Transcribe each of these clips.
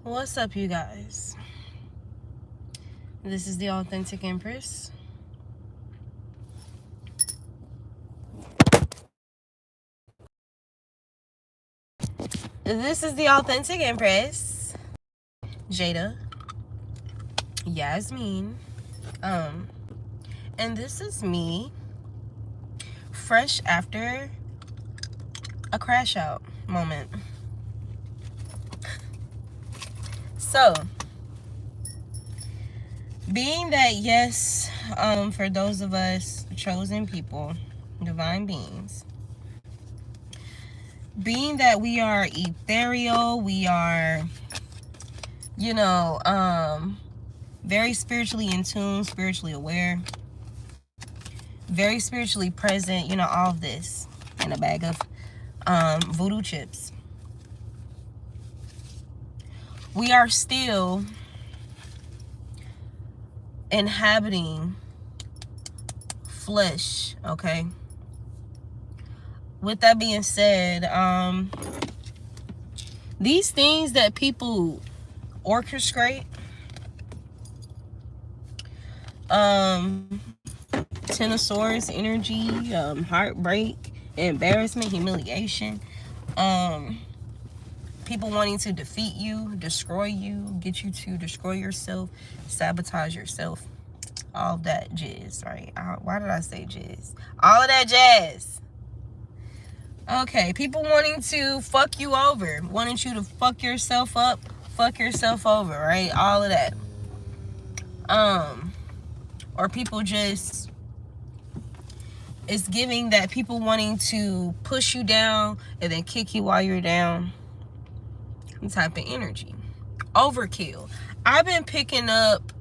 What's up, you guys? This is the Authentic Empress. This is the Authentic Empress. Jada. Yasmin. And this is me fresh after a crash out moment. So, being that, yes, for those of us chosen people, divine beings, being that we are ethereal, we are, very spiritually in tune, spiritually aware, very spiritually present, all of this in a bag of voodoo chips. We are still inhabiting flesh, okay? With that being said, these things that people orchestrate, Ten of Swords energy, heartbreak, embarrassment, humiliation, people wanting to defeat you, destroy you, get you to destroy yourself, sabotage yourself, all of that jazz, right? Why did I say jazz? All of that jazz. Okay, people wanting to fuck you over, wanting you to fuck yourself up, fuck yourself over, right? All of that. Or people just, it's giving that people wanting to push you down and then kick you while you're down. Type of energy. Overkill. I've been picking up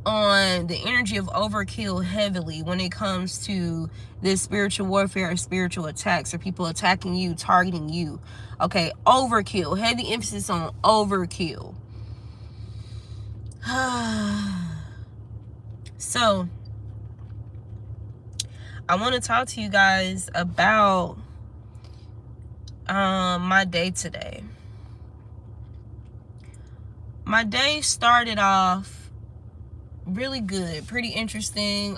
on the energy of overkill heavily when it comes to this spiritual warfare or spiritual attacks, or people attacking you, targeting you. Okay, overkill. Heavy emphasis on overkill. So, I want to talk to you guys about my day today. My day started off really good, pretty interesting,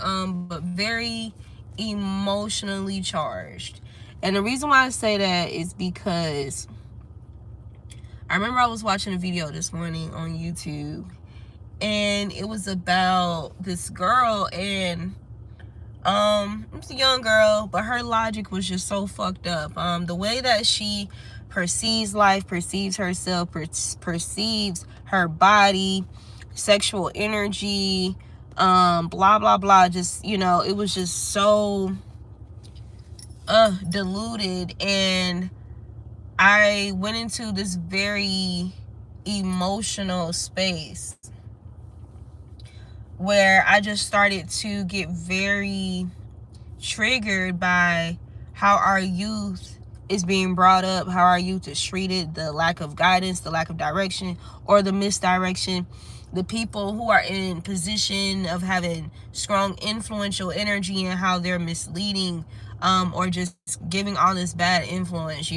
but very emotionally charged. And the reason why I say that is because I remember I was watching a video this morning on YouTube, and it was about this girl, and it's a young girl, but her logic was just so fucked up. The way that she perceives life, perceives herself, perceives her body, sexual energy, blah blah blah, just, it was just so diluted. And I went into this very emotional space where I just started to get very triggered by how our youth is being brought up, how our youth is treated, the lack of guidance, the lack of direction, or the misdirection. The people who are in position of having strong influential energy, and how they're misleading, or just giving all this bad influence,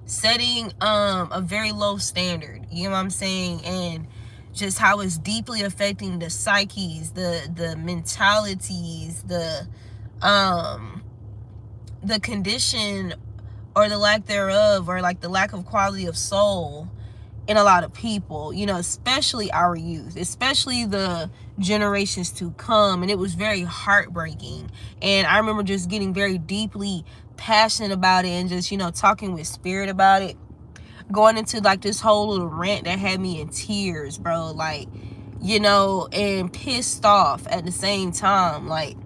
setting a very low standard, you know what I'm saying? And just how it's deeply affecting the psyches, the mentalities, the condition or the lack thereof, or like the lack of quality of soul in a lot of people, especially our youth, especially the generations to come. And it was very heartbreaking. And I remember just getting very deeply passionate about it, and just, talking with spirit about it, going into like this whole little rant that had me in tears, bro, like, and pissed off at the same time, like.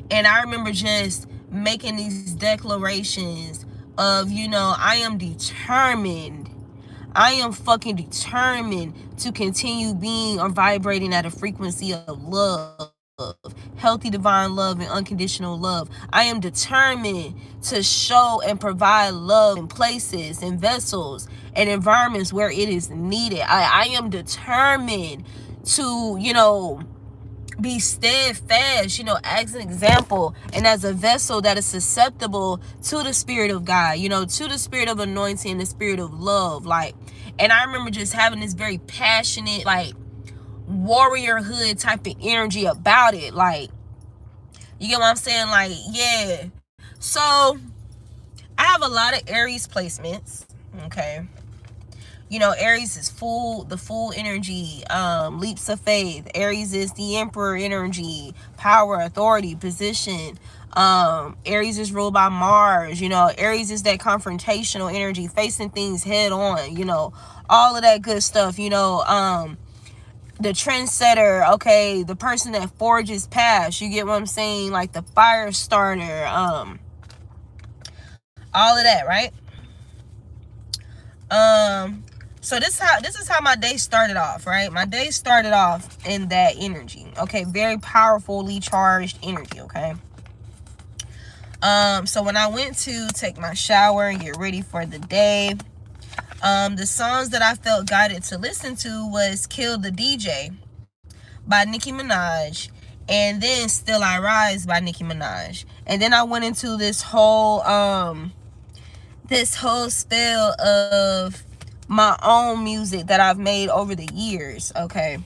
And I remember just making these declarations of, I am determined, I am fucking determined to continue being or vibrating at a frequency of love, healthy divine love and unconditional love. I am determined to show and provide love in places and vessels and environments where it is needed. I am determined to, Be steadfast, as an example and as a vessel that is susceptible to the Spirit of God, to the Spirit of anointing, the Spirit of love. Like, and I remember just having this very passionate, like, warriorhood type of energy about it. Like, you get what I'm saying? Like, yeah. So I have a lot of Aries placements. Okay. Aries is the full energy, leaps of faith. Aries is the emperor energy, power, authority, position. Aries is ruled by Mars. Aries is that confrontational energy, facing things head on, all of that good stuff. The trendsetter, okay, the person that forges paths, you get what I'm saying? Like the fire starter, all of that, right? So this is how my day started off, right? My day started off in that energy. Okay, very powerfully charged energy, okay? So when I went to take my shower and get ready for the day, the songs that I felt guided to listen to was Kill the DJ by Nicki Minaj, and then Still I Rise by Nicki Minaj. And then I went into this whole spell of my own music that I've made over the years, okay?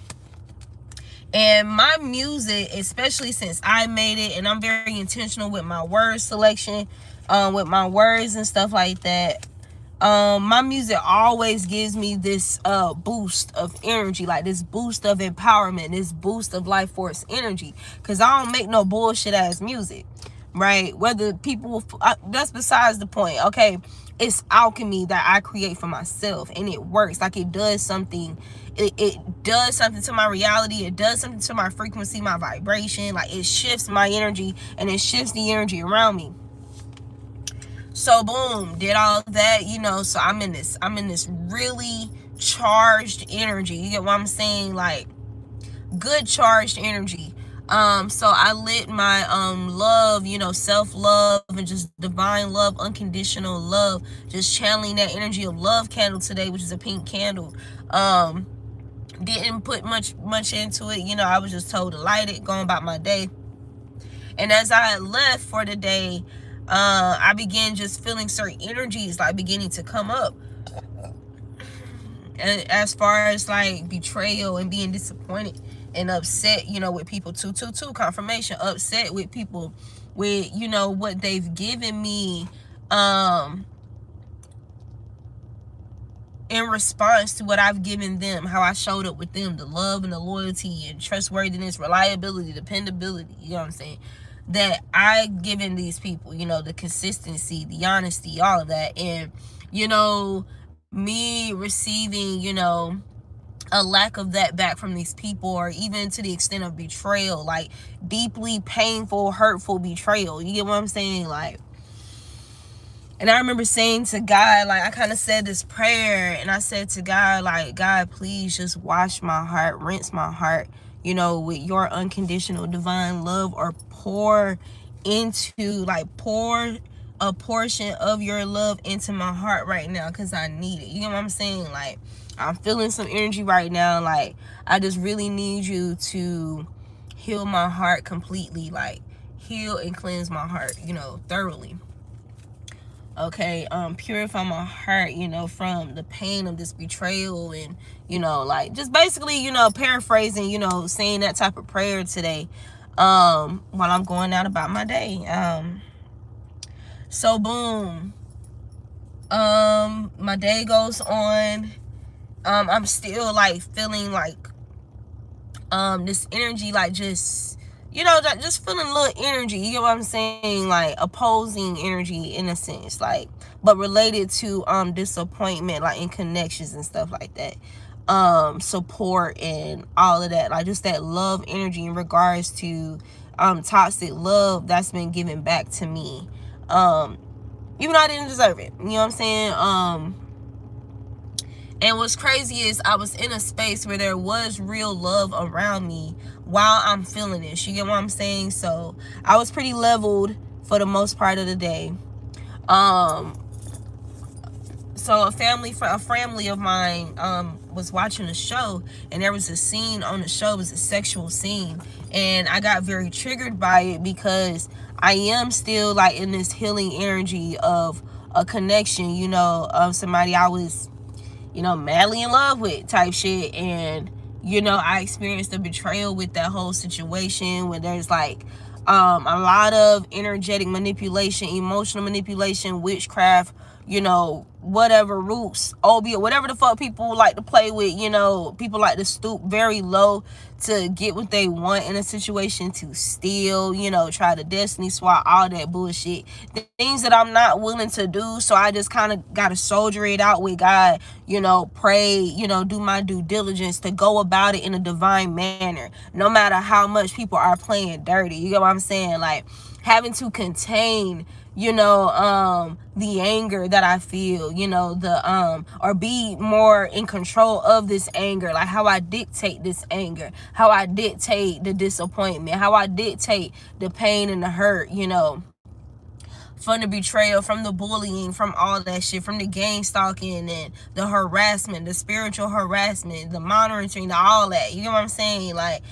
And my music, especially since I made it, and I'm very intentional with my word selection, with my words and stuff like that, my music always gives me this boost of energy, like this boost of empowerment, this boost of life force energy, because I don't make no bullshit ass music, right? Whether people, that's besides the point, okay? It's alchemy that I create for myself, and it works. Like, it does something. It does something to my reality. It does something to my frequency, my vibration. Like, it shifts my energy, and it shifts the energy around me. So boom, did all that, so I'm in this really charged energy. You get what I'm saying? Like, good charged energy. So I lit my love, self-love, and just divine love, unconditional love, just channeling that energy of love candle today, which is a pink candle. Didn't put much into it, I was just told to light it, going about my day. And as I left for the day, I began just feeling certain energies like beginning to come up, as far as like betrayal and being disappointed and upset, with people. 222 confirmation, upset with people, with what they've given me in response to what I've given them, how I showed up with them, the love and the loyalty and trustworthiness, reliability, dependability, you know what I'm saying, that I've given these people, the consistency, the honesty, all of that. And me receiving a lack of that back from these people, or even to the extent of betrayal, like deeply painful, hurtful betrayal, you get what I'm saying? Like, and I remember saying to God, like, I kind of said this prayer, and I said to God, like, God, please just wash my heart, rinse my heart, with your unconditional divine love, or pour a portion of your love into my heart right now, because I need it. You know what I'm saying? Like, I'm feeling some energy right now. Like, I just really need you to heal my heart completely, like, heal and cleanse my heart, thoroughly. Okay, purify my heart, from the pain of this betrayal, and like, just basically, paraphrasing, saying that type of prayer today, while I'm going out about my day. So boom, my day goes on. I'm still like feeling like this energy, like just just feeling a little energy, you get what I'm saying, like opposing energy in a sense, like, but related to disappointment, like in connections and stuff like that, support and all of that, like just that love energy in regards to toxic love that's been given back to me, even though I didn't deserve it, you know what I'm saying. And what's crazy is I was in a space where there was real love around me while I'm feeling this. You get what I'm saying? So I was pretty leveled for the most part of the day. So a family of mine was watching a show, and there was a scene on the show. It was a sexual scene, and I got very triggered by it because I am still like in this healing energy of a connection, of somebody I was, madly in love with type shit. And, I experienced a betrayal with that whole situation where there's like a lot of energetic manipulation, emotional manipulation, witchcraft, whatever roots, obeah, whatever the fuck people like to play with. People like to stoop very low to get what they want in a situation, to steal, try to destiny swap, all that bullshit. Things that I'm not willing to do. So I just kind of got to soldier it out with God, pray, do my due diligence to go about it in a divine manner, no matter how much people are playing dirty. You get what I'm saying? Like, having to contain, the anger that I feel, or be more in control of this anger, like how I dictate this anger, how I dictate the disappointment, how I dictate the pain and the hurt, from the betrayal, from the bullying, from all that shit, from the gang stalking and the harassment, the spiritual harassment, the monitoring, all that. You know what I'm saying? Like,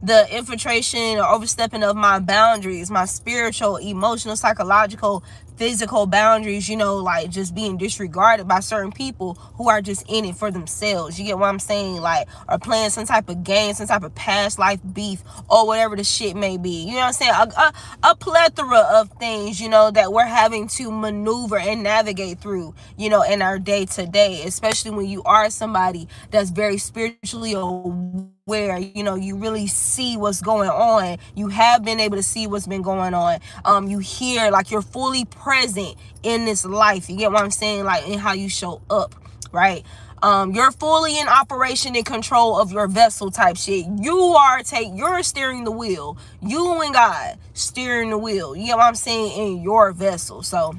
the infiltration or overstepping of my boundaries, my spiritual, emotional, psychological, physical boundaries, like just being disregarded by certain people who are just in it for themselves. You get what I'm saying? Like, or playing some type of game, some type of past life beef, or whatever the shit may be. You know what I'm saying? A plethora of things, that we're having to maneuver and navigate through, in our day to day, especially when you are somebody that's very spiritually aware. You really see what's going on. You have been able to see what's been going on. You hear, like, you're fully present in this life. You get what I'm saying? Like, in how you show up, right? You're fully in operation and control of your vessel type shit. You're steering the wheel. You and God steering the wheel. You get what I'm saying? In your vessel. So,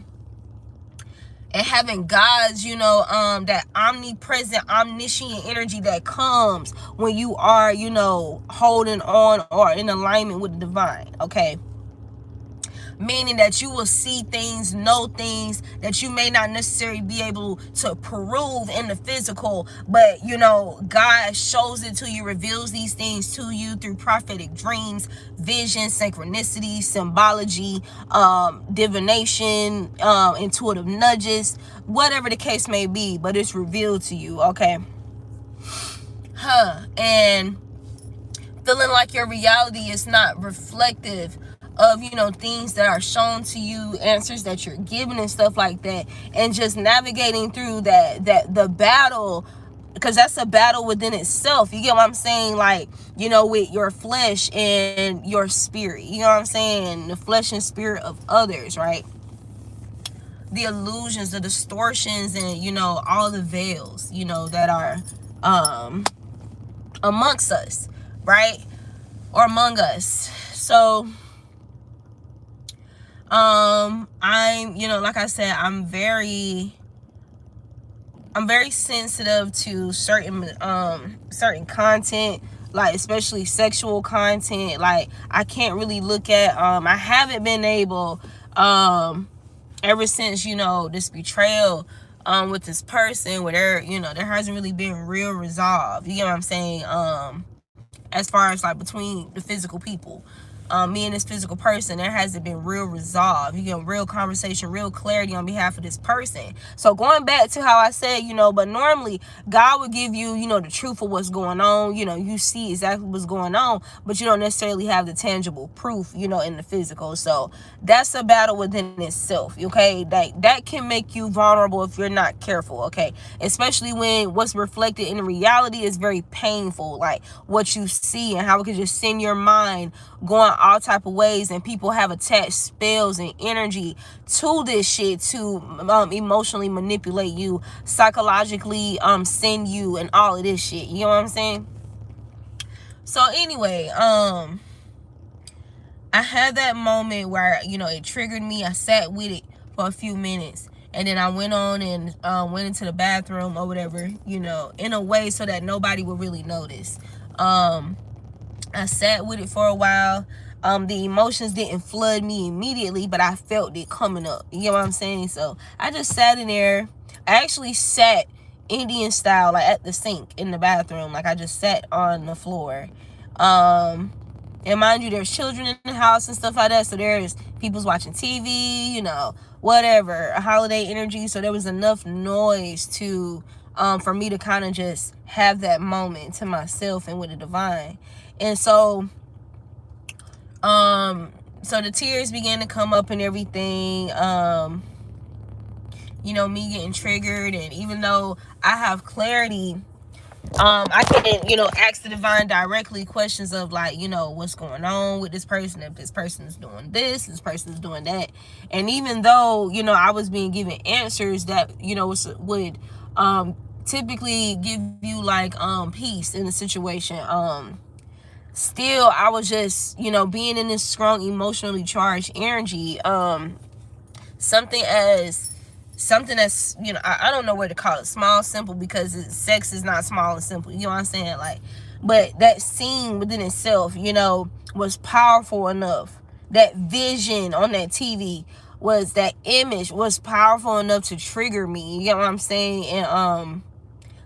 and having God's, that omnipresent, omniscient energy that comes when you are, holding on or in alignment with the divine, okay? Meaning that you will see things, know things that you may not necessarily be able to prove in the physical, but, God shows it to you, reveals these things to you through prophetic dreams, visions, synchronicity, symbology, divination, intuitive nudges, whatever the case may be, but it's revealed to you, okay? And feeling like your reality is not reflective of, things that are shown to you, answers that you're given and stuff like that, and just navigating through the battle, because that's a battle within itself. You get what I'm saying? Like, with your flesh and your spirit, you know what I'm saying? The flesh and spirit of others, right? The illusions, the distortions, and, all the veils, that are amongst us, right? Or among us. So, I'm, like I said, I'm very sensitive to certain content, like especially sexual content. Like, I can't really look at, I haven't been able, ever since, this betrayal, with this person, where there hasn't really been real resolve. You get what I'm saying? As far as like between the physical people, me and this physical person, there hasn't been real resolve. You get real conversation, real clarity on behalf of this person. So going back to how I said, but normally God would give you, the truth of what's going on. You see exactly what's going on, but you don't necessarily have the tangible proof, in the physical. So that's a battle within itself, okay? That can make you vulnerable if you're not careful, okay? Especially when what's reflected in reality is very painful, like what you see and how it could just send your mind going all type of ways, and people have attached spells and energy to this shit to emotionally manipulate you, psychologically send you, and all of this shit. You know what I'm saying? So anyway, I had that moment where, it triggered me. I sat with it for a few minutes, and then I went on and went into the bathroom or whatever, in a way so that nobody would really notice. I sat with it for a while. The emotions didn't flood me immediately, but I felt it coming up. You know what I'm saying? So I just sat in there. I actually sat Indian style, like at the sink in the bathroom. Like I just sat on the floor. And mind you, there's children in the house and stuff like that. So there's people's watching TV, whatever, a holiday energy. So there was enough noise to for me to kind of just have that moment to myself and with the divine. And so so the tears began to come up and everything. Me getting triggered, and even though I have clarity, I can, ask the divine directly questions of like, what's going on with this person, if this person is doing this person is doing that. And even though, I was being given answers that, would typically give you like peace in the situation, still I was just, being in this strong emotionally charged energy. Something that's, I don't know where to call it, small, simple, because sex is not small and simple, you know what I'm saying? Like, but that scene within itself, was powerful enough. That vision on that TV that image was powerful enough to trigger me, you get what I'm saying? And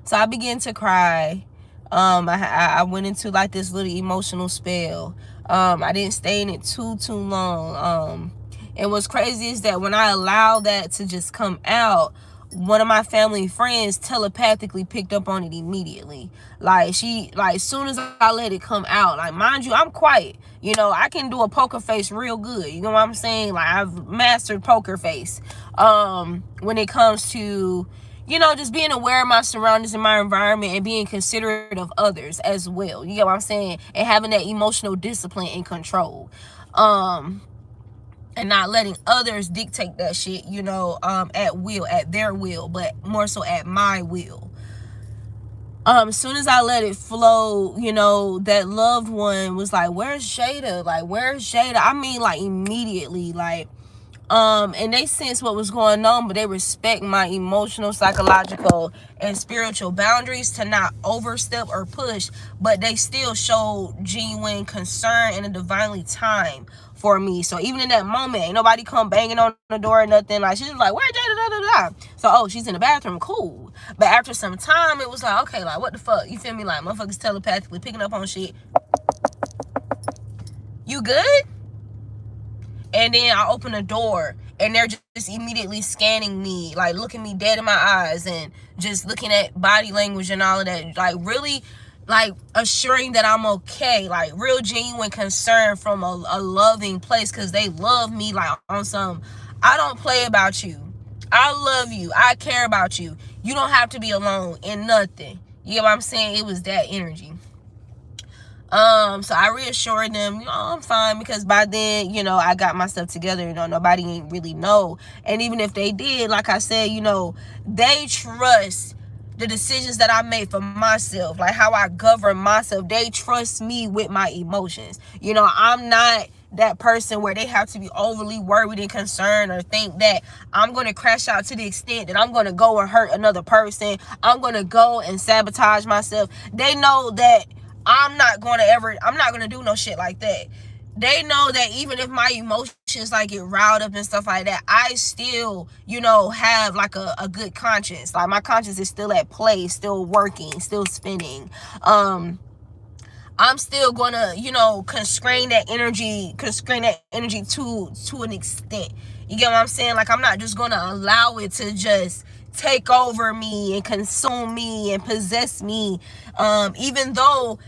so I began to cry. I went into like this little emotional spell. I didn't stay in it too long. And what's crazy is that when I allowed that to just come out, one of my family friends telepathically picked up on it immediately. Like as soon as I let it come out, like, mind you, I'm quiet. I can do a poker face real good. You know what I'm saying? Like, I've mastered poker face. When it comes to, just being aware of my surroundings and my environment and being considerate of others as well. You know what I'm saying? And having that emotional discipline and control. And not letting others dictate that shit, at will, at their will, but more so at my will. As soon as I let it flow, that loved one was like, where's Jada? Like, where's Jada? I mean, like, immediately, like, and they sense what was going on, but they respect my emotional, psychological, and spiritual boundaries to not overstep or push, but they still showed genuine concern and a divinely time for me. So even in that moment, ain't nobody come banging on the door or nothing. Like, she's like, where Jada, da, da, da. So, she's in the bathroom, cool. But after some time, it was like, okay, like, what the fuck? You feel me? Like, motherfuckers telepathically picking up on shit. You good? And then I open the door and they're just immediately scanning me, like looking me dead in my eyes and just looking at body language and all of that. Like, really, like, assuring that I'm okay. Like, real genuine concern from a loving place, because they love me, like, on some, I don't play about you. I love you. I care about you. You don't have to be alone in nothing. You know what I'm saying? It was that energy. So I reassured them, I'm fine, because by then, I got my stuff together, nobody ain't really know. And even if they did, like I said, they trust the decisions that I made for myself, like how I govern myself. They trust me with my emotions. I'm not that person where they have to be overly worried and concerned or think that I'm going to crash out to the extent that I'm going to go and hurt another person. I'm going to go and sabotage myself. They know that I'm not going to do no shit like that. They know that even if my emotions like get riled up and stuff like that, I still, have like a good conscience. Like, my conscience is still at play, still working, still spinning. I'm still gonna, constrain that energy to an extent. You get what I'm saying? Like, I'm not just gonna allow it to just take over me and consume me and possess me. Even though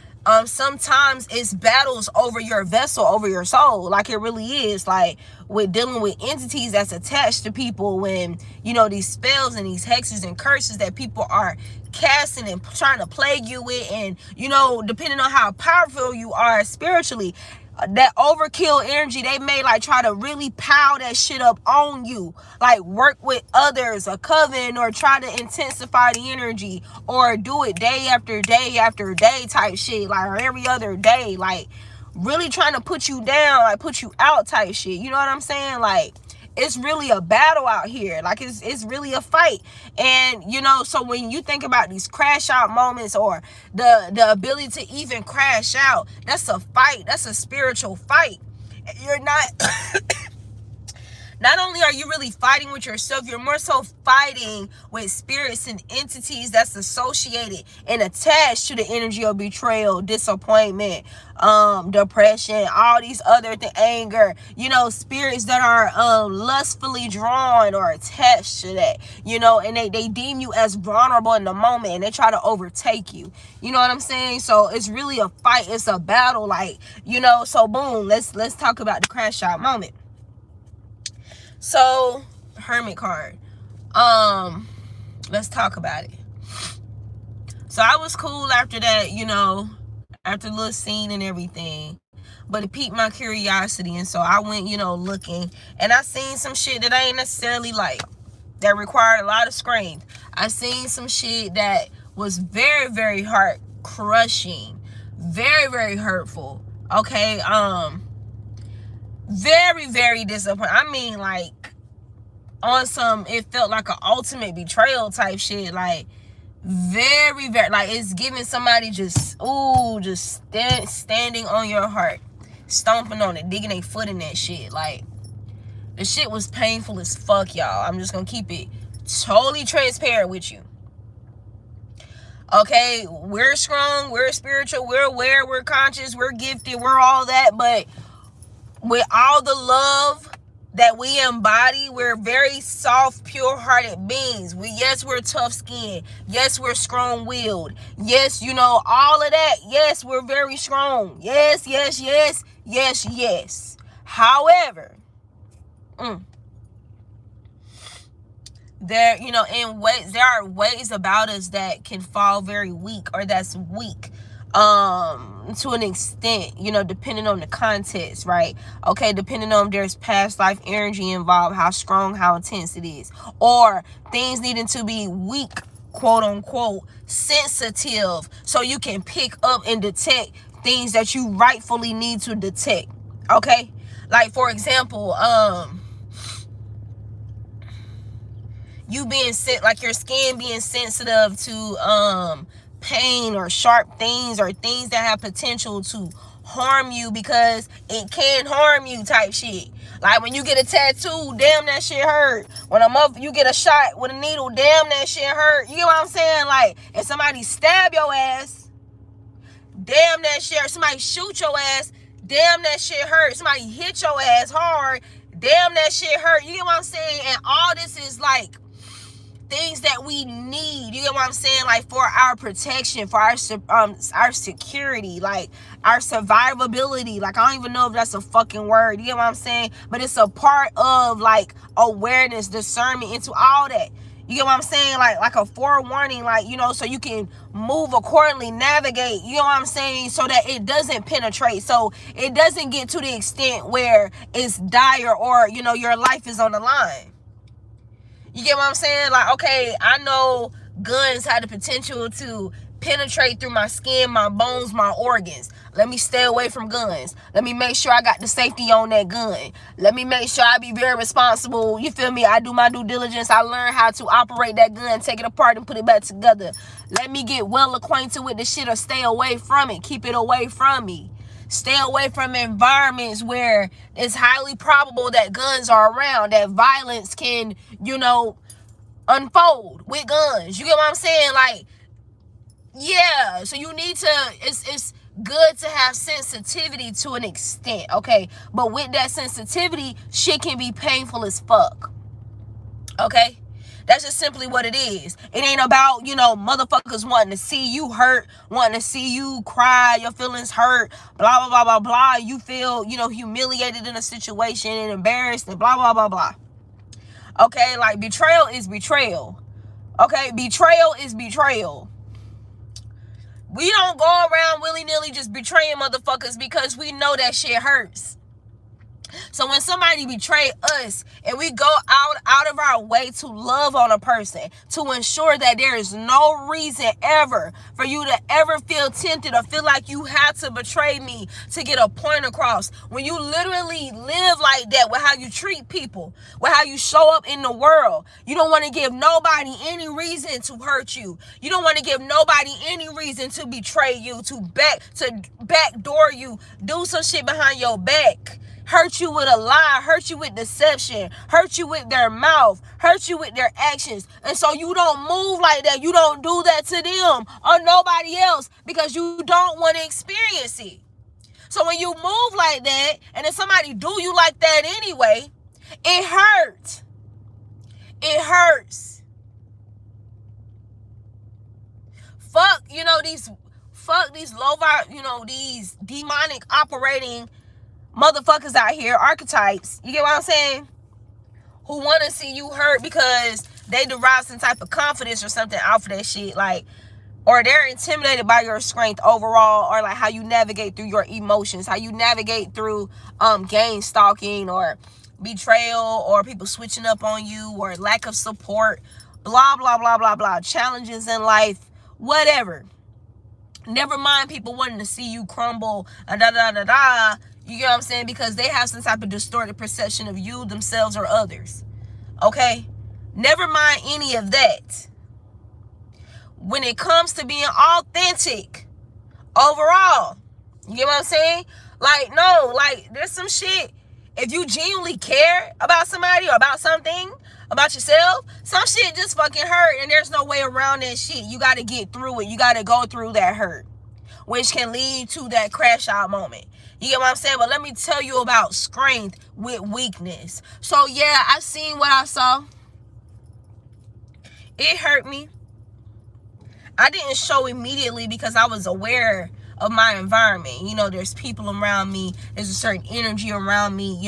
sometimes it's battles over your vessel, over your soul, like it really is. Like, with dealing with entities that's attached to people, when these spells and these hexes and curses that people are casting and trying to plague you with, and depending on how powerful you are spiritually, that overkill energy, they may like try to really pile that shit up on you, like work with others, a coven, or try to intensify the energy, or do it day after day after day type shit, like, or every other day, like really trying to put you down, like put you out type shit. You know what I'm saying? Like, it's really a battle out here. Like, it's really a fight. And so when you think about these crash out moments, or the ability to even crash out, that's a fight. That's a spiritual fight. You're not Not only are you really fighting with yourself, you're more so fighting with spirits and entities that's associated and attached to the energy of betrayal, disappointment, depression, all these other things, anger, spirits that are lustfully drawn or attached to that, and they deem you as vulnerable in the moment, and they try to overtake you. You know what I'm saying? So it's really a fight. It's a battle. Like, so boom, let's talk about the crash out moment. So, Hermit card. Let's talk about it. So I was cool after that, after the little scene and everything. But it piqued my curiosity, and so I went, looking, and I seen some shit that I ain't necessarily like, that required a lot of screams. I seen some shit that was very, very heart crushing, very, very hurtful. Okay, very, very disappointing. I mean, like, on some, it felt like an ultimate betrayal type shit. Like, very, very, like, it's giving somebody just standing on your heart, stomping on it, digging their foot in that shit. Like, the shit was painful as fuck, y'all. I'm just gonna keep it totally transparent with you. Okay, we're strong, we're spiritual, we're aware, we're conscious, we're gifted, we're all that, but with all the love that we embody, we're very soft, pure-hearted beings. Yes, we're tough-skinned. Yes, we're strong-willed. Yes, all of that. Yes, we're very strong. Yes, yes, yes, yes, yes. However, there are ways about us that can fall very weak, or that's weak to an extent, depending on the context, right? Okay, depending on if there's past life energy involved, how strong, how intense it is, or things needing to be weak, quote unquote, sensitive, so you can pick up and detect things that you rightfully need to detect. Okay, like, for example, you being like your skin being sensitive to pain or sharp things, or things that have potential to harm you, because it can harm you type shit. Like, when you get a tattoo, damn, that shit hurt. When you get a shot with a needle, damn, that shit hurt. You get what I'm saying? Like, if somebody stab your ass, damn, that shit hurt. Somebody shoot your ass, damn, that shit hurt. Somebody hit your ass hard, damn, that shit hurt. You get what I'm saying? And all this is like things that we need, you get what I'm saying, like, for our protection, for our security, like our survivability. Like, I don't even know if that's a fucking word, you get what I'm saying, but it's a part of, like, awareness, discernment into all that. You get what I'm saying? Like a forewarning, like, so you can move accordingly, navigate, you know what I'm saying, so that it doesn't penetrate, so it doesn't get to the extent where it's dire, or, your life is on the line. You get what I'm saying? Like, okay, I know guns have the potential to penetrate through my skin, my bones, my organs. Let me stay away from guns. Let me make sure I got the safety on that gun. Let me make sure I be very responsible. You feel me? I do my due diligence. I learn how to operate that gun, take it apart, and put it back together. Let me get well acquainted with the shit, or stay away from it. Keep it away from me. Stay away from environments where it's highly probable that guns are around, that violence can, unfold with guns. You get what I'm saying? Like, yeah. So you need to, it's good to have sensitivity to an extent, okay? But with that sensitivity, shit can be painful as fuck. Okay? That's just simply what it is. It ain't about, motherfuckers wanting to see you hurt, wanting to see you cry, your feelings hurt, blah, blah, blah, blah, blah. You feel, humiliated in a situation and embarrassed and blah, blah, blah, blah. Okay? Like, betrayal is betrayal. Okay? Betrayal is betrayal. We don't go around willy-nilly just betraying motherfuckers because we know that shit hurts. So when somebody betray us, and we go out of our way to love on a person, to ensure that there is no reason ever for you to ever feel tempted or feel like you have to betray me to get a point across. When you literally live like that with how you treat people, with how you show up in the world, you don't want to give nobody any reason to hurt you. You don't want to give nobody any reason to betray you, to backdoor you, do some shit behind your back. hurt you with a lie, hurt you with deception, hurt you with their mouth, hurt you with their actions. And so you don't move like that. You don't do that to them or nobody else because you don't want to experience it. So when you move like that and then somebody do you like that anyway, it hurts. It hurts. Fuck, these low vibe, these demonic operating motherfuckers out here, archetypes. You get what I'm saying? Who want to see you hurt because they derive some type of confidence or something out for that shit. Like, or they're intimidated by your strength overall, or like how you navigate through your emotions, how you navigate through gang stalking or betrayal or people switching up on you or lack of support, blah, blah, blah, blah, blah, challenges in life, whatever. Never mind people wanting to see you crumble, da, da, da, da. You get what I'm saying? Because they have some type of distorted perception of you, themselves, or others. Okay? Never mind any of that. When it comes to being authentic overall, you get what I'm saying? Like, no, like, there's some shit. If you genuinely care about somebody or about something, about yourself, some shit just fucking hurt and there's no way around that shit. You got to get through it. You got to go through that hurt, which can lead to that crash out moment. You get what I'm saying? But let me tell you about strength with weakness. So yeah, I seen what I saw. It hurt me. I didn't show immediately because I was aware of my environment. There's people around me. There's a certain energy around me.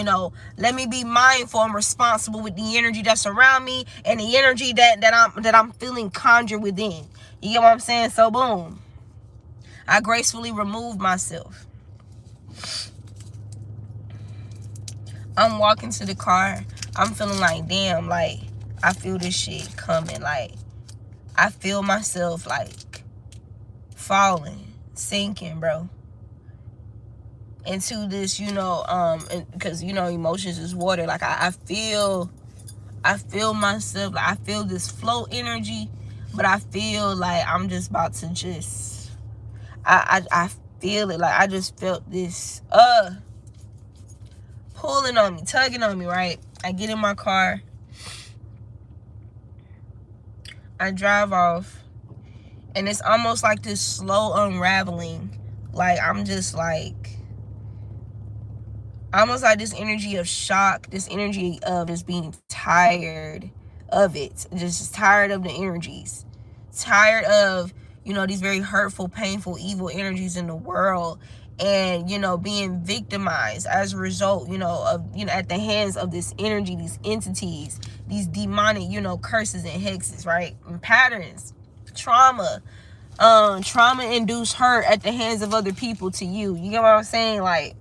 Let me be mindful and responsible with the energy that's around me and the energy that I'm feeling conjure within. You get what I'm saying? So boom, I gracefully removed myself. I'm walking to the car. I'm feeling like, damn, like, I feel this shit coming. Like, I feel myself, like, falling, sinking, bro. Into this, because, emotions is water. Like, I feel myself, like, I feel this flow energy, but I feel like I'm just about to just, I feel it. Like, I just felt this, pulling on me, tugging on me, right? I get in my car. I drive off. And it's almost like this slow unraveling. Like, I'm just like, almost like this energy of shock, this energy of just being tired of it. Just tired of the energies. Tired of, these very hurtful, painful, evil energies in the world. And, being victimized as a result, of, at the hands of this energy, these entities, these demonic, curses and hexes, right? And patterns, trauma induced hurt at the hands of other people to you. You get what I'm saying? Like,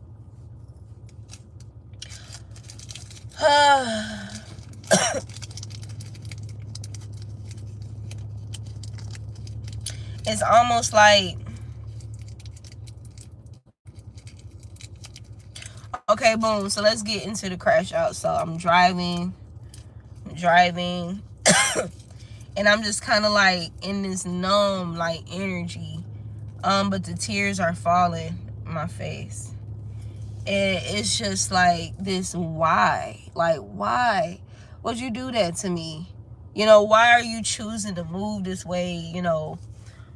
it's almost like, okay, boom. So let's get into the crash out. So I'm driving, and I'm just kind of like in this numb, like, energy. But the tears are falling in my face. And it's just like this, why? Like, why would you do that to me? Why are you choosing to move this way?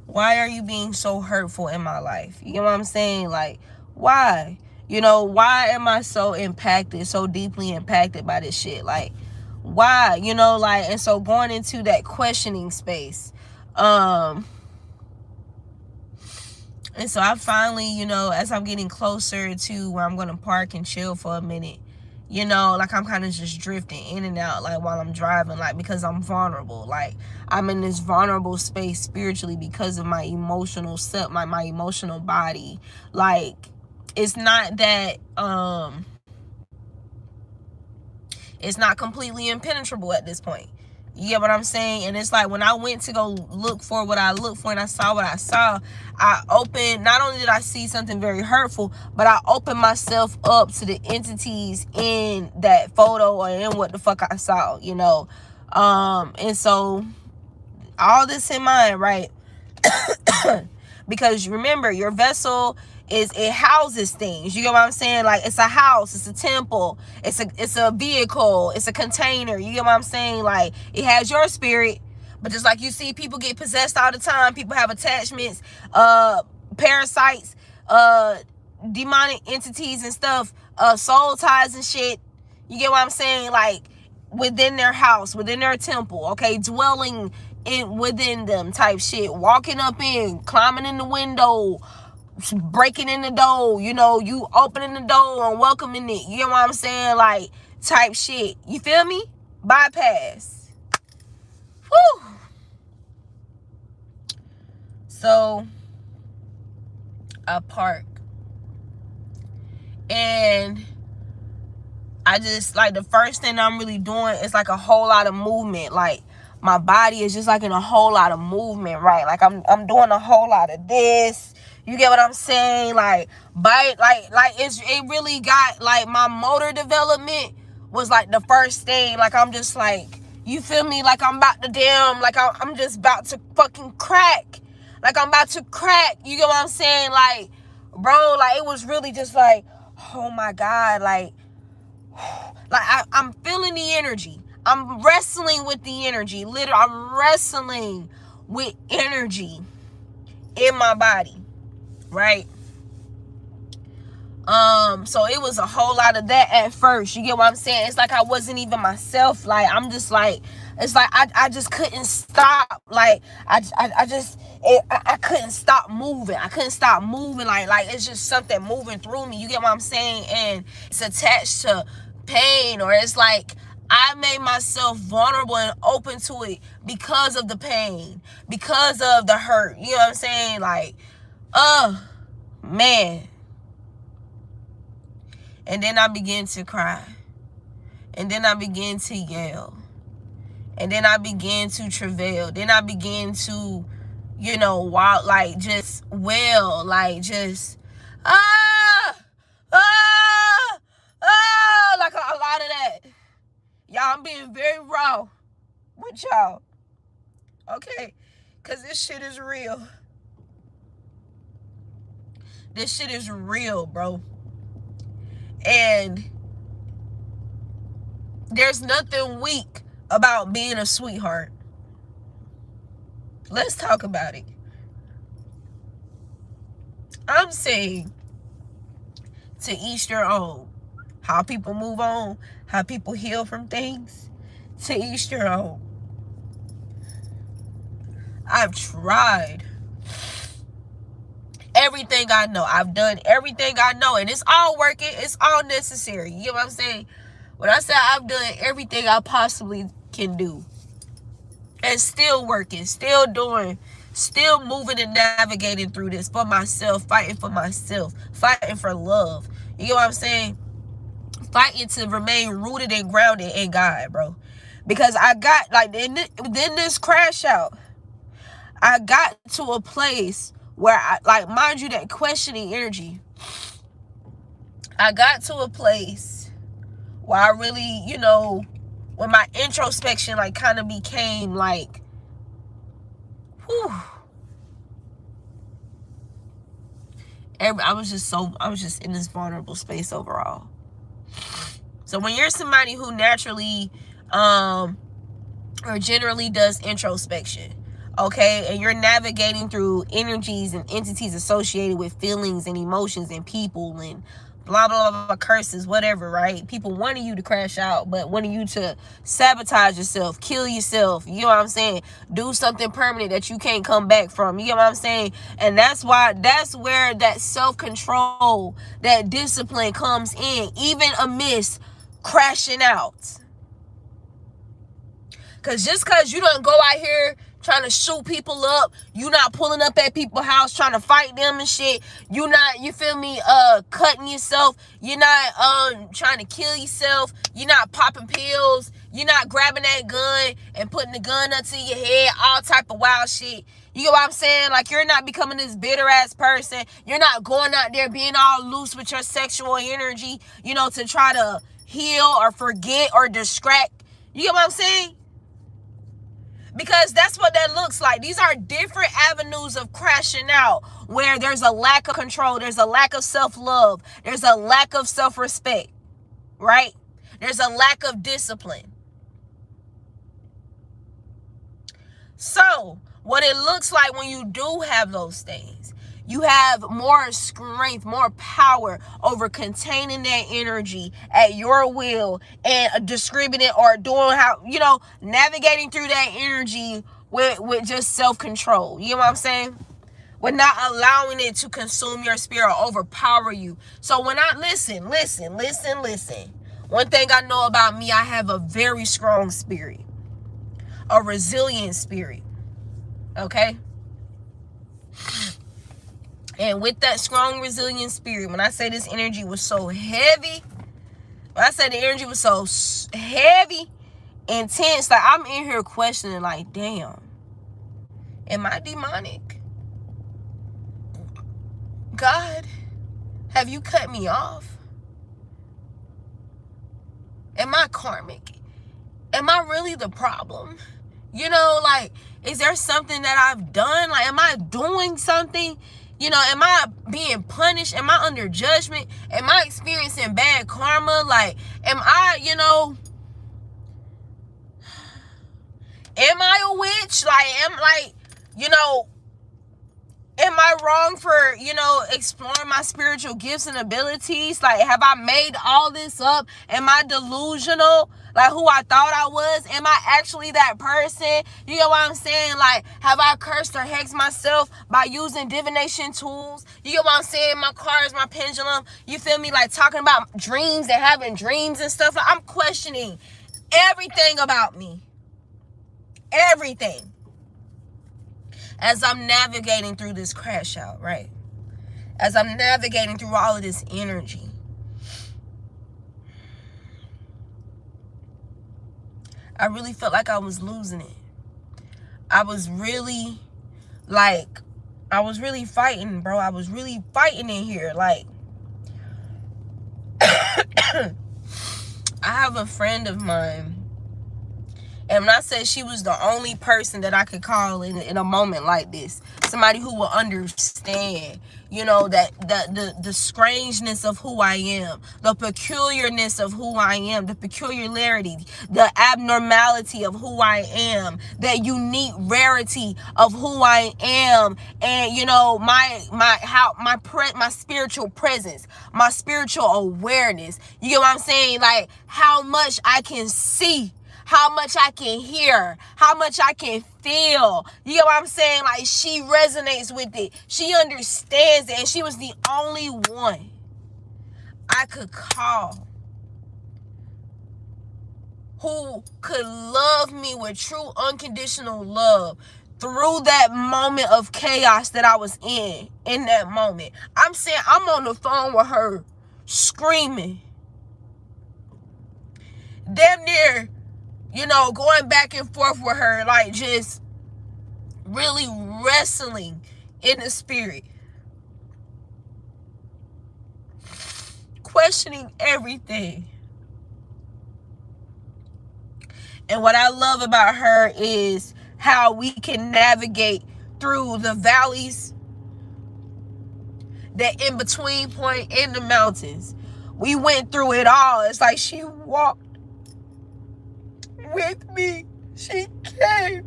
Why are you being so hurtful in my life? You know what I'm saying? Like, why? Why am I so impacted, so deeply impacted by this shit? Like, why? And so going into that questioning space. And so I finally, as I'm getting closer to where I'm going to park and chill for a minute, like, I'm kind of just drifting in and out, like, while I'm driving, like, because I'm vulnerable. Like, I'm in this vulnerable space spiritually because of my emotional self, my emotional body. Like, it's not that, it's not completely impenetrable at this point. You get what I'm saying? And it's like, when I went to go look for what I looked for and I saw what I saw, I opened, not only did I see something very hurtful, but I opened myself up to the entities in that photo or in what the fuck I saw, and so all this in mind, right? Because remember, your vessel it houses things. You get what I'm saying? Like, it's a house, it's a temple, it's a vehicle, it's a container. You get what I'm saying? Like, it has your spirit, but just like you see people get possessed all the time, people have attachments, parasites, demonic entities and stuff, soul ties and shit. You get what I'm saying? Like, within their house, within their temple, okay, dwelling in within them type shit, walking up in, climbing in the window, breaking in the door, you know, you opening the door and welcoming it. You get what I'm saying? Like, type shit. You feel me? Bypass. Whew. So, I park. And I just, like, the first thing I'm really doing is like a whole lot of movement. Like, my body is just like in a whole lot of movement, right? Like, I'm doing a whole lot of this. You get what I'm saying? Like, it really got, like, my motor development was like the first thing. Like, I'm just like, you feel me? Like, I'm about to damn, like, I'm just about to fucking crack. Like, I'm about to crack. You get what I'm saying? Like, bro, like, it was really just like, oh my God, like I'm feeling the energy. I'm wrestling with the energy. Literally, I'm wrestling with energy in my body, right? So it was a whole lot of that at first. You get what I'm saying? It's like I wasn't even myself. Like, I'm just like, it's like I just couldn't stop. Like, I couldn't stop moving. I couldn't stop moving. Like it's just something moving through me. You get what I'm saying? And it's attached to pain, or it's like I made myself vulnerable and open to it because of the pain, because of the hurt. You know what I'm saying? Like, man. And then I began to cry. And then I began to yell. And then I began to travail. Then I began to, you know, like, just wail. Like, just, like a lot of that. Y'all, I'm being very raw with y'all. Okay? Because this shit is real. This shit is real, bro. And there's nothing weak about being a sweetheart. Let's talk about it. I'm saying, to each their own. How people move on, how people heal from things, to each their own. I've tried everything I know. I've done everything I know, and it's all working. It's all necessary. You know what I'm saying? When I say I've done everything I possibly can do, and still working, still doing, still moving and navigating through this for myself, fighting for myself, fighting for love. You know what I'm saying? Fighting to remain rooted and grounded in God, bro. Because I got, like, in this crash out, I got to a place where I, like, mind you, that questioning energy, I got to a place where I really, you know, when my introspection, like, kind of became, like, whew. I was just in this vulnerable space overall. So when you're somebody who naturally, or generally does introspection, okay, and you're navigating through energies and entities associated with feelings and emotions and people and blah, blah, blah, blah, curses, whatever, right? People wanting you to crash out, but wanting you to sabotage yourself, kill yourself, you know what I'm saying? Do something permanent that you can't come back from, you know what I'm saying? And that's where that self-control, that discipline comes in, even amidst crashing out. Because just because you don't go out here trying to shoot people up, you not pulling up at people's house trying to fight them and shit, you not, you feel me, cutting yourself, you're not trying to kill yourself, you're not popping pills, you're not grabbing that gun and putting the gun up to your head, all type of wild shit. You know what I'm saying? Like, you're not becoming this bitter ass person. You're not going out there being all loose with your sexual energy, you know, to try to heal or forget or distract. You get what I'm saying? Because that's what that looks like. These are different avenues of crashing out where there's a lack of control, there's a lack of self-love, there's a lack of self-respect, right? There's a lack of discipline. So, what it looks like when you do have those things, you have more strength, more power over containing that energy at your will and distributing it or doing how, navigating through that energy with just self-control. You know what I'm saying? With not allowing it to consume your spirit or overpower you. So when I listen. One thing I know about me, I have a very strong spirit, a resilient spirit. Okay? And with that strong, resilient spirit, when I say this energy was so heavy, when I say the energy was so heavy, intense, like I'm in here questioning, like, damn, am I demonic? God, have you cut me off? Am I karmic? Am I really the problem? Like, is there something that I've done? Like, am I doing something? Am I being punished? Am I under judgment? Am I experiencing bad karma? Like, am I a witch? Am I wrong for, exploring my spiritual gifts and abilities? Like, have I made all this up? Am I delusional? Like, who I thought I was? Am I actually that person? You know what I'm saying? Like, have I cursed or hexed myself by using divination tools? You know what I'm saying? My cards, my pendulum. You feel me? Like, talking about dreams and having dreams and stuff. Like, I'm questioning everything about me. Everything. As I'm navigating through this crash out, right? As I'm navigating through all of this energy, I really felt like I was losing it. I was really fighting, bro. I was really fighting in here. Like, I have a friend of mine, and when I say she was the only person that I could call in a moment like this, somebody who will understand, that the strangeness of who I am, the peculiarness of who I am, the peculiarity, the abnormality of who I am, that unique rarity of who I am, and my spiritual presence, my spiritual awareness. You get what I'm saying? Like, how much I can see, how much I can hear, how much I can feel. You know what I'm saying? Like, she resonates with it. She understands it. And she was the only one I could call who could love me with true unconditional love through that moment of chaos that I was in that moment. I'm saying, I'm on the phone with her screaming, damn near, going back and forth with her, like, just really wrestling in the spirit, questioning everything. And what I love about her is how we can navigate through the valleys, that in between point in the mountains. We went through it all. It's like she walked with me. She came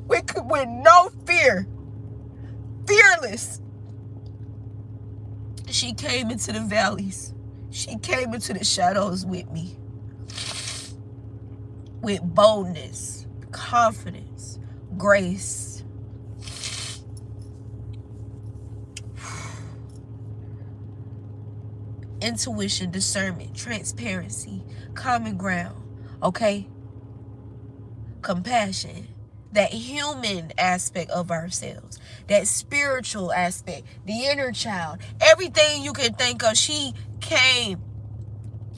with no fear, fearless. She came into the valleys. She came into the shadows with me, with boldness, confidence, grace. Intuition, discernment, transparency, common ground, okay? Compassion, that human aspect of ourselves, that spiritual aspect, the inner child, everything you can think of. She came,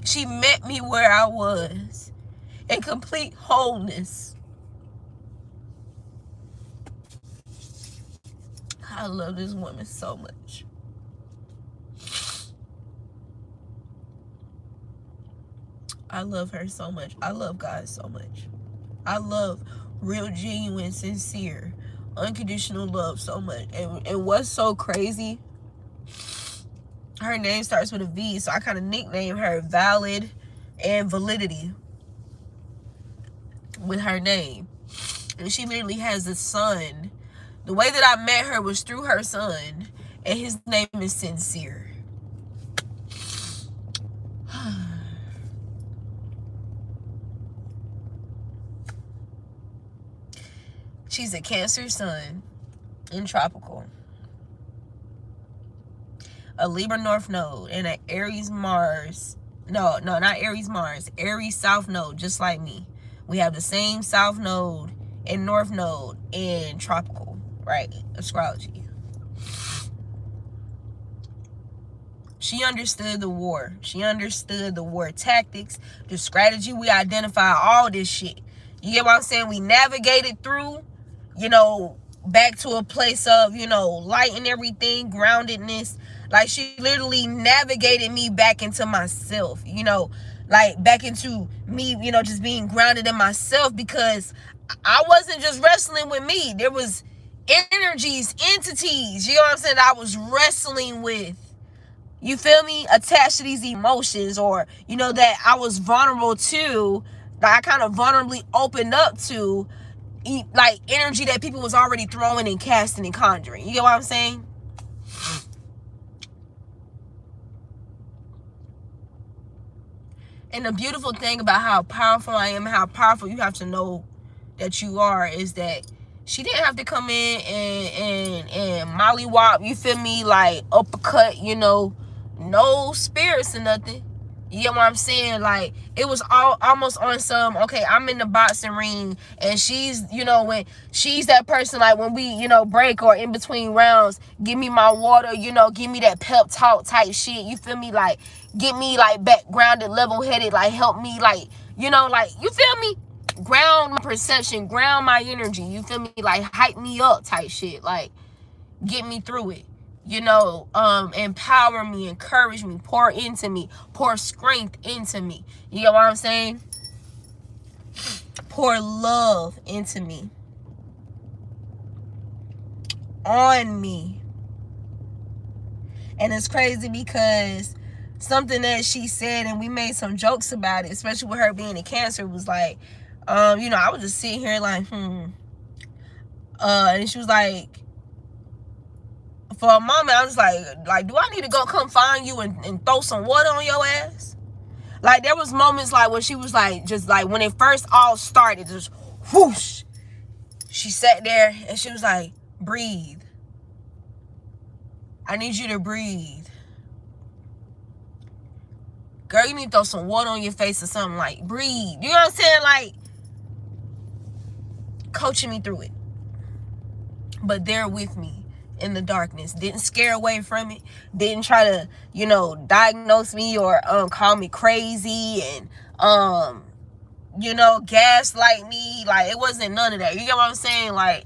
she met me where I was, in complete wholeness. I love this woman so much. I love her so much. I love God so much. I love real, genuine, sincere, unconditional love so much. And what's so crazy, her name starts with a V, so I kind of nicknamed her Valid and Validity with her name. And she literally has a son. The way that I met her was through her son, and his name is Sincere. She's a Cancer sun in tropical, a Libra North node, and an Aries Mars. No, not Aries Mars. Aries South node, just like me. We have the same South node and North node in tropical, right? Astrology. She understood the war. She understood the war tactics, the strategy. We identify all this shit. You get what I'm saying? We navigated through, you know, back to a place of, you know, light and everything, groundedness. Like, she literally navigated me back into myself, you know, like back into me, you know, just being grounded in myself, because I wasn't just wrestling with me. There was energies, entities, you know what I'm saying, that I was wrestling with. You feel me? Attached to these emotions, or, you know, that I was vulnerable to, that I kind of vulnerably opened up to, like energy that people was already throwing and casting and conjuring. You get what I'm saying? And the beautiful thing about how powerful I am, how powerful you have to know that you are, is that she didn't have to come in and mollywop, you feel me, like uppercut, you know, no spirits or nothing. You get what I'm saying? Like, it was all almost on some, okay, I'm in the boxing ring, and she's, you know, when she's that person, like when we, you know, break or in between rounds, give me my water, you know, give me that pep talk type shit, you feel me, like, get me, like, back grounded, level-headed, like, help me, like, you know, like, you feel me? Ground my perception, ground my energy, you feel me? Like, hype me up type shit, like, get me through it. You know, empower me, encourage me, pour into me, pour strength into me. You get what I'm saying? Pour love into me, on me. And it's crazy because something that she said, and we made some jokes about it, especially with her being a Cancer, was like, you know, I was just sitting here like, and she was like, for a moment, I was like, do I need to go come find you and throw some water on your ass? Like, there was moments like when she was like, just like when it first all started, just whoosh. She sat there and she was like, breathe. I need you to breathe. Girl, you need to throw some water on your face or something, like, breathe. You know what I'm saying? Like, coaching me through it. But there with me in the darkness, didn't scare away from it, didn't try to, you know, diagnose me or call me crazy and you know, gaslight me. Like, it wasn't none of that. You get what I'm saying? Like,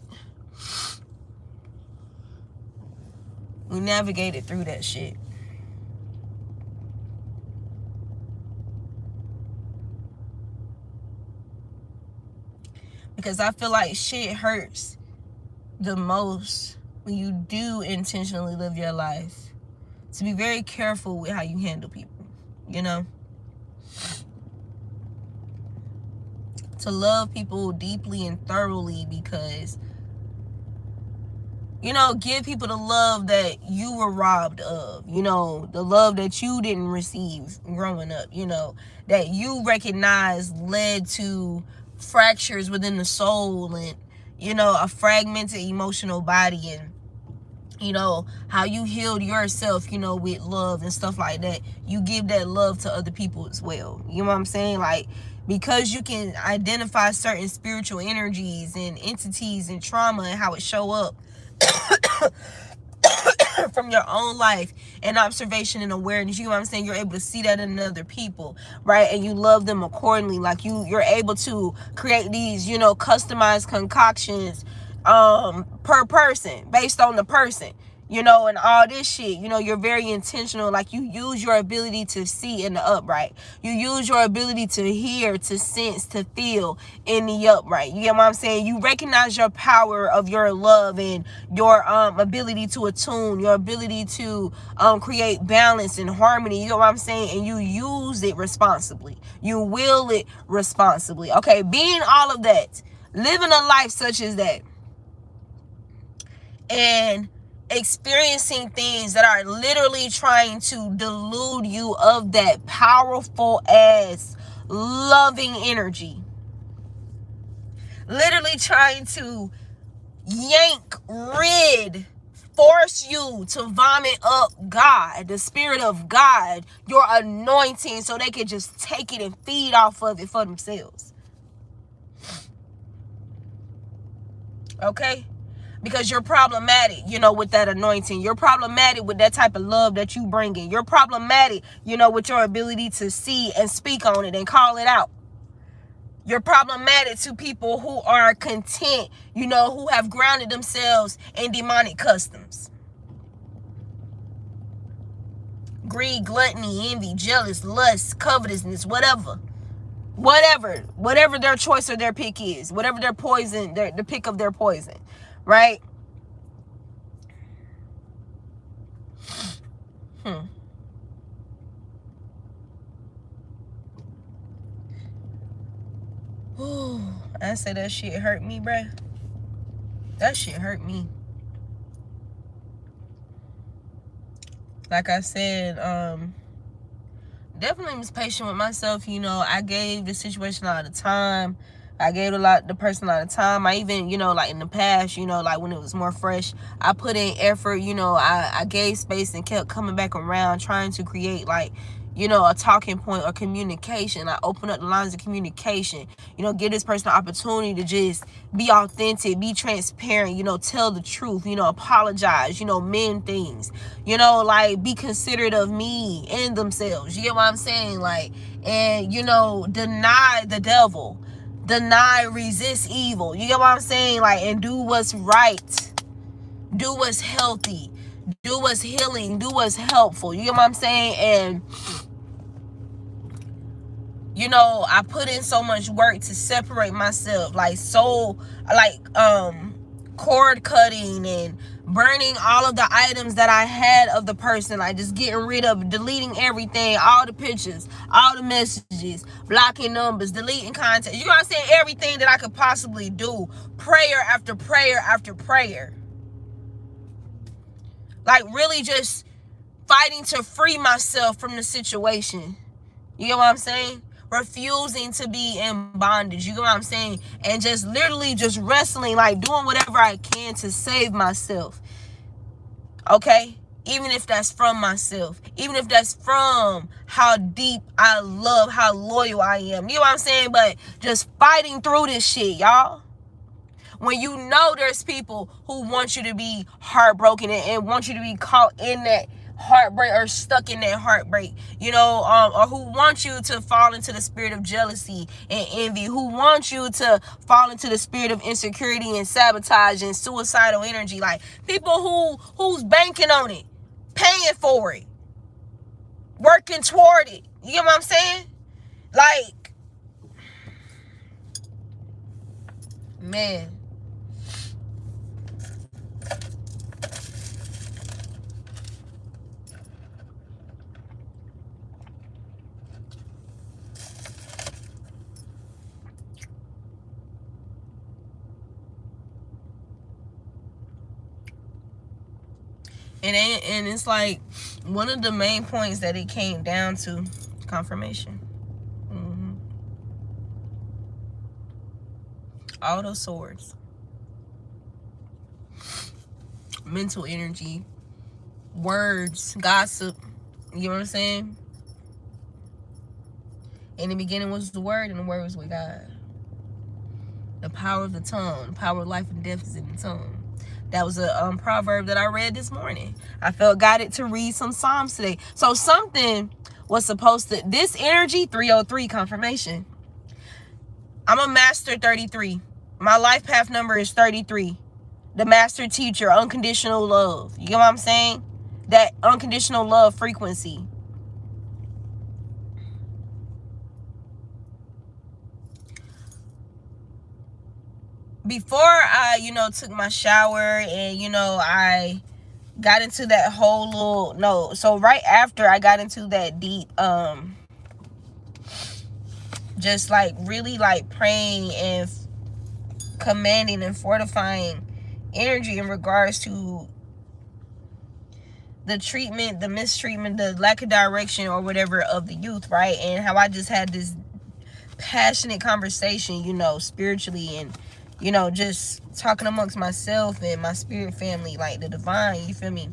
we navigated through that shit. Because I feel like shit hurts the most when you do intentionally live your life. To be very careful with how you handle people, you know? To love people deeply and thoroughly, because, you know, give people the love that you were robbed of, you know, the love that you didn't receive growing up, you know, that you recognize led to fractures within the soul and, you know, a fragmented emotional body, and, you know, how you healed yourself, you know, with love and stuff like that. You give that love to other people as well. You know what I'm saying? Like, because you can identify certain spiritual energies and entities and trauma and how it show up from your own life and observation and awareness, you know what I'm saying, you're able to see that in other people, right? And you love them accordingly. Like, you're able to create these, you know, customized concoctions per person, based on the person. you know, and all this shit. You know, you're very intentional. Like, you use your ability to see in the upright. You use your ability to hear, to sense, to feel in the upright. You get what I'm saying? You recognize your power of your love and your ability to attune, your ability to create balance and harmony. You know what I'm saying? And you use it responsibly. You will it responsibly. Okay, being all of that, living a life such as that, and experiencing things that are literally trying to delude you of that powerful ass loving energy, literally trying to force you to vomit up God, the spirit of God, your anointing, so they can just take it and feed off of it for themselves. Okay? Because you're problematic, you know, with that anointing. You're problematic with that type of love that you bring in. You're problematic, you know, with your ability to see and speak on it and call it out. You're problematic to people who are content, you know, who have grounded themselves in demonic customs. Greed, gluttony, envy, jealous, lust, covetousness, whatever their choice or their pick is, whatever their poison, the pick of their poison, right? Ooh, I say that shit hurt me, bruh. That shit hurt me. Like I said, definitely was patient with myself. You know, I gave the situation a lot of time. I gave the person a lot of time. I even, you know, like in the past, you know, like when it was more fresh, I put in effort. You know, I gave space and kept coming back around, trying to create, like, you know, a talking point or communication. I open up the lines of communication, you know, give this person an opportunity to just be authentic, be transparent, you know, tell the truth, you know, apologize, you know, mend things, you know, like, be considerate of me and themselves. You get what I'm saying? Like, and, you know, deny the devil, resist evil. You get what I'm saying? Like, and do what's right, do what's healthy, do what's healing, do what's helpful. You get what I'm saying? And, you know, I put in so much work to separate myself, like, cord cutting and burning all of the items that I had of the person, like just getting rid of, deleting everything, all the pictures, all the messages, blocking numbers, deleting content. You know what I'm saying? Everything that I could possibly do, prayer after prayer after prayer. Like, really just fighting to free myself from the situation. You get what I'm saying? Refusing to be in bondage. You get what I'm saying? And just literally just wrestling, like doing whatever I can to save myself. Okay? Even if that's from myself. Even if that's from how deep I love, how loyal I am. You know what I'm saying? But just fighting through this shit, y'all. When you know there's people who want you to be heartbroken and want you to be caught in that heartbreak or stuck in that heartbreak, you know, or who want you to fall into the spirit of jealousy and envy, who want you to fall into the spirit of insecurity and sabotage and suicidal energy. Like, people who's banking on it, paying for it, working toward it. You get what I'm saying? Like, man. And it's like one of the main points that it came down to, confirmation. All those swords. Mental energy, words, gossip. You know what I'm saying? In the beginning was the word, and the word was with God. The power of the tongue, the power of life and death is in the tongue. That was a proverb that I read this morning. I felt guided to read some Psalms today. So something was supposed to, this energy, 303 confirmation. I'm a master 33. My life path number is 33. the master teacher, unconditional love. You get what I'm saying? That unconditional love frequency. Before I, took my shower and, I got into that whole little, no, so right after I got into that deep, just like really like praying and commanding and fortifying energy in regards to the treatment, the mistreatment, the lack of direction or whatever of the youth, right? And how I just had this passionate conversation, spiritually, and just talking amongst myself and my spirit family, like the divine, you feel me?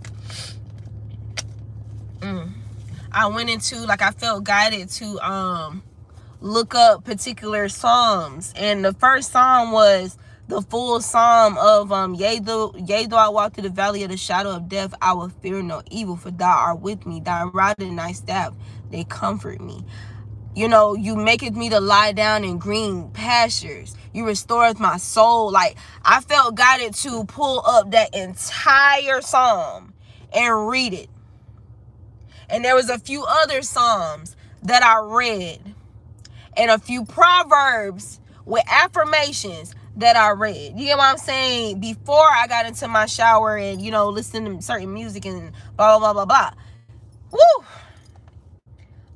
I went into, like, I felt guided to look up particular psalms, and the first psalm was the full psalm of yea though I walk through the valley of the shadow of death, I will fear no evil, for thou art with me, thy rod and thy staff, they comfort me. You maketh me to lie down in green pastures. You restoreth my soul. Like, I felt guided to pull up that entire psalm and read it. And there was a few other psalms that I read, and a few proverbs with affirmations that I read. You get what I'm saying? Before I got into my shower and, listening to certain music and blah, blah, blah, blah, blah. Woo!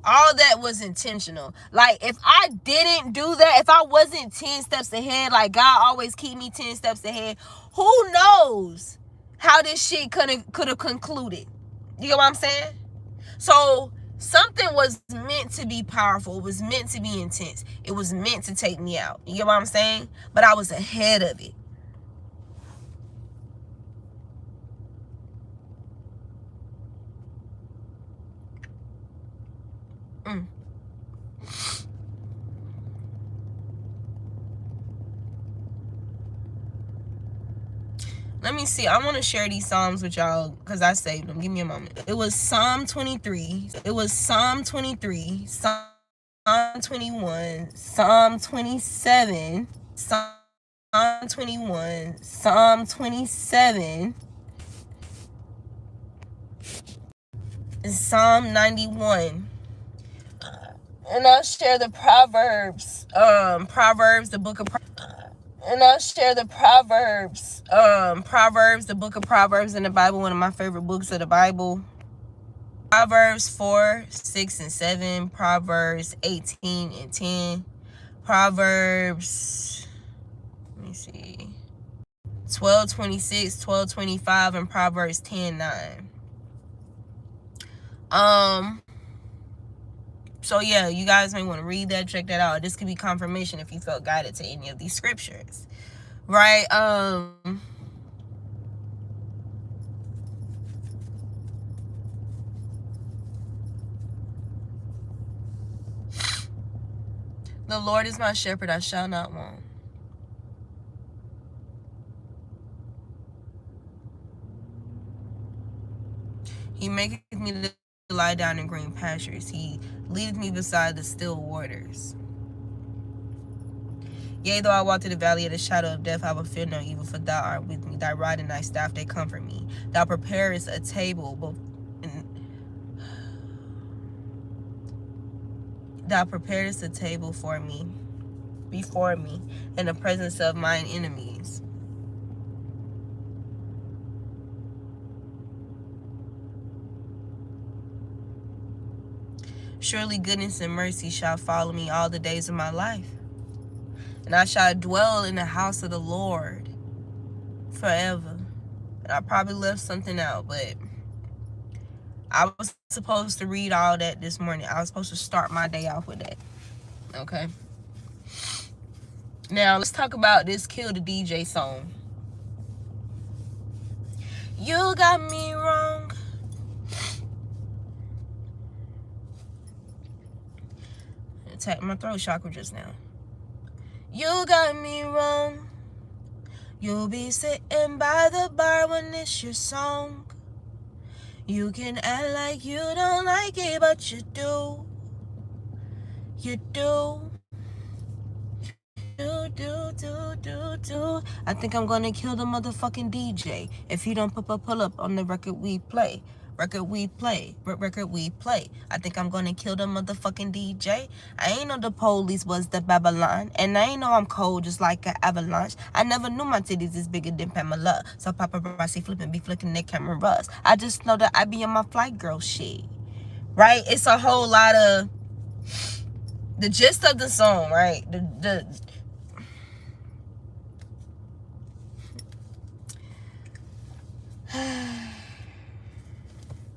All that was intentional. Like, if I didn't do that, if I wasn't 10 steps ahead, like God always keep me 10 steps ahead, who knows how this shit could have concluded. You get what I'm saying? So something was meant to be powerful. It was meant to be intense. It was meant to take me out. You get what I'm saying? But I was ahead of it. Let me see. I want to share these Psalms with y'all because I saved them. Give me a moment. It was Psalm 23. It was Psalm 23. Psalm 21. Psalm 27. Psalm 21. Psalm 27. And Psalm 91. And I'll share the Proverbs. The book of Proverbs. And I'll share the Proverbs, the book of Proverbs in the Bible, one of my favorite books of the Bible. Proverbs 4, 6, and 7, Proverbs 18 and 10, Proverbs, let me see, 12:26, 12:25, and Proverbs 10:9. So yeah, you guys may want to read that, check that out. This could be confirmation if you felt guided to any of these scriptures, right? The Lord is my shepherd, I shall not want. He maketh me to lie down in green pastures. He leadeth me beside the still waters. Yea, though I walk through the valley of the shadow of death, I will fear no evil, for thou art with me. Thy rod and thy staff, they comfort me. Thou preparest a table for me, before me, in the presence of mine enemies. Surely goodness and mercy shall follow me all the days of my life, and I shall dwell in the house of the Lord forever. And I probably left something out, but I was supposed to read all that this morning. I was supposed to start my day off with that. Okay. Now, let's talk about this Kill the DJ song. You got me wrong. Attacked my throat chakra just now. You got me wrong. You'll be sitting by the bar when it's your song. You can act like you don't like it, but you do. You do. Do. do. I think I'm gonna kill the motherfucking DJ if he don't pull up on the record we play. Record we play. Record we play. I think I'm gonna kill the motherfucking DJ. I ain't know the police was the Babylon. And I ain't know I'm cold just like an avalanche. I never knew my titties is bigger than Pamela. So paparazzi flipping be flicking their cameras. I just know that I be on my flight girl shit. Right? It's a whole lot of the gist of the song, right? The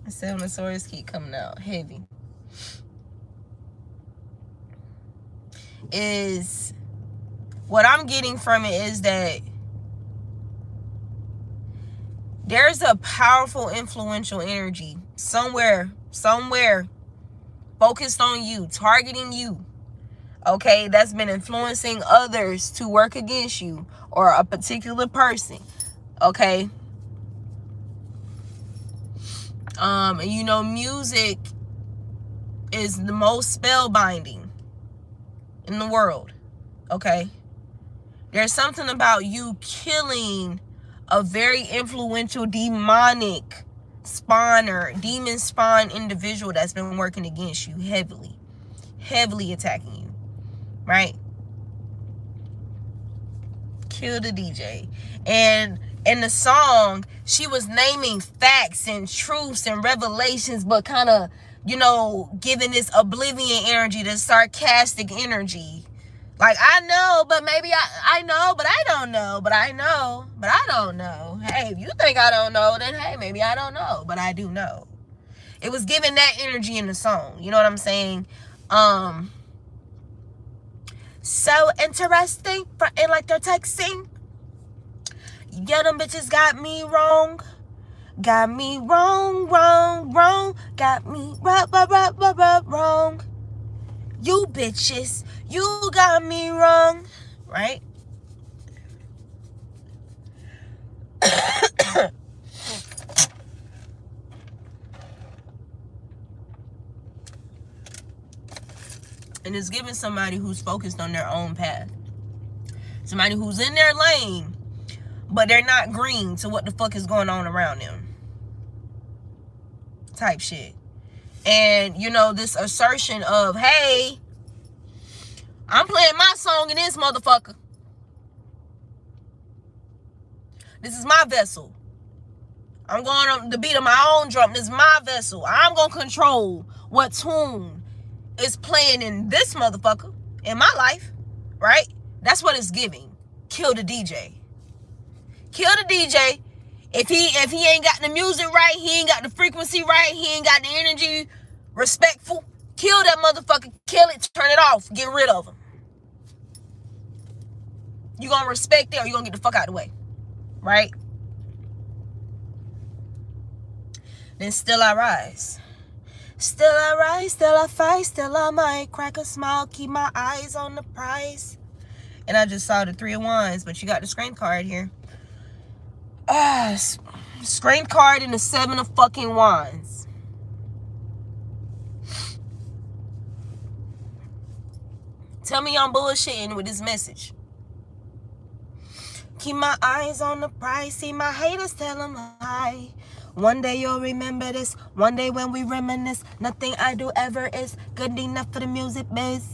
Seven keep coming out heavy. Is what I'm getting from it is that there's a powerful, influential energy somewhere focused on you, targeting you, okay, that's been influencing others to work against you or a particular person, okay? You know, music is the most spellbinding in the world, okay? There's something about you killing a very influential demonic spawner, demon spawn individual that's been working against you heavily attacking you, right? Kill the DJ. And in the song, she was naming facts and truths and revelations, but kind of, you know, giving this oblivion energy, this sarcastic energy. Like, I know, but maybe I know, but I don't know, but I know, but I don't know. Hey, if you think I don't know, then hey, maybe I don't know, but I do know. It was giving that energy in the song. You know what I'm saying? So interesting, and like they're texting. Yeah, them bitches got me wrong. Got me wrong. Got me wrong. You bitches, you got me wrong. Right? And it's giving somebody who's focused on their own path. Somebody who's in their lane, but they're not green to what the fuck is going on around them. Type shit. And, you know, this assertion of, hey, I'm playing my song in this motherfucker. This is my vessel. I'm going on the beat of my own drum. This is my vessel. I'm going to control what tune is playing in this motherfucker in my life, right? That's what it's giving. Kill the DJ. Kill the DJ. If he ain't got the music right, he ain't got the frequency right, he ain't got the energy respectful, kill that motherfucker. Kill it. Turn it off. Get rid of him. You gonna respect it or you gonna get the fuck out of the way, right? Then still I rise. Still I rise, still I fight, still I might crack a smile, keep my eyes on the prize. And I just saw the 3 of Wands, but you got the screen card here. Screen card and the 7 of fucking Wands. Tell me I'm bullshitting with this message. Keep my eyes on the prize, see my haters tell them hi. One day you'll remember this, one day when we reminisce. Nothing I do ever is good enough for the music biz.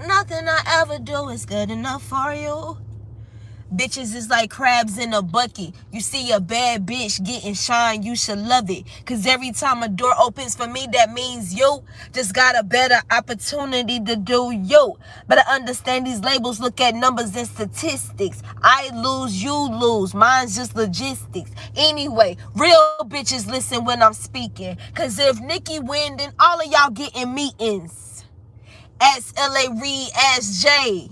Nothing I ever do is good enough for you. Bitches is like crabs in a bucket. You see a bad bitch getting shine, you should love it. Cause every time a door opens for me, that means you just got a better opportunity to do you. Better understand these labels, look at numbers and statistics. I lose, you lose, mine's just logistics. Anyway, real bitches listen when I'm speaking. Cause if Nikki win, then all of y'all getting meetings. Ask L.A. Reid, ask Jay.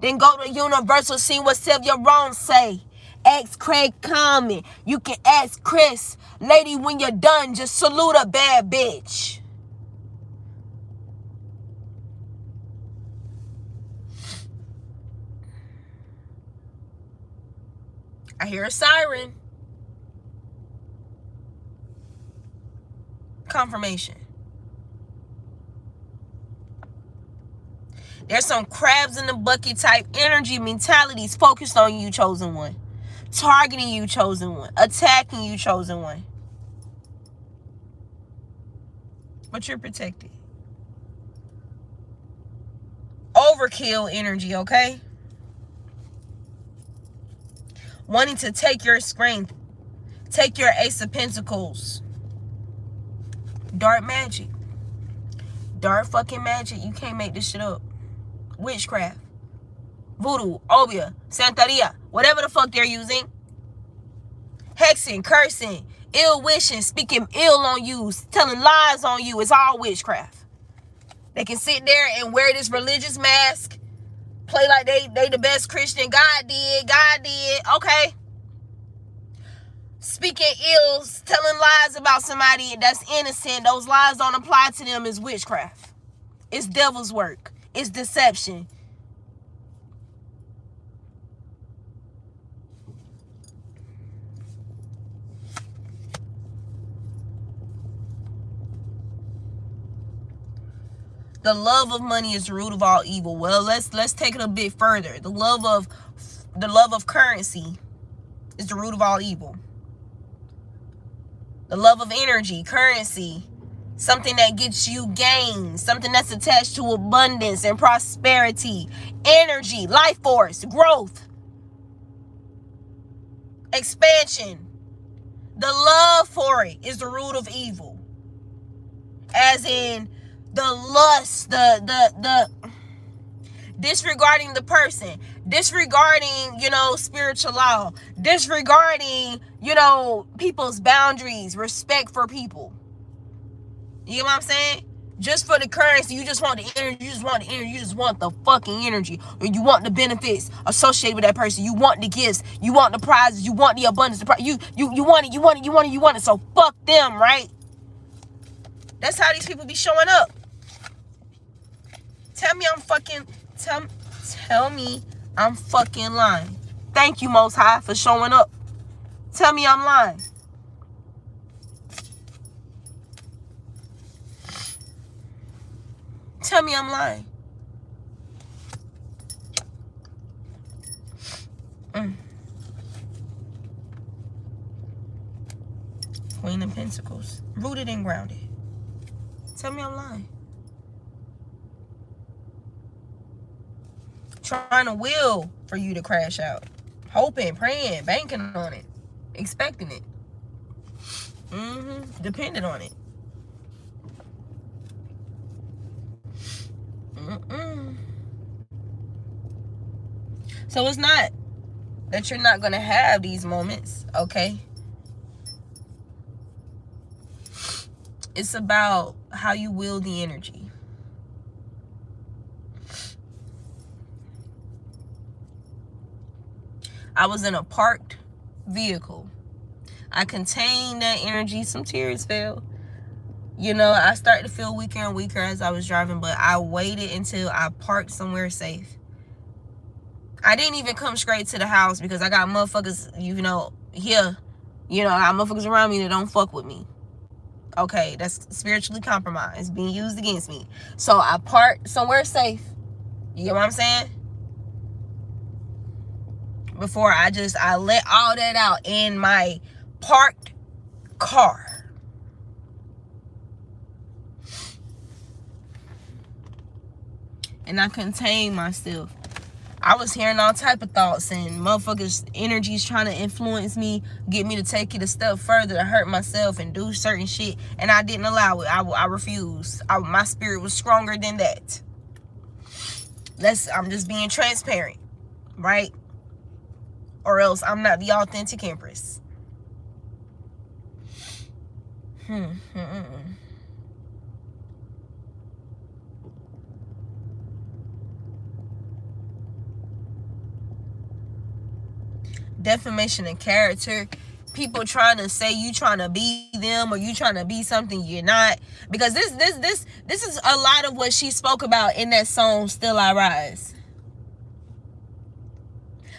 Then go to Universal, see what Sylvia Rome say. Ask Craig Common. You can ask Chris. Lady, when you're done, just salute a bad bitch. I hear a siren. Confirmation. There's some crabs in the bucket type energy mentalities focused on you, chosen one. Targeting you, chosen one. Attacking you, chosen one. But you're protected. Overkill energy, okay? Wanting to take your strength. Take your Ace of Pentacles. Dark magic. Dark fucking magic. You can't make this shit up. Witchcraft. Voodoo. Obia. Santeria. Whatever the fuck they're using. Hexing. Cursing. Ill wishing. Speaking ill on you. Telling lies on you. It's all witchcraft. They can sit there and wear this religious mask. Play like they the best Christian. God did. Okay. Speaking ills, telling lies about somebody that's innocent. Those lies don't apply to them. Is witchcraft. It's devil's work. It's deception. The love of money is the root of all evil. Well, let's take it a bit further. The love of currency is the root of all evil. The love of energy, currency, something that gets you gain, something that's attached to abundance and prosperity, energy, life force, growth, expansion. The love for it is the root of evil. As in the lust, the disregarding the person, disregarding, spiritual law, disregarding, people's boundaries, respect for people. You know what I'm saying? Just for the currency, you just want the energy, you just want the fucking energy. Or you want the benefits associated with that person. You want the gifts, you want the prizes, you want the abundance, you want it. So fuck them, right? That's how these people be showing up. Tell me I'm fucking lying. Thank you, Most High, for showing up. Tell me I'm lying. Tell me I'm lying. Queen of Pentacles. Rooted and grounded. Tell me I'm lying. Trying to will for you to crash out. Hoping, praying, banking on it. Expecting it. Dependent on it. So it's not that you're not going to have these moments, okay? It's about how you wield the energy. I was in a parked vehicle. I contained that energy. Some tears fell. I started to feel weaker and weaker as I was driving, but I waited until I parked somewhere safe. I didn't even come straight to the house because I got motherfuckers, here. I got motherfuckers around me that don't fuck with me. Okay, that's spiritually compromised, being used against me. So I parked somewhere safe. You get what I'm saying? Before I let all that out in my parked car. And I contained myself. I was hearing all type of thoughts and motherfuckers' energies trying to influence me, get me to take it a step further, to hurt myself and do certain shit. And I didn't allow it. I refused. My spirit was stronger than that. I'm just being transparent, right? Or else I'm not the authentic Empress. Defamation of character. People trying to say you trying to be them or you trying to be something you're not. Because this is a lot of what she spoke about in that song, Still I Rise.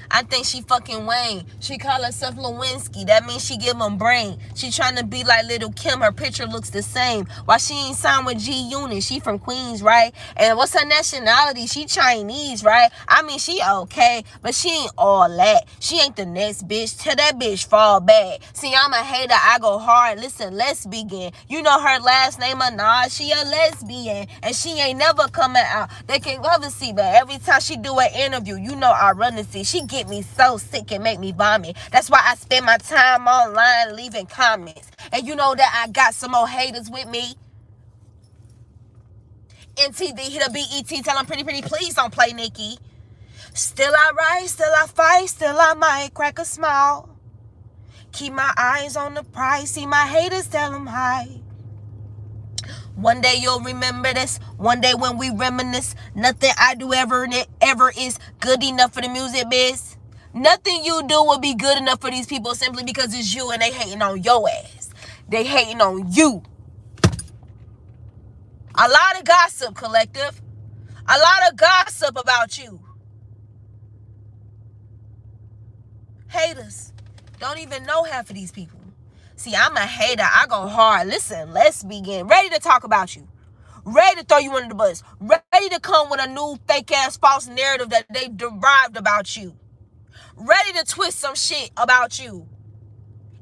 I think she fucking Wayne. She call herself Lewinsky. That means she give him brain. She trying to be like Little Kim. Her picture looks the same. Why she ain't signed with G-Unit? She from Queens, right? And what's her nationality? She Chinese, right? I mean, she okay, but she ain't all that. She ain't the next bitch. Till that bitch fall back. See, I'm a hater. I go hard. Listen, let's begin. You know her last name Anaj. She a lesbian. And she ain't never coming out. They can never see, but every time she do an interview, you know I run to see. She get me so sick and make me vomit. That's why I spend my time online leaving comments. And you know that I got some more haters with me. NTV hit a BET, tell them pretty, please don't play Nikki. Still I rise, still I fight, still I might crack a smile. Keep my eyes on the prize, see my haters, tell them hi. One day you'll remember this. One day when we reminisce, nothing I do ever is good enough for the music biz. Nothing you do will be good enough for these people simply because it's you and they hating on your ass. They hating on you. A lot of gossip, collective. A lot of gossip about you. Haters. Don't even know half of these people. See, I'm a hater. I go hard. Listen, let's begin. Ready to talk about you. Ready to throw you under the bus. Ready to come with a new fake-ass false narrative that they derived about you. Ready to twist some shit about you.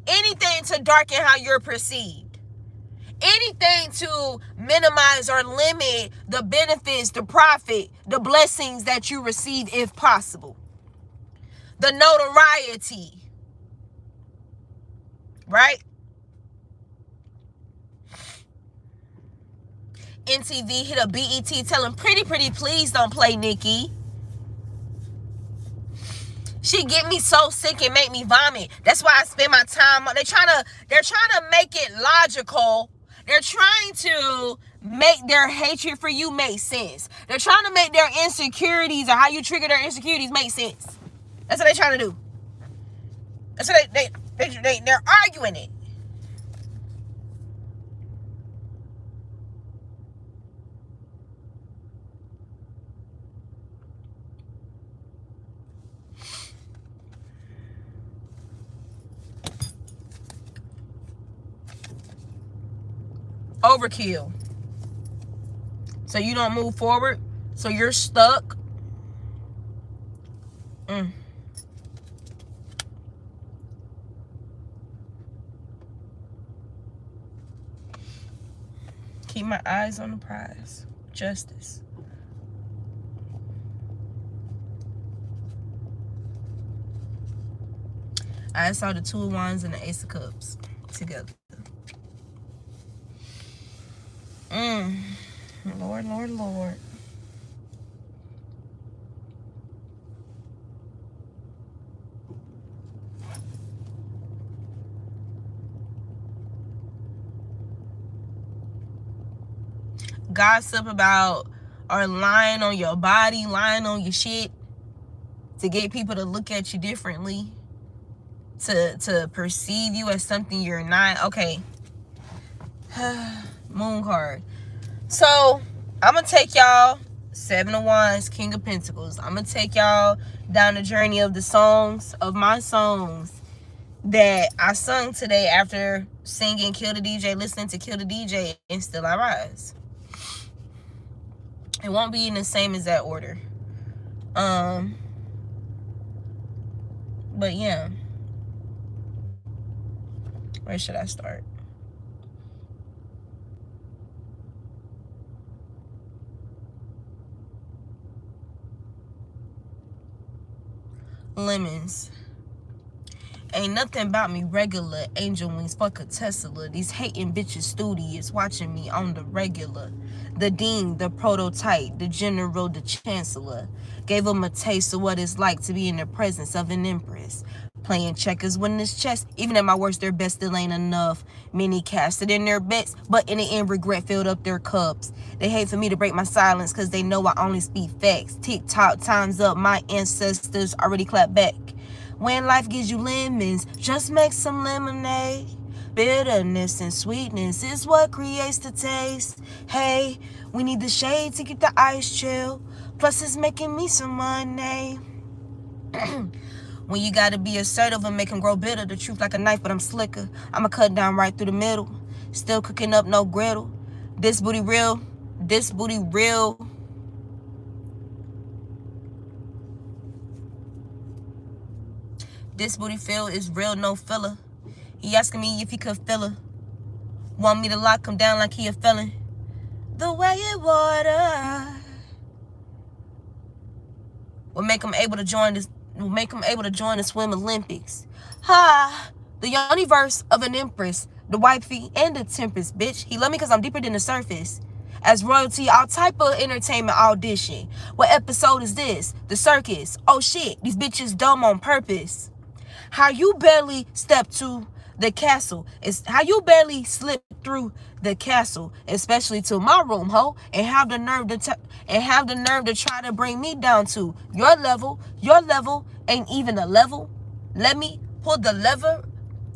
Anything to darken how you're perceived. Anything to minimize or limit the benefits, the profit, the blessings that you receive if possible. The notoriety. Right? NTV hit a BET telling pretty, please don't play Nikki. She get me so sick and make me vomit. That's why I spend my time. They're trying to make it logical. They're trying to make their hatred for you make sense. They're trying to make their insecurities or how you trigger their insecurities make sense. That's what they're trying to do. That's what they're arguing it. Overkill. So you don't move forward. So you're stuck. Keep my eyes on the prize. Justice. I saw the Two of Wands and the Ace of Cups together. Lord, Lord, Lord. Gossip about or lying on your body, lying on your shit to get people to look at you differently, to perceive you as something you're not. Okay. Moon card. So I'm gonna take y'all, Seven of Wands, King of Pentacles. I'm gonna take y'all down the journey of the songs, of my songs that I sung today after singing Kill the DJ, listening to Kill the DJ, and Still I Rise. It won't be in the same exact order. But yeah. Where should I start? Lemons. Ain't nothing about me regular. Angel wings, fuck a Tesla. These hating bitches studious watching me on the regular. The dean, the prototype, the general, the chancellor. Gave them a taste of what it's like to be in the presence of an empress. Playing checkers, winning this chess. Even at my worst, their best still ain't enough. Many casted in their bets, but in the end, regret filled up their cups. They hate for me to break my silence, cause they know I only speak facts. Tick-tock, time's up, my ancestors already clapped back. When life gives you lemons, just make some lemonade. Bitterness and sweetness is what creates the taste. Hey, we need the shade to keep the ice chill. Plus, it's making me some money. When you gotta be assertive and make them grow bitter. The truth like a knife, but I'm slicker. I'ma cut down right through the middle. Still cooking up no griddle. This booty real. This booty real. This booty feel is real, no filler. He asking me if he could feel her. Want me to lock him down like he a felon. The way it water will make him able to join this. Will make him able to join the Swim Olympics. Ha! The universe of an empress, the wifey and the temptress, bitch. He love me because I'm deeper than the surface. As royalty, all type of entertainment audition. What episode is this? The circus. Oh shit, these bitches dumb on purpose. How you barely step to the castle is how you barely slip through the castle, especially to my room, ho, and have the nerve to try to bring me down to your level. Your level ain't even a level. Let me pull the lever.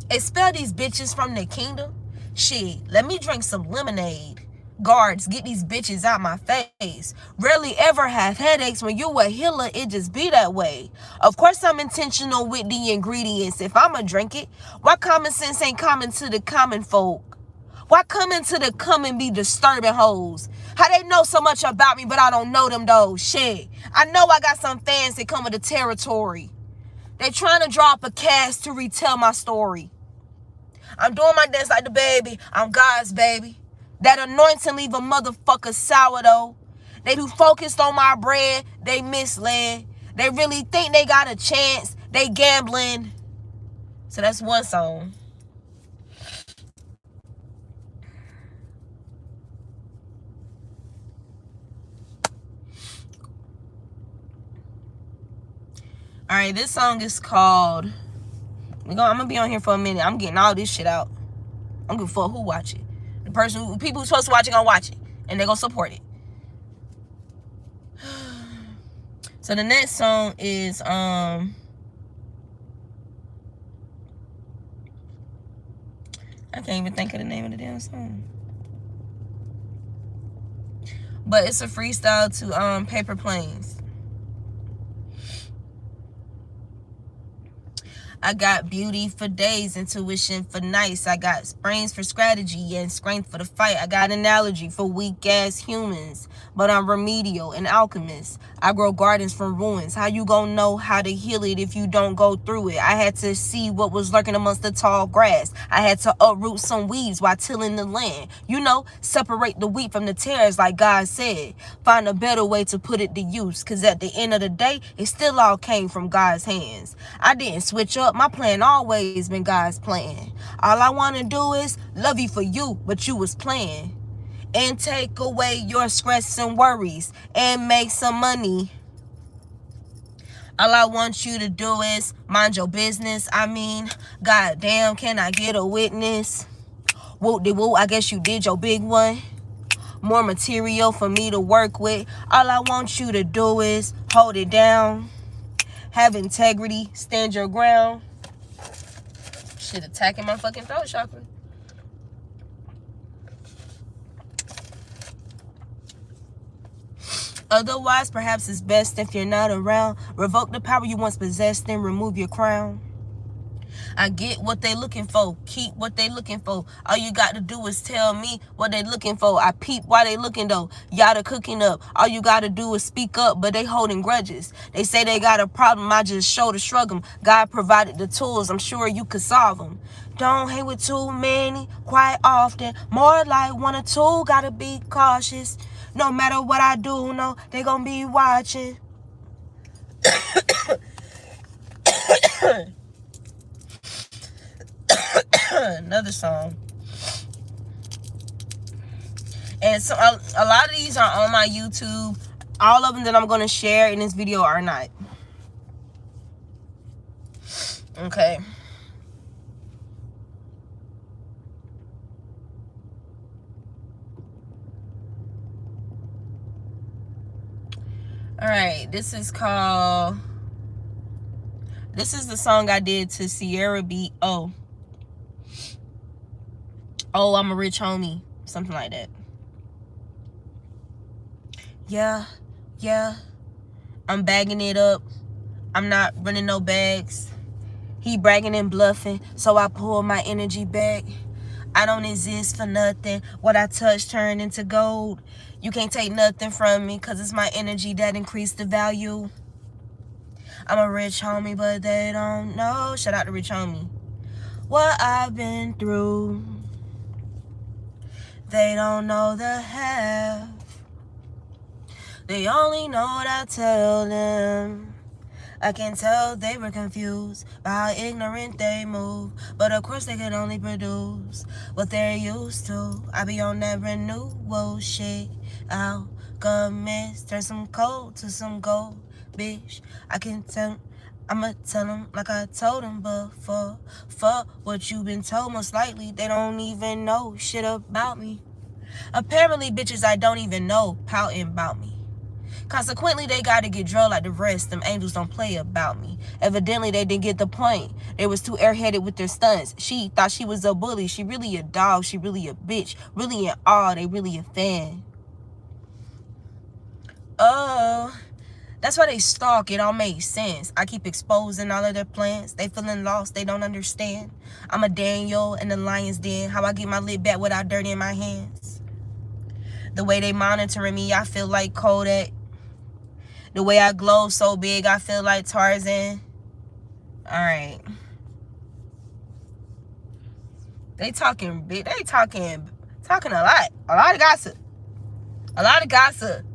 Expel these bitches from the kingdom. Shit, let me drink some lemonade. Guards, get these bitches out my face. Rarely ever have headaches. When you a healer, it just be that way. Of course I'm intentional with the ingredients. If I'ma drink it, why common sense ain't common to the common folk? Why coming to the come and be disturbing hoes? How they know so much about me, but I don't know them though? Shit, I know I got some fans that come with the territory. They trying to drop a cast to retell my story. I'm doing my dance like the baby. I'm God's baby. That anointing leave a motherfucker sourdough. They too focused on my bread. They misled. They really think they got a chance. They gambling. So that's one song. All right, this song is called. I'm gonna be on here for a minute. I'm getting all this shit out. I'm gonna fuck who watch it. People who's supposed to watch it gonna watch it, and they gonna support it. So the next song is I can't even think of the name of the damn song. But it's a freestyle to Paper Planes. I got beauty for days, intuition for nights. I got brains for strategy and strength for the fight. I got analogy for weak-ass humans, but I'm remedial and alchemist. I grow gardens from ruins. How you gonna know how to heal it if you don't go through it? I had to see what was lurking amongst the tall grass. I had to uproot some weeds while tilling the land. You know, separate the wheat from the tares like God said. Find a better way to put it to use, because at the end of the day, it still all came from God's hands. I didn't switch up. My plan always been God's plan. All I want to do is love you for you, but you was playing. And take away your stress and worries and make some money. All I want you to do is mind your business. I mean, goddamn, can I get a witness? Whoop-de-whoop, I guess you did your big one. More material for me to work with. All I want you to do is hold it down. Have integrity, stand your ground. Shit attacking my fucking throat chakra. Otherwise, perhaps it's best if you're not around. Revoke the power you once possessed and remove your crown. I get what they looking for. Keep what they looking for. All you got to do is tell me what they looking for. I peep why they looking though. Y'all the cooking up. All you got to do is speak up, but they holding grudges. They say they got a problem. I just show to shrug them. God provided the tools. I'm sure you could solve them. Don't hang with too many quite often. More like one or two. Gotta be cautious. No matter what I do, no, they gonna be watching. Another song. And so a lot of these are on my YouTube. All of them that I'm going to share in this video are not. Okay. All right. This is called... This is the song I did to Sierra beat. Oh, I'm a rich homie. Something like that. Yeah. I'm bagging it up. I'm not running no bags. He bragging and bluffing, so I pull my energy back. I don't exist for nothing. What I touch turned into gold. You can't take nothing from me, cause it's my energy that increased the value. I'm a rich homie, but they don't know. Shout out to rich homie. What I've been through. They don't know the half. They only know what I tell them. I can tell they were confused by how ignorant they move. But of course they can only produce what they're used to. I be on that renewal shit. Alchemist, turn some cold to some gold, bitch. I can tell, I'ma tell them like I told them before. Fuck what you been told, most likely they don't even know shit about me. Apparently bitches I don't even know pouting about me. Consequently, they gotta get drilled like the rest. Them angels don't play about me. Evidently, they didn't get the point. They was too airheaded with their stunts. She thought she was a bully. She really a dog. She really a bitch. Really in awe. They really a fan. Oh, that's why they stalk. It all makes sense. I keep exposing all of their plans. They feeling lost. They don't understand. I'm a Daniel in the lion's den. How I get my lid back without dirt in my hands. The way they monitoring me, I feel like Kodak. The way I glow so big, I feel like Tarzan. Alright. They talking big. They talking a lot. A lot of gossip. A lot of gossip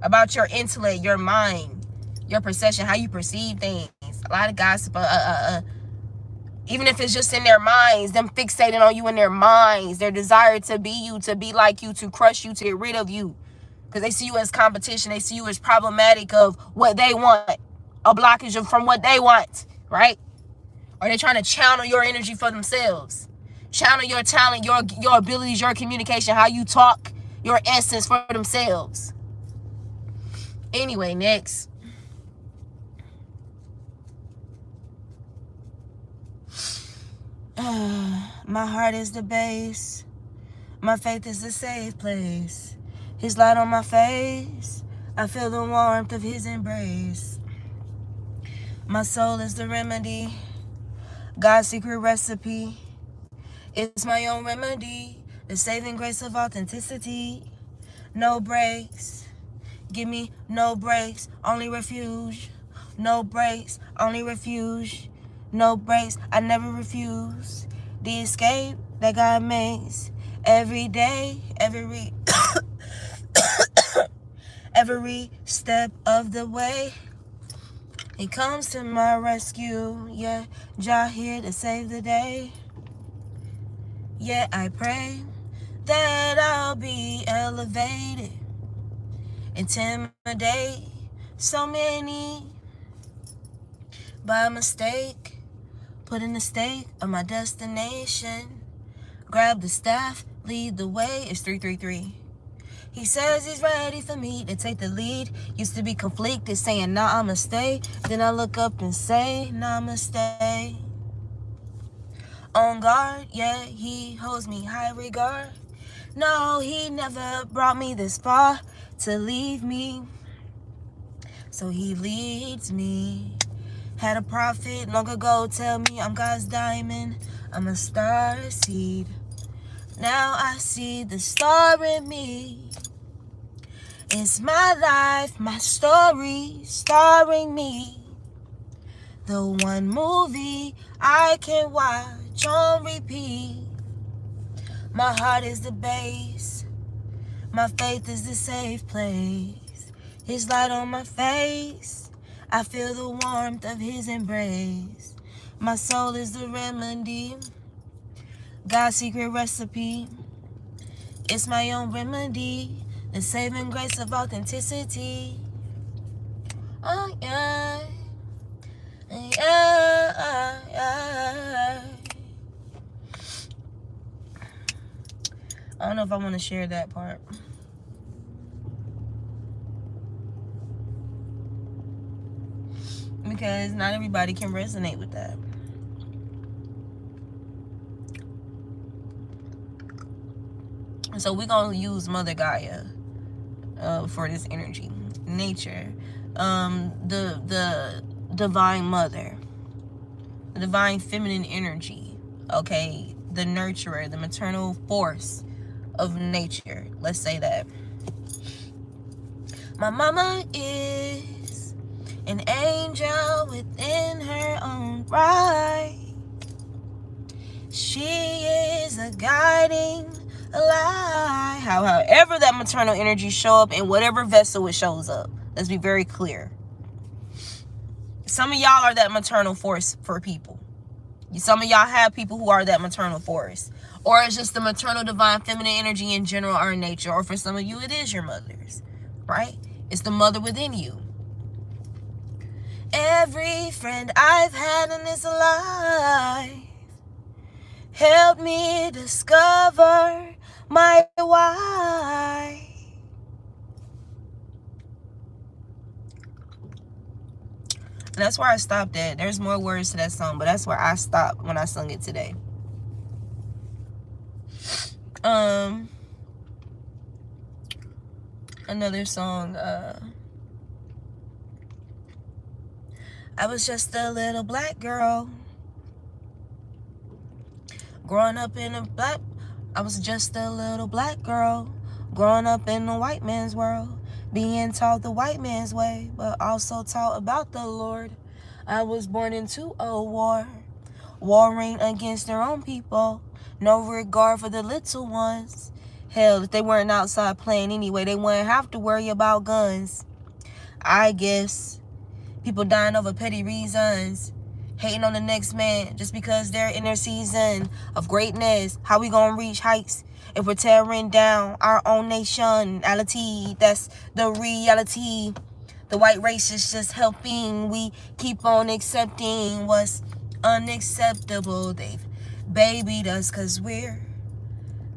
about your intellect, your mind, your perception, how you perceive things. A lot of gossip. Even if it's just in their minds, them fixating on you in their minds, their desire to be you, to be like you, to crush you, to get rid of you. Because they see you as competition. They see you as problematic of what they want. A blockage from what they want, right? Or they're trying to channel your energy for themselves. Channel your talent, your abilities, your communication, how you talk, your essence for themselves. Anyway, next. My heart is the base. My faith is the safe place. His light on my face. I feel the warmth of his embrace. My soul is the remedy. God's secret recipe. It's my own remedy. The saving grace of authenticity. No breaks. Give me no breaks. Only refuge. No breaks. Only refuge. No breaks. I never refuse. The escape that God makes. Every day. Every step of the way, he comes to my rescue. Yeah, Jah here to save the day. Yeah, I pray that I'll be elevated, intimidate so many by mistake. Put in the stake of my destination. Grab the staff, lead the way. It's 333. He says he's ready for me to take the lead. Used to be conflicted, saying, nah, I'ma stay. Then I look up and say, namaste. On guard, yeah, he holds me high regard. No, he never brought me this far to leave me. So he leads me. Had a prophet long ago tell me I'm God's diamond. I'm a star seed. Now I see the star in me. It's my life, my story, starring me. The one movie I can watch on repeat. My heart is the base. My faith is the safe place. His light on my face. I feel the warmth of his embrace. My soul is the remedy. God's secret recipe. It's my own remedy. The saving grace of authenticity. Oh, yeah. Yeah. I don't know if I want to share that part. Because not everybody can resonate with that. So we're going to use Mother Gaia for this energy. Nature. The divine mother, the divine feminine energy, okay, the nurturer, the maternal force of nature. Let's say that. My mama is an angel within her own right. She is a guiding light. However that maternal energy show up in whatever vessel it shows up. Let's be very clear. Some of y'all are that maternal force for people. Some of y'all have people who are that maternal force. Or it's just the maternal divine feminine energy in general or in nature. Or for some of you, it is your mother's. Right? It's the mother within you. Every friend I've had in this life helped me discover my why. And that's where I stopped at. There's more words to that song, but that's where I stopped when I sung it today. Another song, I was just a little black girl growing up in a black, I was just a little black girl growing up in the white man's world, being taught the white man's way, but also taught about the Lord. I was born into a war, warring against their own people, no regard for the little ones. Hell, if they weren't outside playing anyway, they wouldn't have to worry about guns. I guess people dying over petty reasons, hating on the next man just because they're in their season of greatness. How we gonna reach heights if we're tearing down our own nationality? That's the reality. The white race is just helping. We keep on accepting what's unacceptable. They've babied us cause we're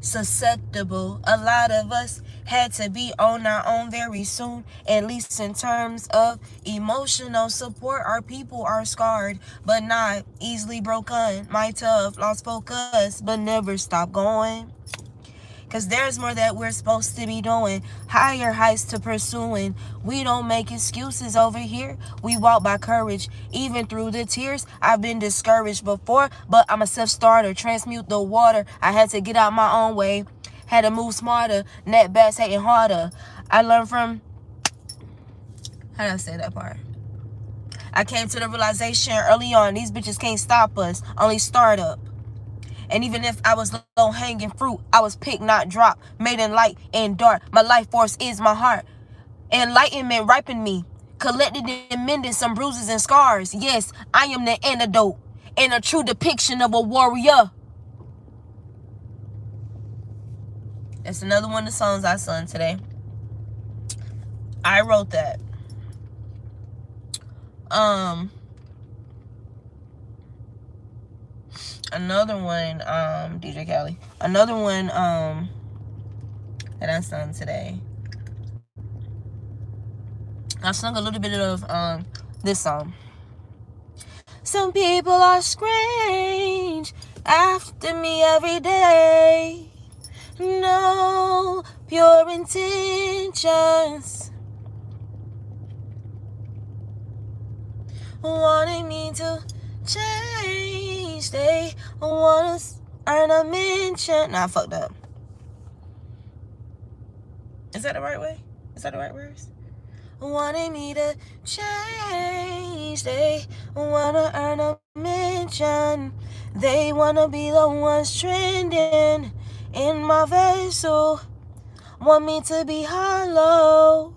susceptible. A lot of us had to be on our own very soon, at least in terms of emotional support. Our people are scarred but not easily broken. My tough lost focus but never stop going, cause there's more that we're supposed to be doing, higher heights to pursuing. We don't make excuses over here, we walk by courage, even through the tears. I've been discouraged before, but I'm a self-starter, transmute the water. I had to get out my own way, had to move smarter, net best hating harder. I learned from, how did I say that part? I came to the realization early on, these bitches can't stop us, only start up. And even if I was low-hanging fruit, I was picked, not dropped, made in light and dark. My life force is my heart. Enlightenment ripened me, collected and mended some bruises and scars. Yes, I am the antidote and a true depiction of a warrior. That's another one of the songs I sung today. I wrote that. Another one, DJ Khaled. Another one, that I sung today. I sung a little bit of, this song. Some people are strange after me every day. No pure intentions, wanting me to change. They want to earn a mention. Nah, I fucked up. Is that the right way? Is that the right words? Wanting me to change. They want to earn a mention. They want to be the ones trending in my vessel. Want me to be hollow,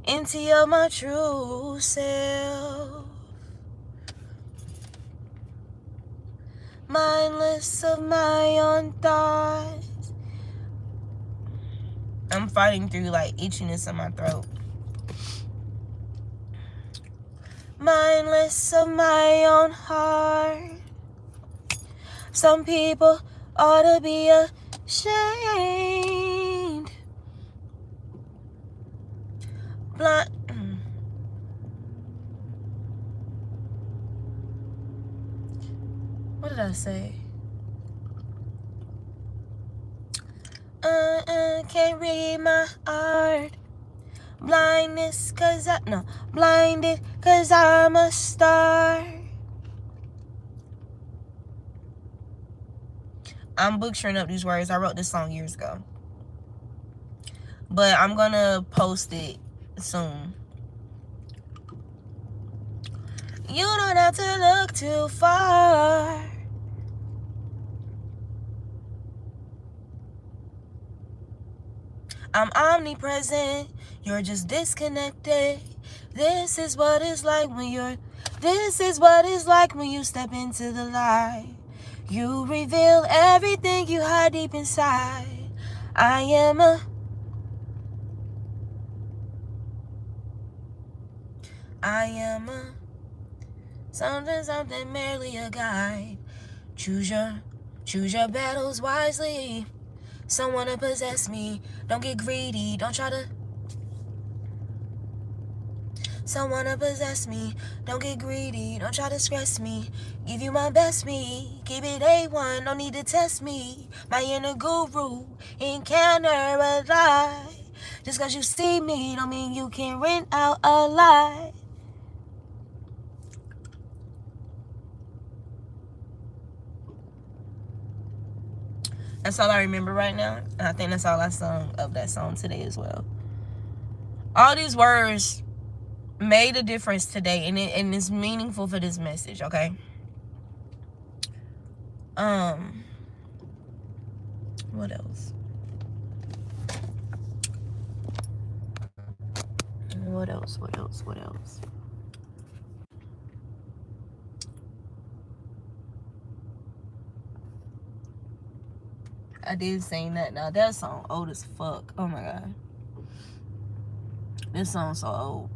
empty of my true self. Mindless of my own thoughts. I'm fighting through like itchiness in my throat. Mindless of my own heart. Some people ought to be ashamed. Blind. What did I say? Can't read my art. Blindness, blinded 'cause I'm a star. I'm butchering up these words. I wrote this song years ago, but I'm gonna post it soon. You don't have to look too far. I'm omnipresent, you're just disconnected. This is what it's like when you step into the light. You reveal everything you hide deep inside. I am a something, merely a guide. Choose your battles wisely. Someone to possess me. Don't get greedy. Don't try to. Someone to possess me. Don't get greedy. Don't try to stress me. Give you my best me. Keep it A1. Don't need to test me. My inner guru. Encounter a lie. Just 'cause you see me don't mean you can rent out a lie. That's all I remember right now. And I think that's all I sung of that song today as well. All these words made a difference today, and it's meaningful for this message, okay? What else? What else? I did sing that. Now that song old as fuck. Oh my god. This song's so old.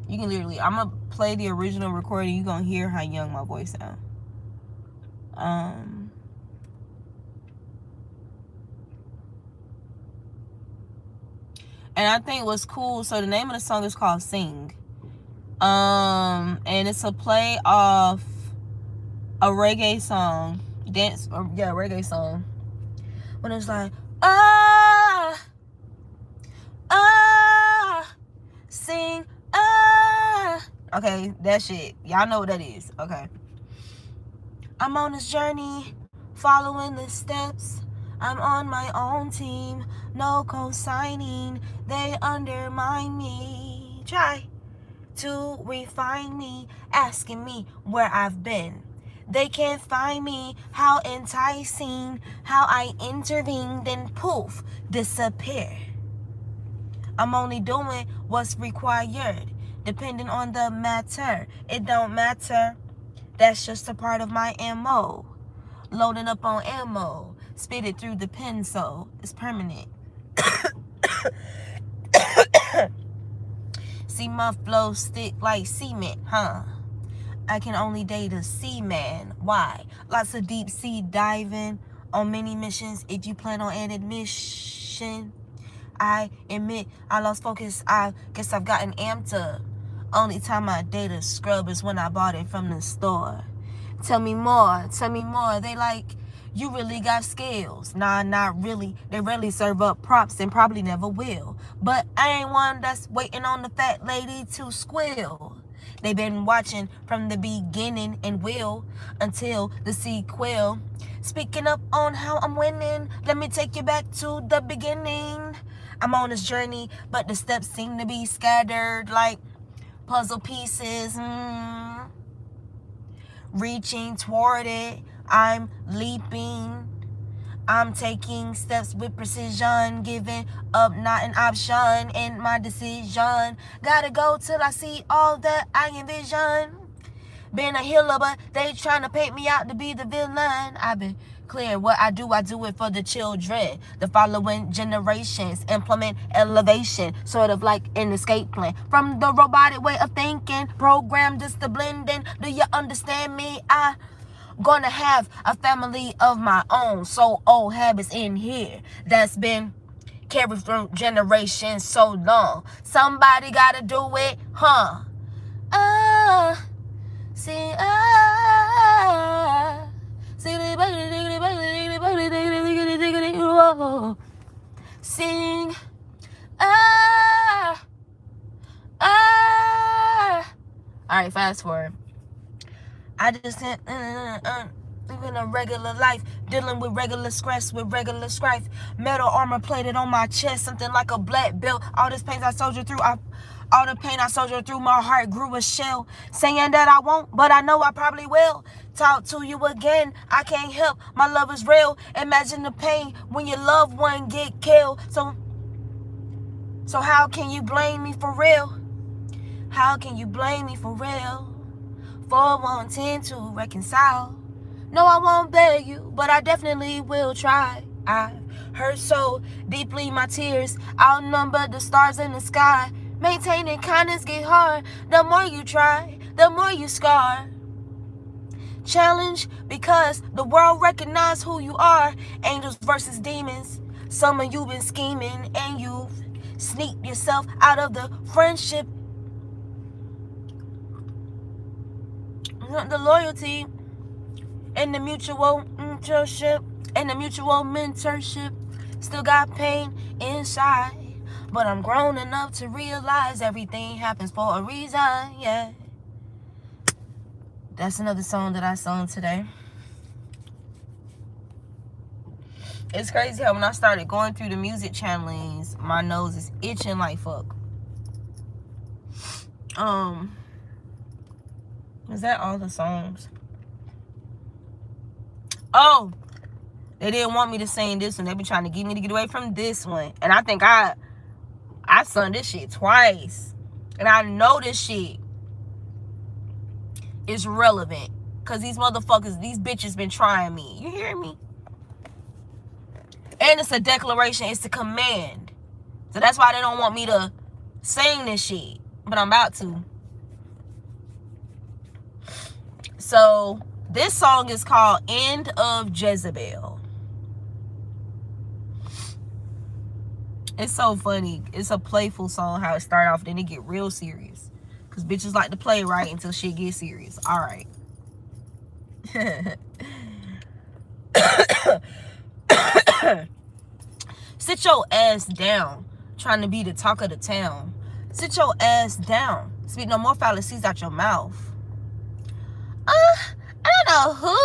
You can literally, I'm gonna play the original recording. You're gonna hear how young my voice sounds. And I think what's cool, so the name of the song is called Sing. And it's a play off a reggae song. Reggae song. When it's like, sing, okay, that shit. Y'all know what that is. Okay. I'm on this journey, following the steps. I'm on my own team, no co-signing. They undermine me. Try to refine me, asking me where I've been. They can't find me, how enticing, how I intervene, then poof, disappear. I'm only doing what's required, depending on the matter. It don't matter. That's just a part of my MO. Loading up on ammo, spit it through the pencil. It's permanent. See my flow stick like cement, huh? I can only date a seaman. Why? Lots of deep sea diving on many missions. If you plan on an admission, I admit I lost focus. I guess I've gotten amped up. Only time I date a scrub is when I bought it from the store. Tell me more. They like, you really got skills. Nah, not really. They rarely serve up props and probably never will. But I ain't one that's waiting on the fat lady to squeal. They been watching from the beginning and will until the sequel. Speaking up on how I'm winning, let me take you back to the beginning. I'm on this journey, but the steps seem to be scattered like puzzle pieces. Reaching toward it, I'm leaping. I'm taking steps with precision, giving up not an option in my decision. Gotta go till I see all that I envision. Been a healer, but they trying to paint me out to be the villain. I've been clear what I do it for the children. The following generations implement elevation, sort of like an escape plan. From the robotic way of thinking, programmed just to blend in. Do you understand me? I'm gonna have a family of my own. So old habits in here that's been carried through generations so long. Somebody gotta do it, huh? Sing, sing, Alright, fast forward. I just can't living a regular life, dealing with regular stress, with regular strife. Metal armor plated on my chest, something like a black belt. All this pain I soldiered through, all the pain I soldiered through, my heart grew a shell. Saying that I won't, but I know I probably will. Talk to you again, I can't help, my love is real. Imagine the pain when your loved one get killed. So how can you blame me for real? How can you blame me for real? For wanting to reconcile. No, I won't beg you, but I definitely will try. I hurt so deeply, my tears outnumber the stars in the sky. Maintaining kindness get hard. The more you try, the more you scar. Challenge because the world recognize who you are. Angels versus demons. Some of you been scheming and you've sneaked yourself out of the friendship. The loyalty and the mutual mentorship. Still got pain inside, but I'm grown enough to realize everything happens for a reason. Yeah, that's another song that I sung today. It's crazy how when I started going through the music channelings, my nose is itching like fuck. Is that all the songs? Oh, they didn't want me to sing this one. They be trying to get me to get away from this one. And I think I sung this shit twice. And I know this shit is relevant. Because these motherfuckers, these bitches been trying me. You hear me? And it's a declaration. It's a command. So that's why they don't want me to sing this shit. But I'm about to. So this song is called End of Jezebel. It's so funny. It's a playful song how it start off, then it get real serious. Because bitches like to play right until shit gets serious. Alright. Sit your ass down. Trying to be the talk of the town. Sit your ass down. Speak no more fallacies out your mouth. I don't know who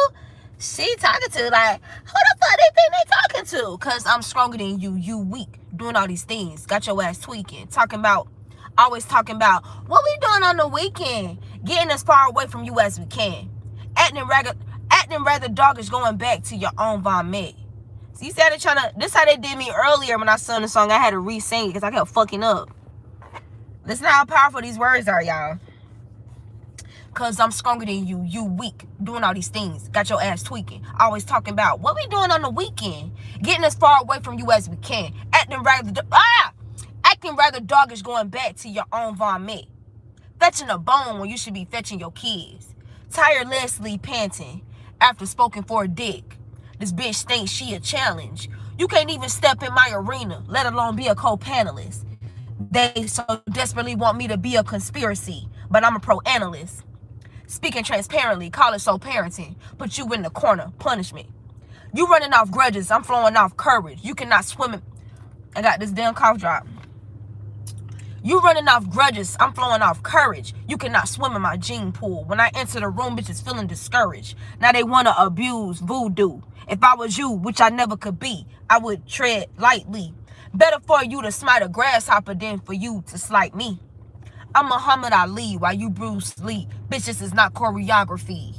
she talking to. Like, who the fuck they think they talking to? Because I'm stronger than you. You weak. Doing all these things. Got your ass tweaking. Always talking about what we doing on the weekend. Getting as far away from you as we can. Acting rather doggish, going back to your own vomit. So you said this how they did me earlier when I sung the song. I had to re-sing it because I kept fucking up. Listen how powerful these words are, y'all. Because I'm stronger than you. You weak. Doing all these things. Got your ass tweaking. Always talking about what we doing on the weekend. Getting as far away from you as we can. Acting rather doggish, going back to your own vomit. Fetching a bone when you should be fetching your kids. Tirelessly panting after spoken for a dick. This bitch thinks she a challenge. You can't even step in my arena, let alone be a co-panelist. They so desperately want me to be a conspiracy, but I'm a pro-analyst. Speaking transparently, call it so parenting. Put you in the corner, punishment. You running off grudges, I'm flowing off courage. You cannot swim in... I got this damn cough drop. You running off grudges, I'm flowing off courage. You cannot swim in my gene pool. When I enter the room, bitches feeling discouraged. Now they want to abuse voodoo. If I was you, which I never could be, I would tread lightly. Better for you to smite a grasshopper than for you to slight me. I'm Muhammad Ali while you Bruce Lee. Bitches is not choreography.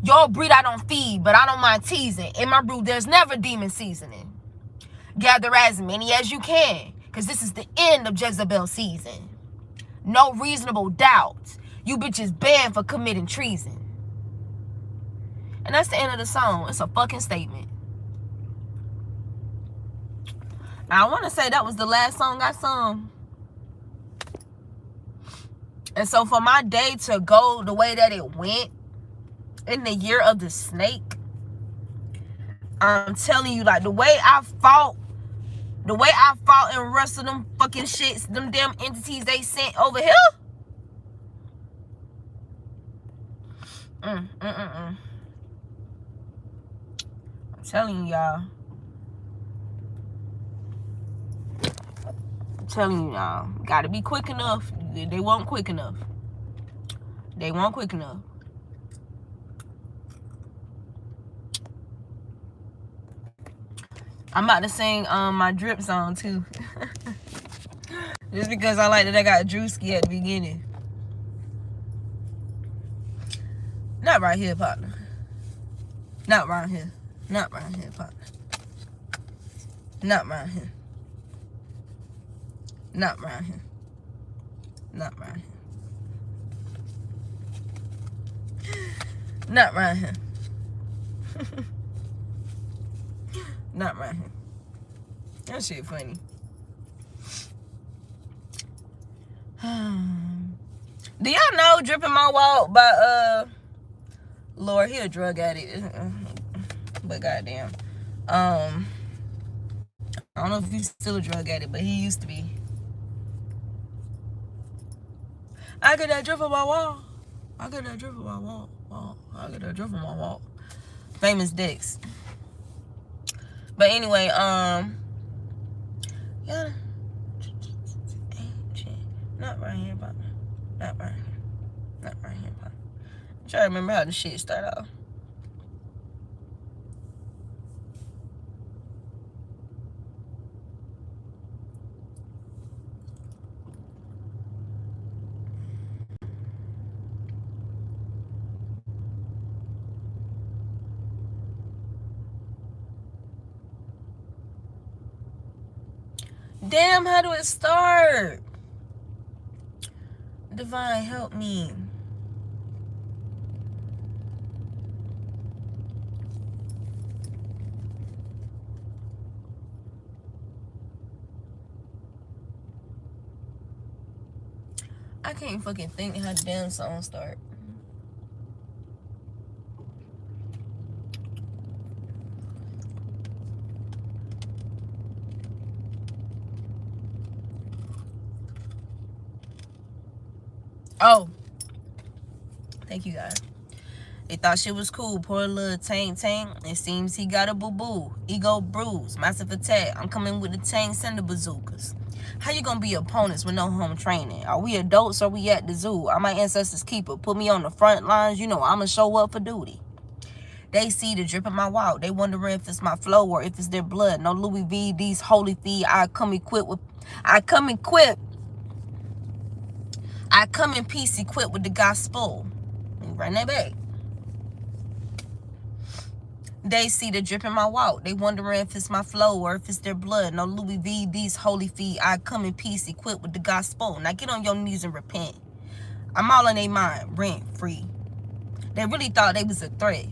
Your breed I don't feed, but I don't mind teasing. In my brew, there's never demon seasoning. Gather as many as you can, because this is the end of Jezebel season. No reasonable doubt. You bitches banned for committing treason. And that's the end of the song. It's a fucking statement. Now, I want to say that was the last song I sung. And so for my day to go the way that it went in the year of the snake, I'm telling you, like, the way I fought and wrestled them fucking shits, them damn entities they sent over here. I'm telling you, y'all. Gotta be quick enough. They weren't quick enough. They weren't quick enough. I'm about to sing my drip song too. Just because I like that I got Drewski at the beginning. Not right here, partner. Not right here. Not right here, partner. Not right here. Not right here. Not right here. Not right here. Not right here. That shit funny. Do y'all know Dripping My Walk by Lord, he a drug addict. But goddamn. I don't know if he's still a drug addict, but he used to be. I get that drip on my wall. I get that drip on my wall. I get that drip on my wall. Famous Dex. But anyway, yeah. Not right here, partner. Not right here. Not right here, partner. I'm trying to remember how the shit started off. Damn, how do it start? Divine, help me. I can't fucking think how the damn song start. Oh, thank you guys. They thought shit was cool. Poor little tank. It seems he got a boo-boo. Ego bruise. Massive attack. I'm coming with the tank sender bazookas. How you gonna be opponents with no home training? Are we adults or we at the zoo? I'm my ancestors' keeper. Put me on the front lines. You know I'ma show up for duty. They see the drip in my walk. They wondering if it's my flow or if it's their blood. No Louis V, these holy feet. I come in peace equipped with the gospel. Run that back. They see the drip in my walk. They wondering if it's my flow or if it's their blood. No Louis V, these holy feet. I come in peace equipped with the gospel. Now get on your knees and repent. I'm all in their mind, rent free. They really thought they was a threat.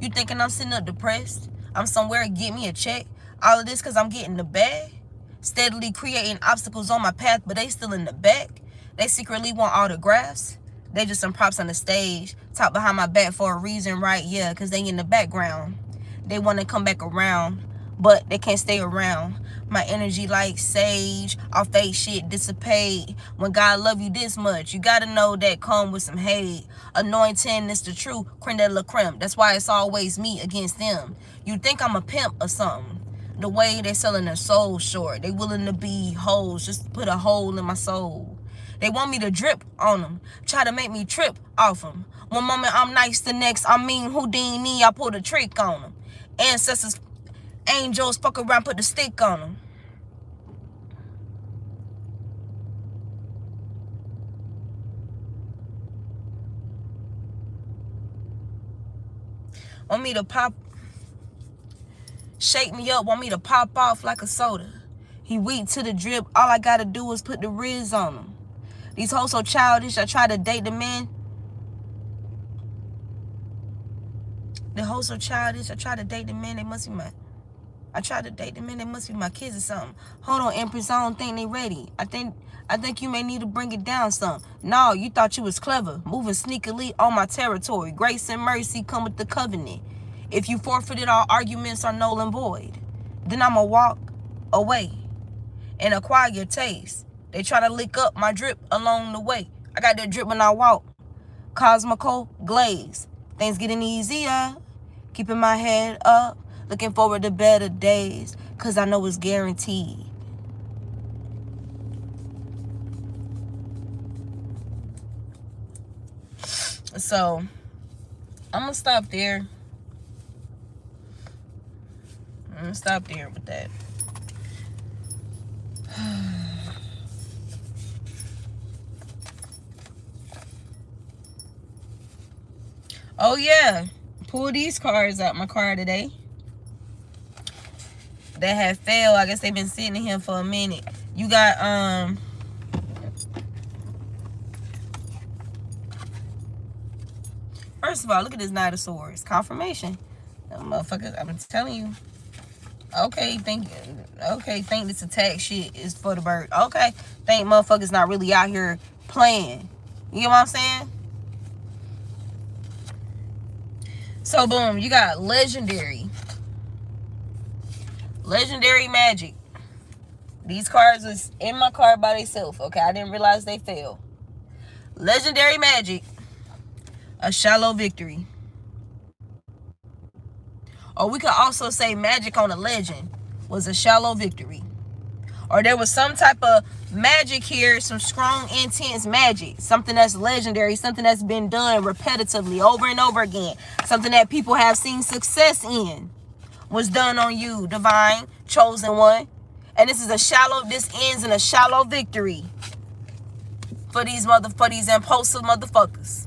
You thinking I'm sitting up depressed? I'm somewhere to get me a check? All of this because I'm getting the bag? Steadily creating obstacles on my path, but they still in the back. They secretly want autographs. They just some props on the stage. Talk behind my back for a reason, right? Yeah, because they in the background. They want to come back around, but they can't stay around. My energy like sage, all fake shit dissipate. When God love you this much, you got to know that come with some hate. Anointing is the true creme de la creme. That's why it's always me against them. You think I'm a pimp or something. The way they selling their soul short. They willing to be hoes just to put a hole in my soul. They want me to drip on them. Try to make me trip off them. One moment I'm nice, the next I mean Houdini. I pulled a trick on them. Ancestors, angels, fuck around, put the stick on them. Want me to pop, shake me up, want me to pop off like a soda. He weak to the drip, all I gotta do is put the riz on him. These hoes so childish, I try to date the man. The hoes so childish, I try to date the man, they must be my... I try to date the man, they must be my kids or something. Hold on, Empress, I don't think they ready. I think you may need to bring it down some. No, you thought you was clever. Moving sneakily on my territory. Grace and mercy come with the covenant. If you forfeited, all arguments are null and void. Then I'ma walk away and acquire your taste. They try to lick up my drip along the way. I got that drip when I walk. Cosmical glaze. Things getting easier. Keeping my head up. Looking forward to better days. Cause I know it's guaranteed. So I'm gonna stop there. I'm gonna stop there with that. Oh yeah, pull these cards out my car today. That have failed. I guess they've been sitting in here for a minute. You got first of all, look at this Knight of Swords. Confirmation. Motherfuckers, I'm telling you. Okay, think this attack shit is for the bird. Okay, think motherfuckers not really out here playing. You know what I'm saying? So boom, you got legendary magic. These cards was in my card by themselves. Okay, I didn't realize they fell. Legendary magic, a shallow victory. Or we could also say magic on a legend was a shallow victory. Or there was some type of magic here, some strong, intense magic. Something that's legendary, something that's been done repetitively over and over again. Something that people have seen success in was done on you, divine, chosen one. And this ends in a shallow victory for these impulsive motherfuckers.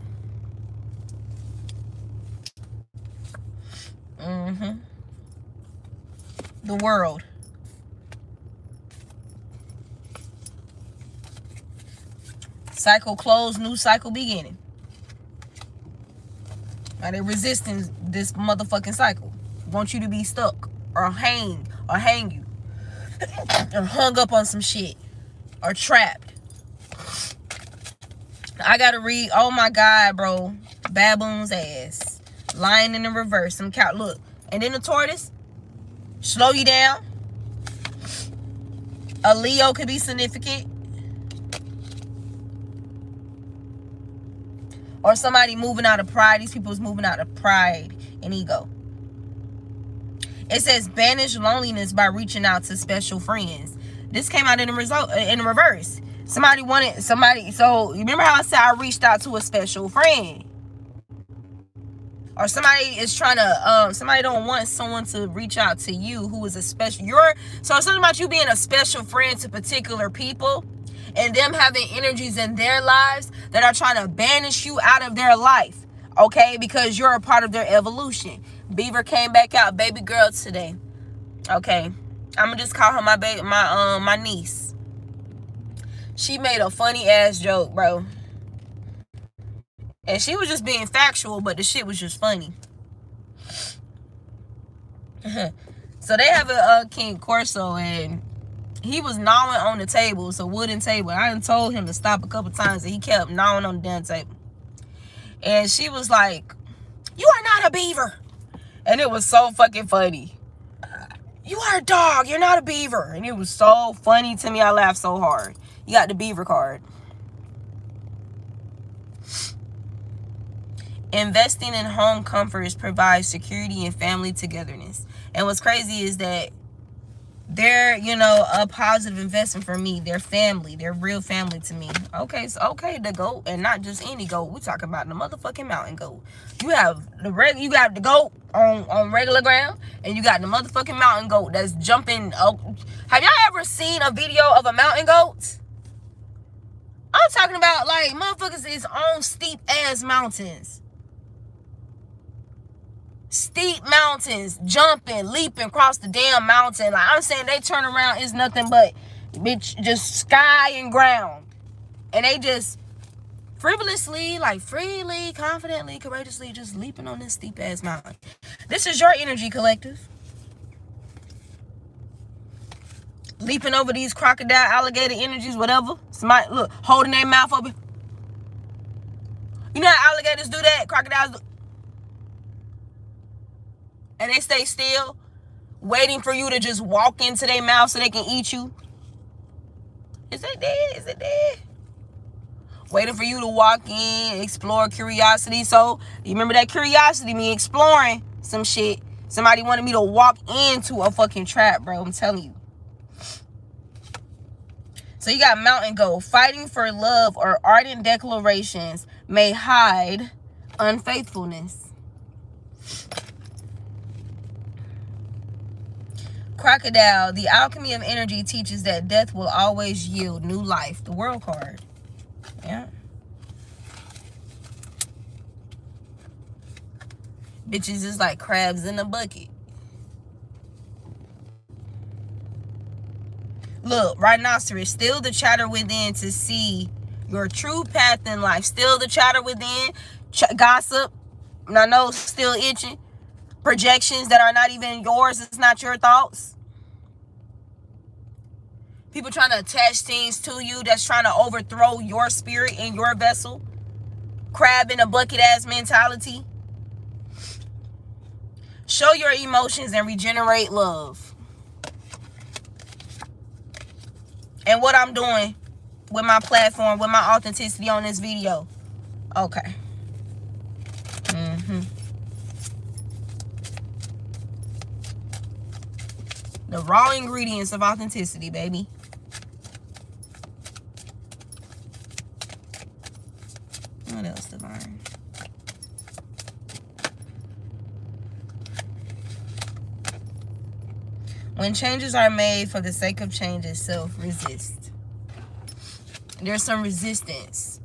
The world. Cycle closed, new cycle beginning. Now they're resisting this motherfucking cycle. Want you to be stuck or hang you. Or hung up on some shit. Or trapped. I gotta read, oh my God, bro. Baboon's ass. Lion in the reverse. Some cow. Look. And then the tortoise. Slow you down. A Leo could be significant. Or somebody moving out of pride. These people's moving out of pride and ego. It says banish loneliness by reaching out to special friends. This came out in the reverse. Somebody wanted somebody. So you remember how I said I reached out to a special friend? Or somebody is trying to, somebody don't want someone to reach out to you who is a special, so it's something about you being a special friend to particular people and them having energies in their lives that are trying to banish you out of their life, okay? Because you're a part of their evolution. Beaver came back out, baby girl today, okay? I'm gonna just call her my niece. She made a funny ass joke, bro. And she was just being factual, but the shit was just funny. So they have a King Corso, and he was gnawing on the table. It's a wooden table. I done told him to stop a couple times, and he kept gnawing on the damn table. And she was like, "You are not a beaver." And it was so fucking funny. "You are a dog. You're not a beaver." And it was so funny to me. I laughed so hard. You got the beaver card. Investing in home comforts provides security and family togetherness. And what's crazy is that they're, a positive investment for me. They're family. They're real family to me. Okay, so the goat, and not just any goat. We're talking about the motherfucking mountain goat. You got the goat on regular ground, and you got the motherfucking mountain goat that's jumping. Oh, have y'all ever seen a video of a mountain goat? I'm talking about like motherfuckers is on steep ass mountains. Steep mountains, jumping, leaping across the damn mountain. Like I'm saying, they turn around, it's nothing but bitch, just sky and ground. And they just frivolously, like freely, confidently, courageously just leaping on this steep ass mountain. This is your energy, collective. Leaping over these crocodile, alligator energies, whatever. Somebody, look, holding their mouth open. You know how alligators do that? Crocodiles do. And they stay still, waiting for you to just walk into their mouth so they can eat you. Is it dead? Is it dead? Waiting for you to walk in, explore curiosity. So, you remember that curiosity, me exploring some shit. Somebody wanted me to walk into a fucking trap, bro. I'm telling you. So, you got mountain goat. Fighting for love or ardent declarations may hide Unfaithfulness. Crocodile. The alchemy of energy teaches that death will always yield new life. The World card. Yeah. Bitches is like crabs in a bucket. Look, rhinoceros. Still the chatter within to see your true path in life. Still the chatter within. Gossip. I know, still itching. Projections that are not even yours. It's not your thoughts. People trying to attach things to you that's trying to overthrow your spirit in your vessel. Crab in a bucket ass mentality. Show your emotions and regenerate love. And what I'm doing with my platform, with my authenticity on this video. Okay. The raw ingredients of authenticity, baby. What else, Divine? When changes are made for the sake of change itself, resist. There's some resistance.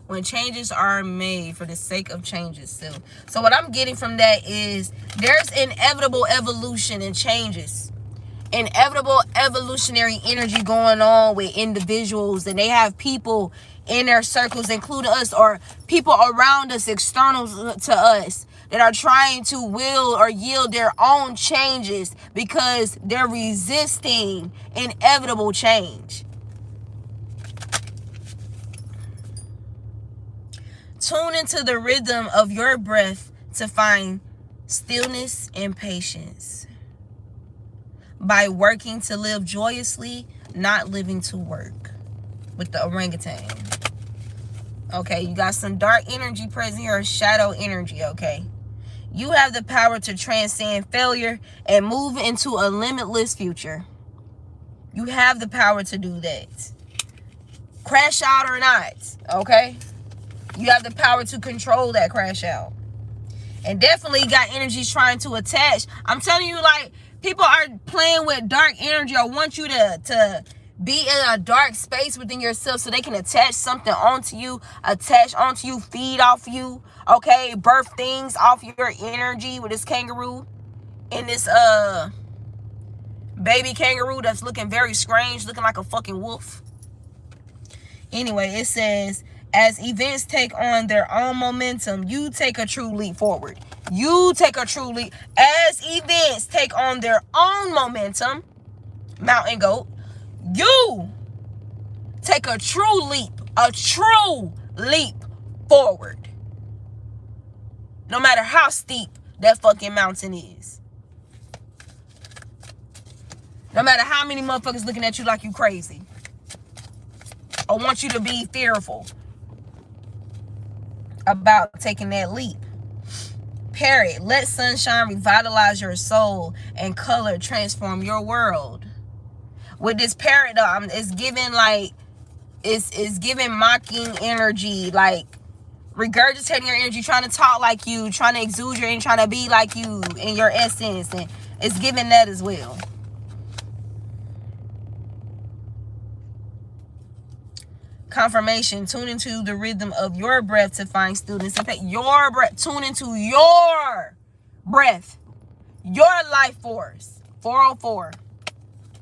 When changes are made for the sake of change itself. So what I'm getting from that is there's inevitable evolution and changes. Inevitable evolutionary energy going on with individuals, and they have people in their circles, including us, or people around us, external to us, that are trying to will or yield their own changes because they're resisting inevitable change. Tune into the rhythm of your breath to find stillness and patience. By working to live joyously, not living to work. With the orangutan. Okay, you got some dark energy present here, shadow energy, okay? You have the power to transcend failure and move into a limitless future. You have the power to do that. Crash out or not, okay? You have the power to control that crash out. And definitely got energies trying to attach. I'm telling you, like, people are playing with dark energy or want you to be in a dark space within yourself so they can attach something onto you, feed off you, okay? Birth things off your energy with this kangaroo and this baby kangaroo that's looking very strange, looking like a fucking wolf. Anyway, it says, as events take on their own momentum, you take a true leap forward. You take a true leap. As events take on their own momentum, mountain goat, you take a true leap forward. No matter how steep that fucking mountain is. No matter how many motherfuckers looking at you like you crazy. Or want you to be fearful about taking that leap. Parrot, let sunshine revitalize your soul and color transform your world. With this parrot, it's giving like, it's giving mocking energy, like regurgitating your energy, trying to talk like you, trying to exude your energy, trying to be like you in your essence, and it's giving that as well. Confirmation, tune into the rhythm of your breath to find stillness. In fact, your breath, tune into your breath, your life force. 404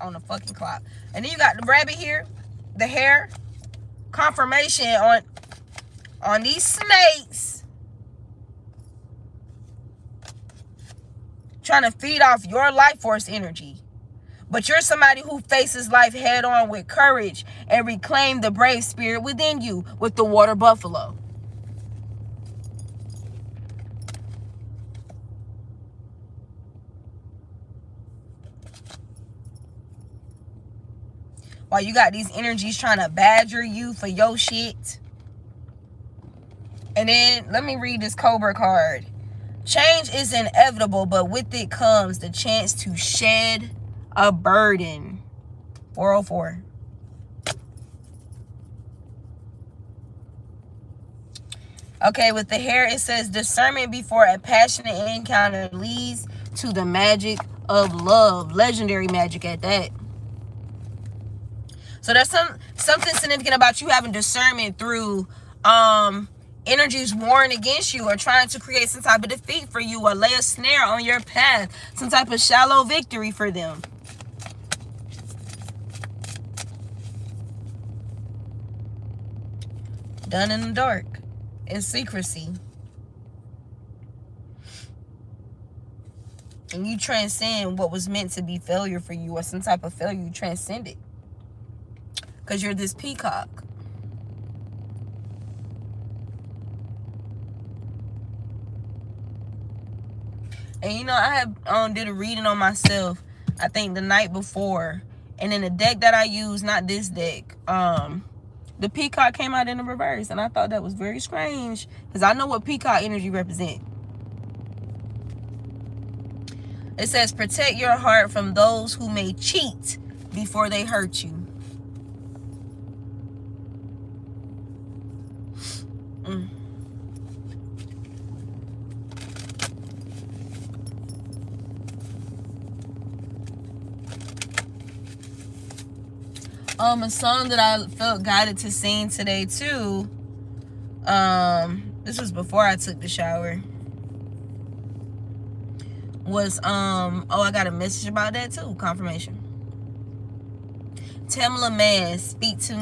on the fucking clock. And then you got the rabbit here, the hare. Confirmation on these snakes trying to feed off your life force energy. But you're somebody who faces life head on with courage and reclaim the brave spirit within you with the water buffalo. While you got these energies trying to badger you for your shit. And then let me read this Cobra card. Change is inevitable, but with it comes the chance to shed a burden. 404. Okay, with the hair, it says discernment before a passionate encounter leads to the magic of love. Legendary magic at that. So there's something significant about you having discernment through energies warring against you or trying to create some type of defeat for you or lay a snare on your path, some type of shallow victory for them. Done in the dark, in secrecy. And you transcend what was meant to be failure for you or some type of failure. You transcend it. Because you're this peacock. And you know, I have did a reading on myself, I think the night before. And in the deck that I use, not this deck, the peacock came out in the reverse. And I thought that was very strange. Because I know what peacock energy represents. It says, protect your heart from those who may cheat before they hurt you. A song that I felt guided to sing today too. This was before I took the shower. Was oh, I got a message about that too. Confirmation. Tamala Man, speak to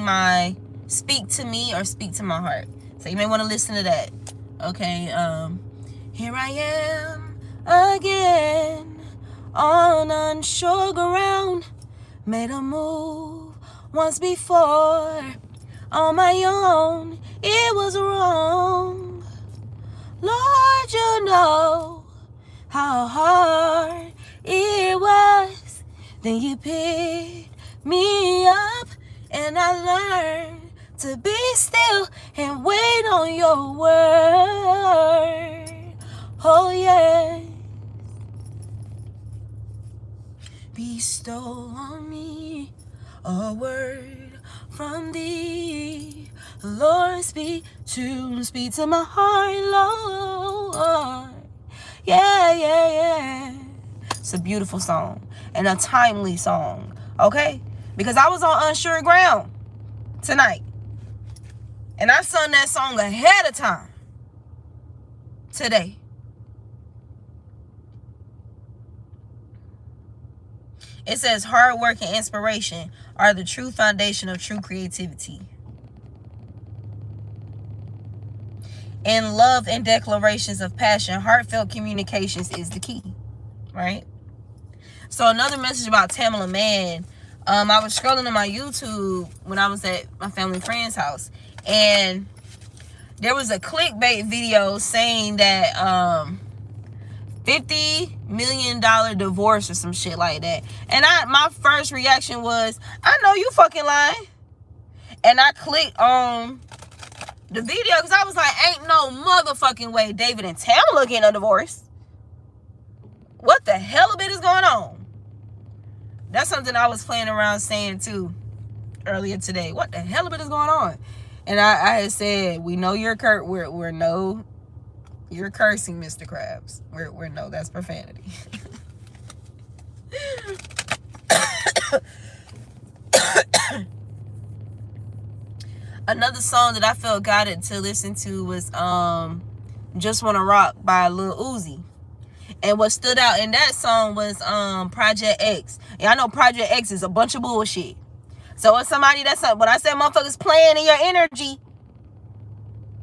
me or speak to my heart. So you may want to listen to that. Okay. Here I am again on unsure ground. Made a move once before on my own. It was wrong. Lord, you know how hard it was. Then you picked me up and I learned to be still and wait on your word. Oh yeah. Bestow on me a word from thee. Lord, speak to my heart, Lord. Yeah. It's a beautiful song and a timely song, okay? Because I was on unsure ground tonight. And I sung that song ahead of time today. It says hard work and inspiration are the true foundation of true creativity. In love and declarations of passion, heartfelt communications is the key, right? So another message about Tamala Man. I was scrolling on my YouTube when I was at my family friend's house, and there was a clickbait video saying that $50 million divorce or some shit like that. And my first reaction was, I know you fucking lying. And I clicked on the video because I was like, ain't no motherfucking way David and Tamala getting a divorce. What the hell of it is going on? That's something I was playing around saying too earlier today. What the hell of it is going on? And I had said, we know you're you're cursing, Mr. Krabs. We're no, that's profanity. Another song that I felt guided to listen to was Just Wanna Rock by Lil Uzi. And what stood out in that song was Project X. And I know Project X is a bunch of bullshit. So it's somebody that's when I said motherfuckers playing in your energy.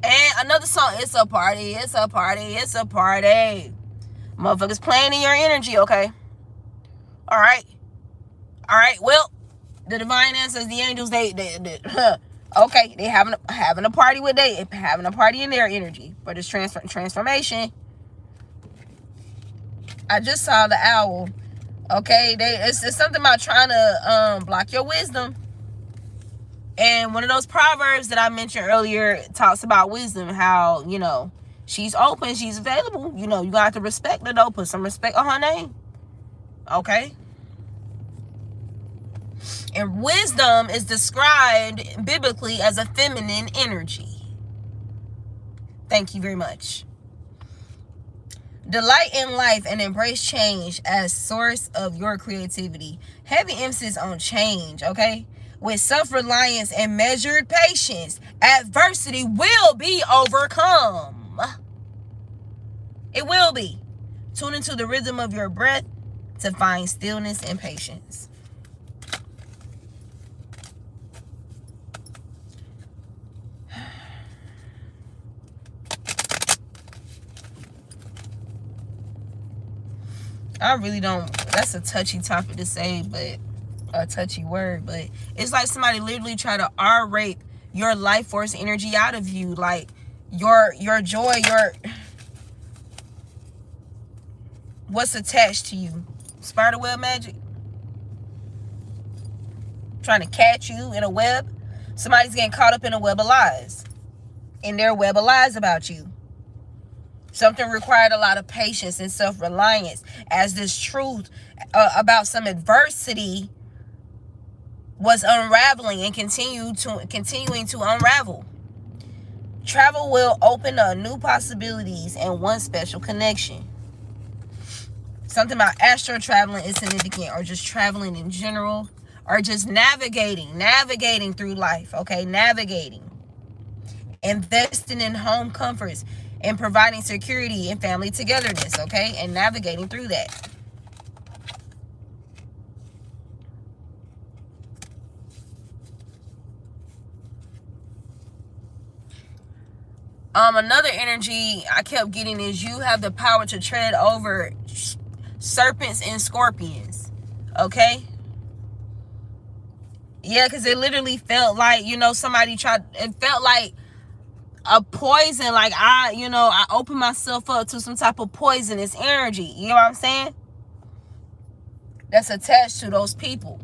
And another song, it's a party, it's a party, it's a party. Motherfuckers playing in your energy, okay? Alright. Alright, well, the divine answers, the angels, they okay, they having a party with having a party in their energy. But it's transformation. I just saw the owl. Okay, it's something about trying to block your wisdom. And one of those proverbs that I mentioned earlier talks about wisdom, how, you know, she's open, she's available. You know, you got to respect her though. Put some respect on her name. Okay? And wisdom is described biblically as a feminine energy. Thank you very much. Delight in life and embrace change as source of your creativity. Heavy emphasis on change, okay? With self-reliance and measured patience, adversity will be overcome. It will be. Tune into the rhythm of your breath to find stillness and patience. I really don't, that's a touchy topic to say, but a touchy word, but it's like somebody literally try to R-rape your life force energy out of you, like your joy, your what's attached to you. Spider web magic, trying to catch you in a web. Somebody's getting caught up in a web of lies, in their web of lies about you. Something required a lot of patience and self-reliance, as this truth about some adversity was unraveling and continuing to unravel. Travel will open up new possibilities and one special connection. Something about astral traveling is significant, or just traveling in general, or just navigating through life, okay? Navigating. Investing in home comforts and providing security and family togetherness, okay? And navigating through that. Another energy I kept getting is you have the power to tread over serpents and scorpions, okay? Yeah, because it literally felt like, somebody tried, it felt like a poison, like I opened myself up to some type of poisonous energy, you know what I'm saying? That's attached to those people.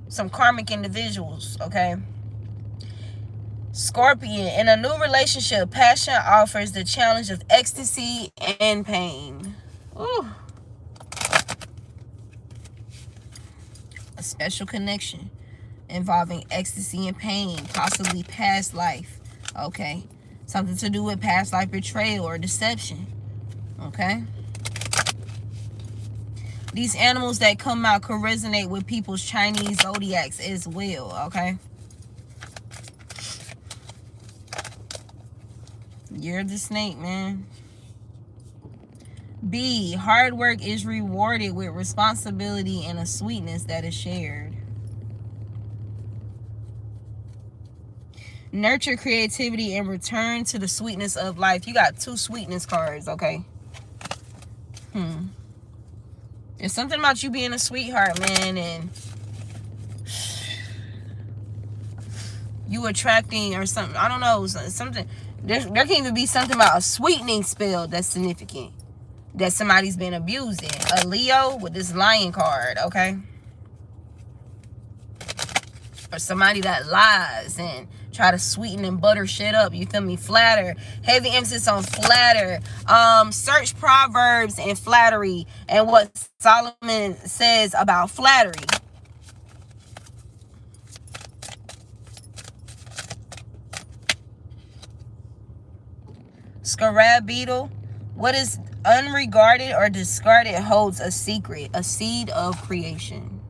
Some karmic individuals, okay? Scorpion, in a new relationship, passion offers the challenge of ecstasy and pain. Ooh. A special connection involving ecstasy and pain, possibly past life, okay? Something to do with past life betrayal or deception, okay? These animals that come out could resonate with people's Chinese zodiacs as well, okay? You're the snake, man. B, hard work is rewarded with responsibility and a sweetness that is shared. Nurture creativity and return to the sweetness of life. You got 2 sweetness cards, okay? There's something about you being a sweetheart, man, and you attracting or something. I don't know, something. There can even be something about a sweetening spell that's significant, that somebody's been abusing. A Leo with this lion card, okay? Or somebody that lies and try to sweeten and butter shit up, you feel me? Flatter. Heavy emphasis on flatter. Search Proverbs and flattery and what Solomon says about flattery. Scarab beetle. What is unregarded or discarded holds a secret, a seed of creation.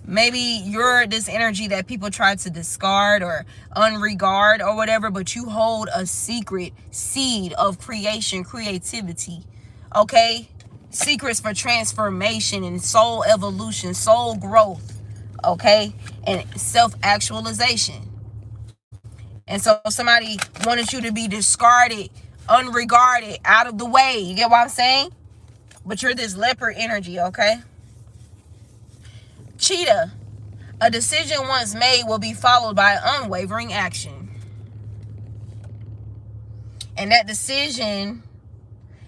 Maybe you're this energy that people try to discard or unregard or whatever, but you hold a secret seed of creation, creativity, okay? Secrets for transformation and soul evolution, soul growth, okay? And self-actualization. And so somebody wanted you to be discarded, unregarded, out of the way. You get what I'm saying? But you're this leopard energy, okay? Cheetah. A decision once made will be followed by unwavering action. And that decision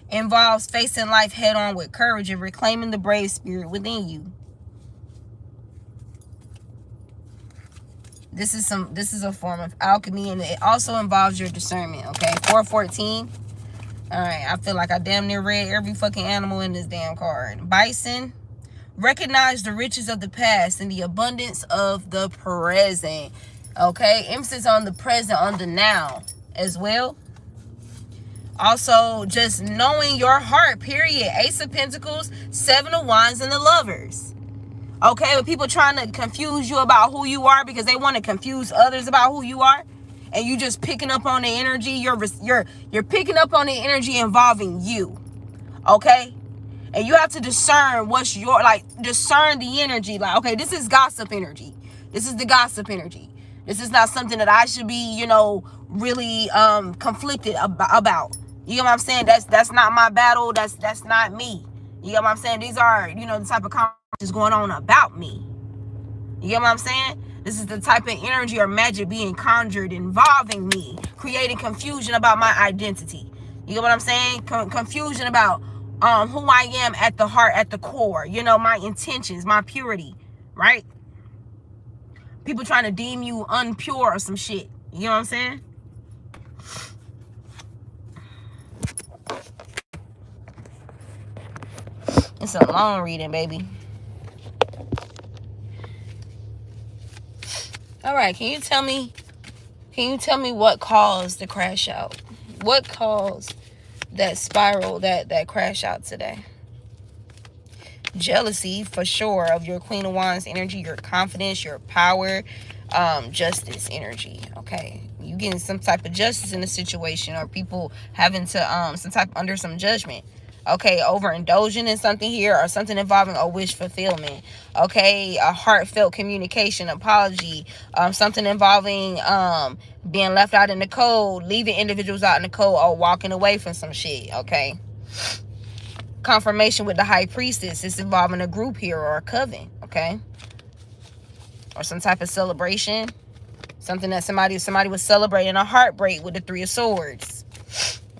involves facing life head on with courage and reclaiming the brave spirit within you. This is a form of alchemy, and it also involves your discernment, okay? 414. All right, I feel like I damn near read every fucking animal in this damn card. Bison. Recognize the riches of the past and the abundance of the present, okay? Emphasis on the present, on the now as well. Also, just knowing your heart, period. Ace of Pentacles, Seven of Wands, and the Lovers. Okay, with people trying to confuse you about who you are because they want to confuse others about who you are, and you just picking up on the energy. You're picking up on the energy involving you. Okay, and you have to discern what's your, like, discern the energy. Like, okay, this is gossip energy. This is the gossip energy. This is not something that I should be, really conflicted about. You know what I'm saying? That's not my battle. That's not me. You know what I'm saying? These are, the type of conversations going on about me. You get what I'm saying? This is the type of energy or magic being conjured involving me, creating confusion about my identity. You get what I'm saying? Confusion about who I am at the heart, at the core. My intentions, my purity, right? People trying to deem you unpure or some shit. You know what I'm saying? It's a long reading, baby. All right, can you tell me what caused the crash out? What caused that spiral, that crash out today? Jealousy, for sure, of your Queen of Wands energy, your confidence, your power, justice energy. Okay, you getting some type of justice in the situation, or people having to some type under some judgment. Okay, overindulging in something here, or something involving a wish fulfillment. Okay, a heartfelt communication, apology, something involving being left out in the cold, leaving individuals out in the cold, or walking away from some shit. Okay, confirmation with the High Priestess. It's involving a group here or a coven. Okay, or some type of celebration, something that somebody was celebrating, a heartbreak with the Three of Swords.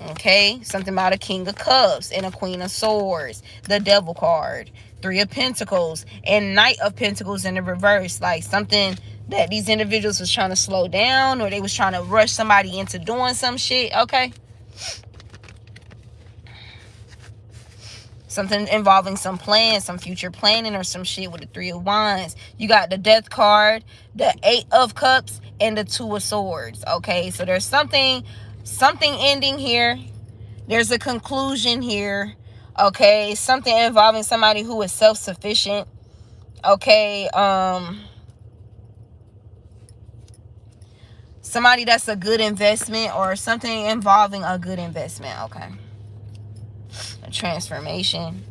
Okay, something about a King of Cups and a Queen of Swords, the Devil card, Three of Pentacles, and Knight of Pentacles in the reverse. Like something that these individuals was trying to slow down, or they was trying to rush somebody into doing some shit. Okay, something involving some plans, some future planning or some shit with the Three of Wands. You got the Death card, the Eight of Cups, and the Two of Swords. Okay, so there's something ending here. There's a conclusion here. Okay, something involving somebody who is self-sufficient. Okay, somebody that's a good investment, or something involving a good investment. Okay, a transformation.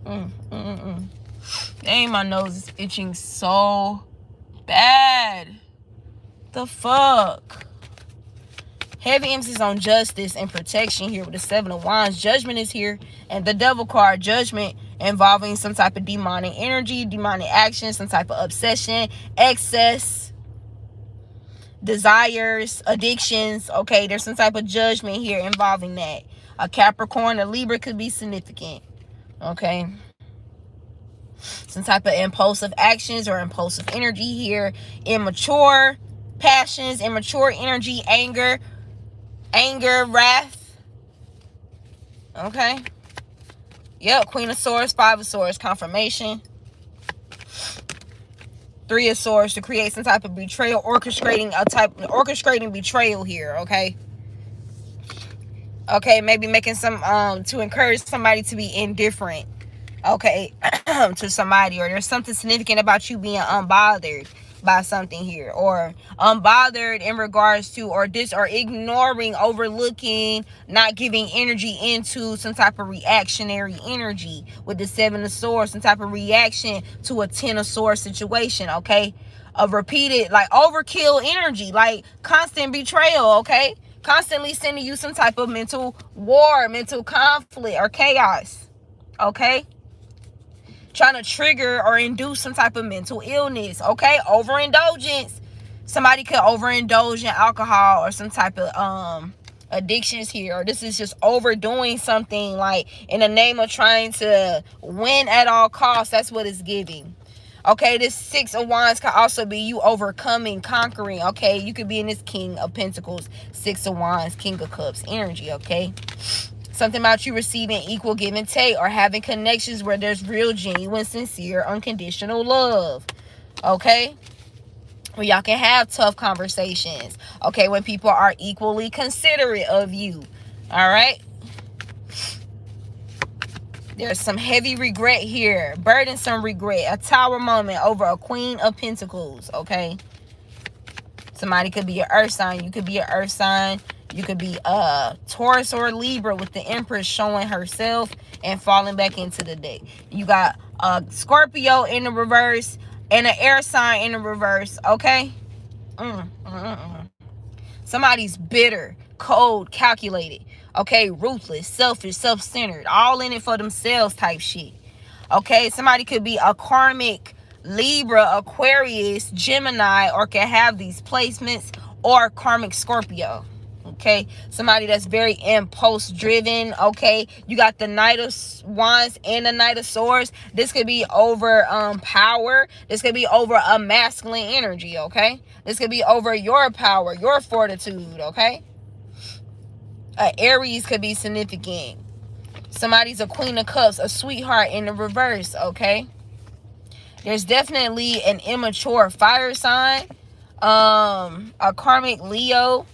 Dang, my nose is itching so bad. The fuck? Heavy emphasis on justice and protection here with the Seven of Wands. Judgment is here, and the Devil card, judgment, involving some type of demonic energy, demonic action, some type of obsession, excess, desires, addictions. Okay, there's some type of judgment here involving that. A Capricorn, a Libra could be significant. Okay, some type of impulsive actions or impulsive energy here. Immature passions, immature energy, anger, wrath. Okay, yep. Queen of Swords, Five of Swords, confirmation. Three of Swords, to create some type of betrayal, orchestrating betrayal here. Okay, maybe making some to encourage somebody to be indifferent, okay, to somebody, or there's something significant about you being unbothered by something here, or unbothered in regards to, or ignoring, overlooking, not giving energy into some type of reactionary energy with the Seven of Swords, some type of reaction to a Ten of Swords situation. Okay, a repeated, like, overkill energy, like constant betrayal. Okay, constantly sending you some type of mental war, mental conflict, or chaos. Okay, trying to trigger or induce some type of mental illness. Okay, overindulgence. Somebody could overindulge in alcohol or some type of addictions here, or this is just overdoing something, like in the name of trying to win at all costs. That's what it's giving. Okay, this Six of Wands could also be you overcoming, conquering. Okay, you could be in this King of Pentacles, Six of Wands, King of Cups energy. Okay, something about you receiving equal give and take, or having connections where there's real, genuine, sincere, unconditional love. Okay, where y'all can have tough conversations, okay, when people are equally considerate of you. All right. There's some heavy regret here, burdensome regret, a tower moment over a Queen of Pentacles, okay? Somebody could be an earth sign. You could be an earth sign. You could be a Taurus or Libra with the Empress showing herself and falling back into the deck. You got a Scorpio in the reverse and an air sign in the reverse, okay? Somebody's bitter, cold, calculated, okay? Ruthless, selfish, self-centered, all in it for themselves type shit, okay? Somebody could be a karmic Libra, Aquarius, Gemini, or can have these placements, or karmic Scorpio, okay? Somebody that's very impulse driven, okay? You got the Knight of Wands and the Knight of Swords. This could be over power. This could be over a masculine energy, okay? This could be over your power, your fortitude, okay? Aries could be significant. Somebody's a Queen of Cups, a sweetheart in the reverse, okay? There's definitely an immature fire sign, a karmic Leo,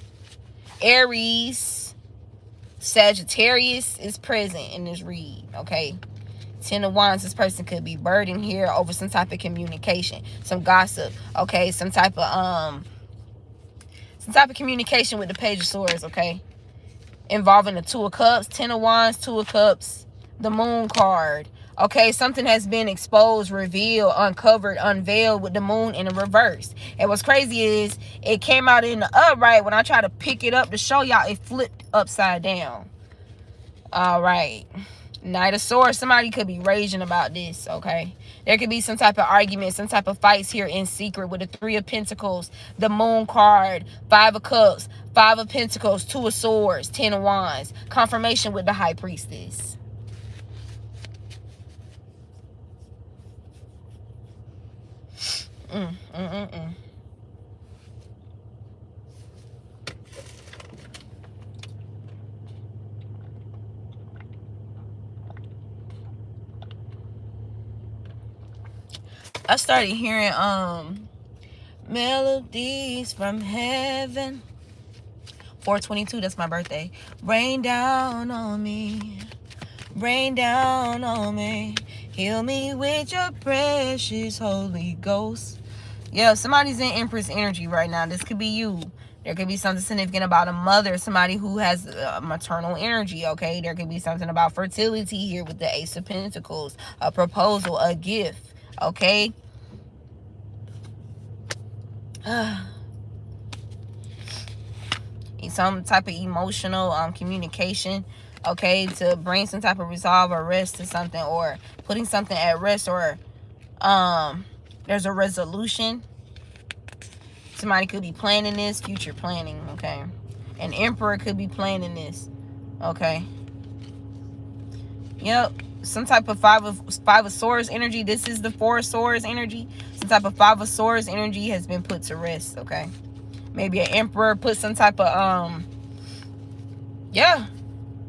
Aries, Sagittarius is present in this read, okay? 10 of Wands, this person could be burdened here over some type of communication, some gossip, okay? Some type of communication with the Page of Swords, okay? Involving the 2 of Cups, 10 of Wands, 2 of Cups, the Moon card. Okay, something has been exposed, revealed, uncovered, unveiled with the Moon in the reverse. And what's crazy is it came out in the upright. When I try to pick it up to show y'all, it flipped upside down. All right. Knight of Swords. Somebody could be raging about this, okay? There could be some type of argument, some type of fights here in secret with the 3 of Pentacles, the Moon card, 5 of Cups, 5 of Pentacles, 2 of Swords, 10 of Wands. Confirmation with the High Priestess. I started hearing melodies from heaven. 4/22, that's my birthday. Rain down on me. Rain down on me. Heal me with your precious Holy Ghost. Yeah, somebody's in Empress energy right now. This could be you. There could be something significant about a mother, somebody who has maternal energy, okay? There could be something about fertility here with the Ace of Pentacles, a proposal, a gift, okay? Some type of emotional communication, okay, to bring some type of resolve or rest to something, or putting something at rest, or there's a resolution. Somebody could be planning this, future planning, okay? An Emperor could be planning this, okay? Yep. Some type of five of Swords energy. This is the 4 of Swords energy. Some type of 5 of Swords energy has been put to rest, okay? Maybe an Emperor put some type of yeah,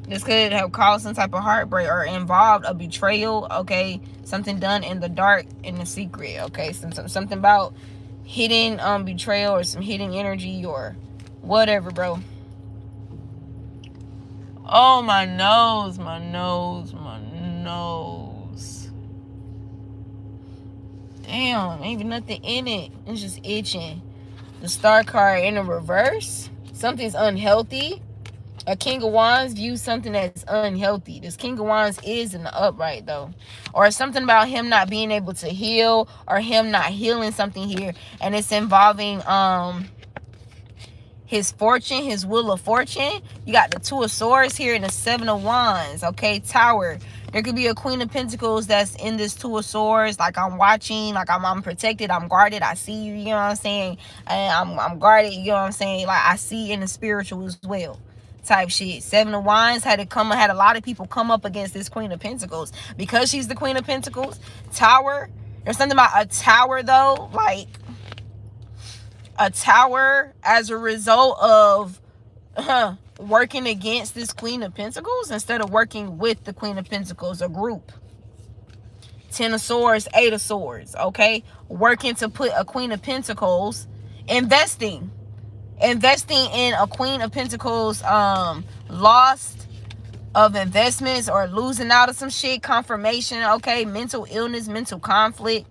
this could have caused some type of heartbreak or involved a betrayal, okay? Something done in the dark, in the secret, okay? Something about hidden betrayal or some hidden energy or whatever, bro. Oh, my nose, my nose, my nose. Damn, ain't even nothing in it. It's just itching. The Star card in the reverse. Something's unhealthy. A King of Wands views something that's unhealthy. This King of Wands is in the upright, though. Or something about him not being able to heal, or him not healing something here. And it's involving his fortune, his wheel of fortune. You got the 2 of Swords here and the 7 of Wands, okay? Tower. There could be a Queen of Pentacles that's in this 2 of Swords. Like, I'm watching, like I'm protected, I'm guarded, I see you, you know what I'm saying? And I'm guarded, you know what I'm saying? Like, I see in the spiritual as well. Type shit. 7 of Wands had a lot of people come up against this Queen of Pentacles because she's the Queen of Pentacles. Tower. There's something about a tower, though, like a tower as a result of working against this Queen of Pentacles instead of working with the Queen of Pentacles, a group. 10 of Swords, 8 of Swords, okay? Working to put a Queen of Pentacles Investing in a Queen of Pentacles, lost of investments or losing out of some shit, confirmation, okay, mental illness, mental conflict.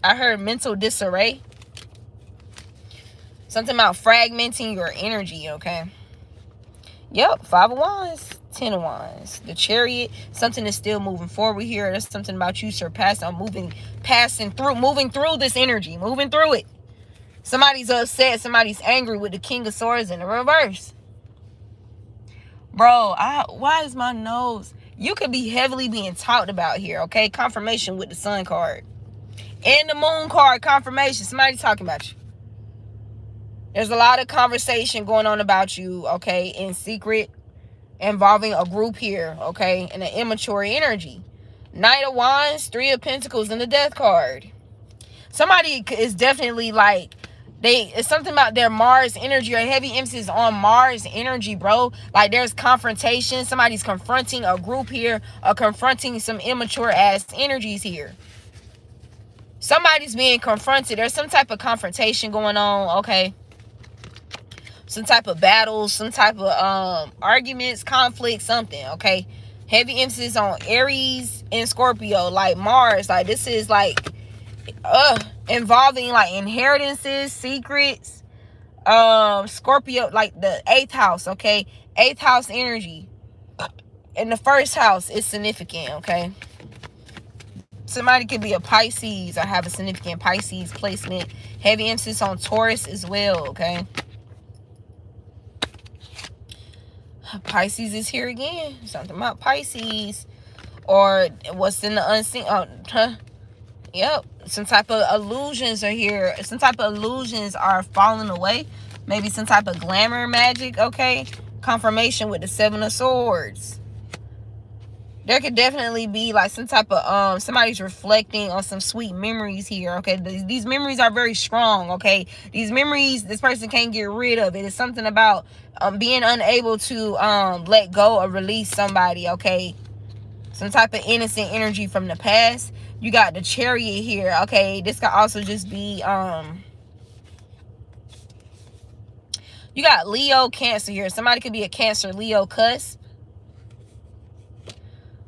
I heard mental disarray. Something about fragmenting your energy, okay? Yep, 5 of Wands, 10 of Wands. The Chariot, something is still moving forward here. There's something about you surpassing, moving through this energy, moving through it. Somebody's upset, somebody's angry with the King of Swords in the reverse. Bro, why is my nose? You could be heavily being talked about here, okay? Confirmation with the Sun card. And the Moon card, confirmation. Somebody's talking about you. There's a lot of conversation going on about you, okay, in secret, involving a group here, okay, and an immature energy. Knight of Wands, 3 of Pentacles, and the Death card. Somebody is definitely like, it's something about their Mars energy, or heavy emphasis on Mars energy, bro. Like there's confrontation. Somebody's confronting a group here, or confronting some immature ass energies here. Somebody's being confronted. There's some type of confrontation going on, okay? Some type of battles, some type of arguments, conflict, something, okay? Heavy emphasis on Aries and Scorpio, like Mars. Like this is like involving like inheritances, secrets. Scorpio, like the 8th house, okay? 8th house energy. And the 1st house is significant, okay? Somebody could be a Pisces or have a significant Pisces placement. Heavy emphasis on Taurus as well, okay? Pisces is here again. Something about Pisces. Or what's in the unseen. Yep. Some type of illusions are here. Some type of illusions are falling away. Maybe some type of glamour magic, okay? Confirmation with the 7 of Swords. There could definitely be like some type of somebody's reflecting on some sweet memories here, okay? These memories are very strong, okay? These memories, this person can't get rid of it. It's something about being unable to let go or release somebody, okay? Some type of innocent energy from the past. You got the Chariot here, okay? This could also just be you got Leo, Cancer here. Somebody could be a Cancer, Leo cusp.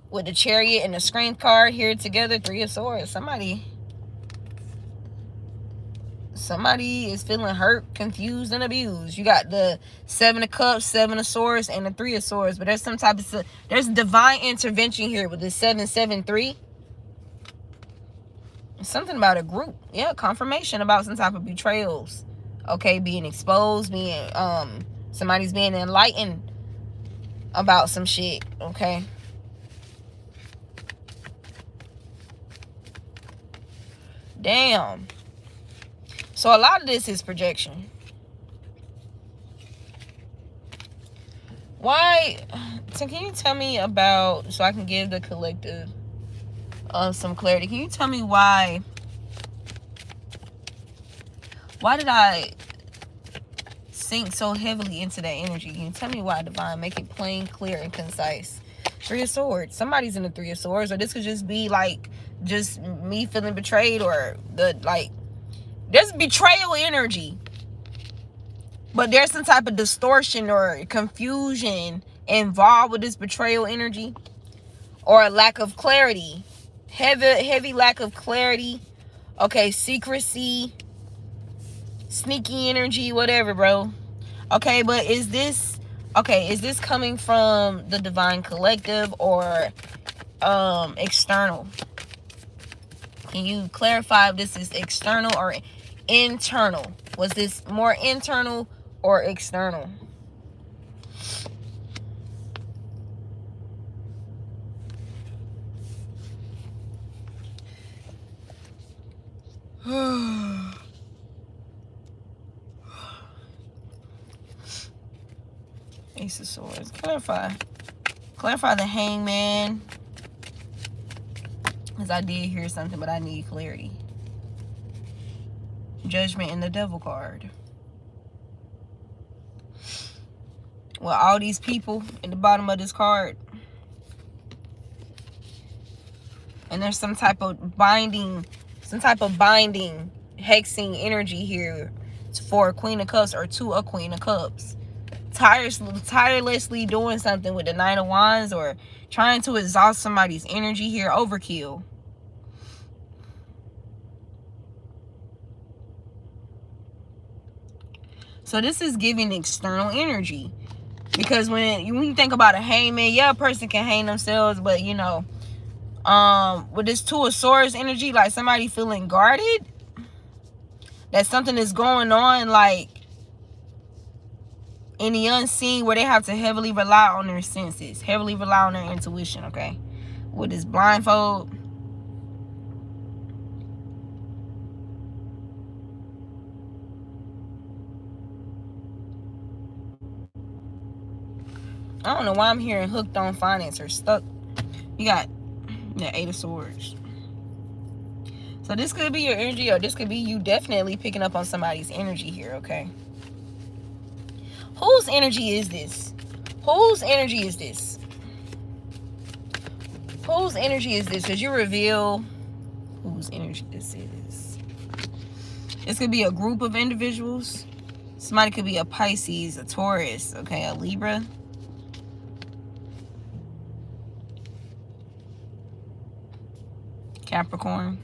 With the Chariot and the Strength card here together, 3 of Swords. Somebody is feeling hurt, confused, and abused. You got the 7 of Cups, 7 of Swords, and the 3 of Swords. But there's some type of, there's divine intervention here with the 773. Something about a group. Yeah, confirmation about some type of betrayals. Okay, being exposed, being somebody's being enlightened about some shit. Okay. Damn. So a lot of this is projection. Why? So can you tell me about, so I can give the collective some clarity. Can you tell me why did I sink so heavily into that energy? Can you tell me why, Divine? Make it plain, clear, and concise. 3 of Swords. Somebody's in the 3 of Swords, or this could just be like just me feeling betrayed, or there's betrayal energy, but there's some type of distortion or confusion involved with this betrayal energy, or a lack of clarity, heavy lack of clarity. Okay, secrecy, sneaky energy, whatever, bro. Okay, but is this coming from the Divine Collective or external? Can you clarify if this is external or internal? Was this more internal or external? Ace of Swords. Clarify the Hangman. Because I did hear something, but I need clarity. Judgment and the Devil card. Well, all these people at the bottom of this card. And there's some type of binding hexing energy here for a Queen of Cups or to a Queen of Cups. Tirelessly doing something with the Knight of Wands, or trying to exhaust somebody's energy here. Overkill. So this is giving external energy. Because when you think about a hangman, yeah, a person can hang themselves, but you know, with this Two of Swords energy, like somebody feeling guarded, that something is going on, like in the unseen, where they have to heavily rely on their senses, heavily rely on their intuition. Okay, with this blindfold. I don't know why I'm hearing hooked on finance or stuck. You got the Eight of Swords. So this could be your energy, or this could be you definitely picking up on somebody's energy here, okay? Whose energy is this? Whose energy is this? Whose energy is this? Because you reveal whose energy this is. This could be a group of individuals. Somebody could be a Pisces, a Taurus, okay, a Libra. Capricorn.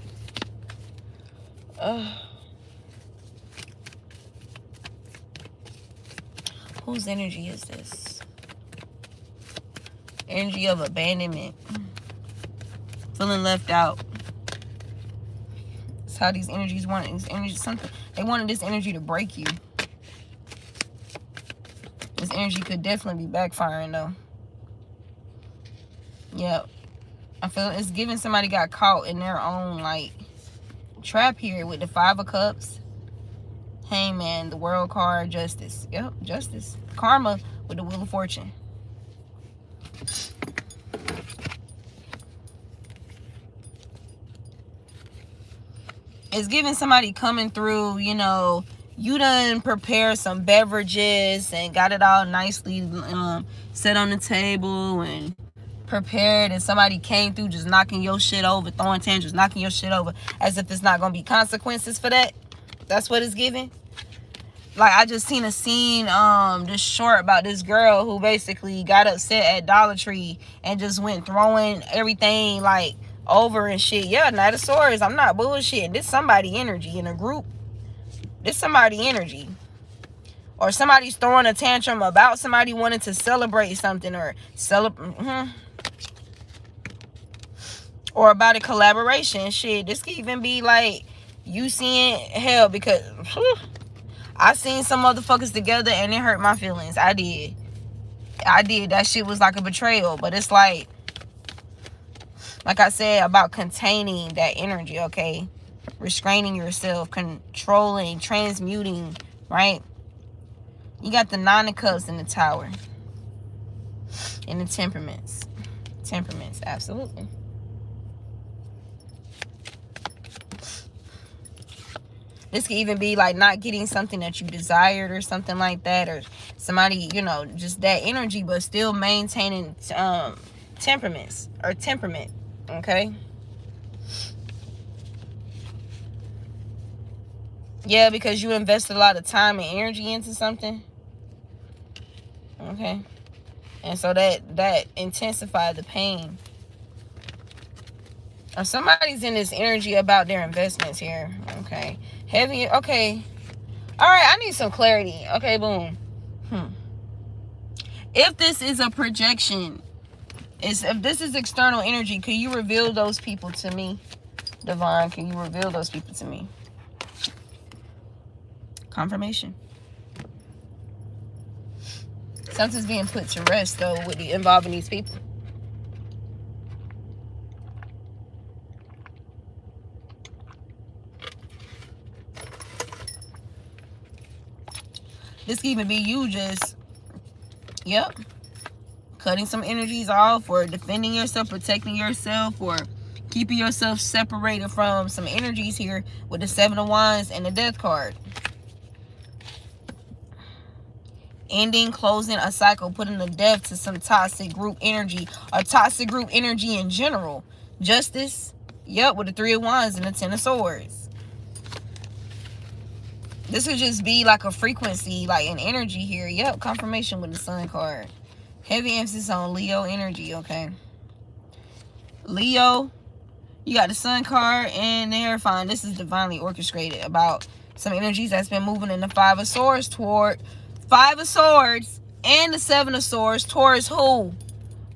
Whose energy is this? Energy of abandonment. Feeling left out. That's how these energies want it. This energy, something they wanted this energy to break you. This energy could definitely be backfiring though. Yep. I feel it's giving somebody got caught in their own like trap here with the Five of Cups, Hangman, the World card, Justice. Yep, Justice. Karma with the Wheel of Fortune. It's giving somebody coming through, you know, you done prepared some beverages and got it all nicely set on the table and prepared, and somebody came through just knocking your shit over, throwing tantrums, knocking your shit over, as if it's not gonna be consequences for that. That's what it's giving. Like, I just seen a scene this short about this girl who basically got upset at Dollar Tree and just went throwing everything like over and shit. Yeah, Knight of Swords. I'm not bullshitting. This somebody energy in a group. This somebody energy. Or somebody's throwing a tantrum about somebody wanting to celebrate something, or or about a collaboration. Shit, this could even be like you seeing hell, because I seen some motherfuckers together and it hurt my feelings. I did. That shit was like a betrayal. But it's like I said about containing that energy, okay? Restraining yourself, controlling, transmuting, right? You got the Nine of Cups in the Tower. And the Temperaments. Temperaments, absolutely. This could even be like not getting something that you desired or something like that, or somebody, you know, just that energy, but still maintaining temperaments or temperament, okay? Yeah, because you invested a lot of time and energy into something, okay? And so that intensified the pain. Or somebody's in this energy about their investments here, okay? Heavy, okay. All right, I need some clarity. Okay, boom. If this is a projection, if this is external energy, can you reveal those people to me? Divine, can you reveal those people to me? Confirmation. Something's being put to rest, though, with involving these people. This could even be you just, yep, cutting some energies off, or defending yourself, protecting yourself, or keeping yourself separated from some energies here with the Seven of Wands and the Death card. Ending, closing a cycle, putting a death to some toxic group energy, or toxic group energy in general. Justice, yep, with the Three of Wands and the Ten of Swords. This would just be like a frequency, like an energy here. Yep, confirmation with the Sun card. Heavy emphasis on Leo energy, okay? Leo, you got the Sun card and the Hierophant. This is divinely orchestrated about some energies that's been moving in the Five of Swords toward Five of Swords and the Seven of Swords towards who?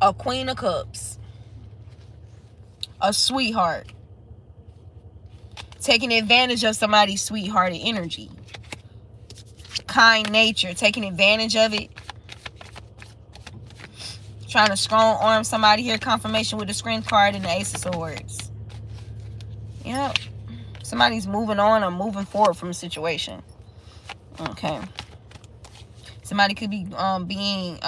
A Queen of Cups. A sweetheart. Taking advantage of somebody's sweethearted energy. Kind nature. Taking advantage of it. Trying to strong arm somebody here. Confirmation with the Strength card and the Ace of Swords. Yep. Somebody's moving on or moving forward from a situation. Okay. Somebody could be being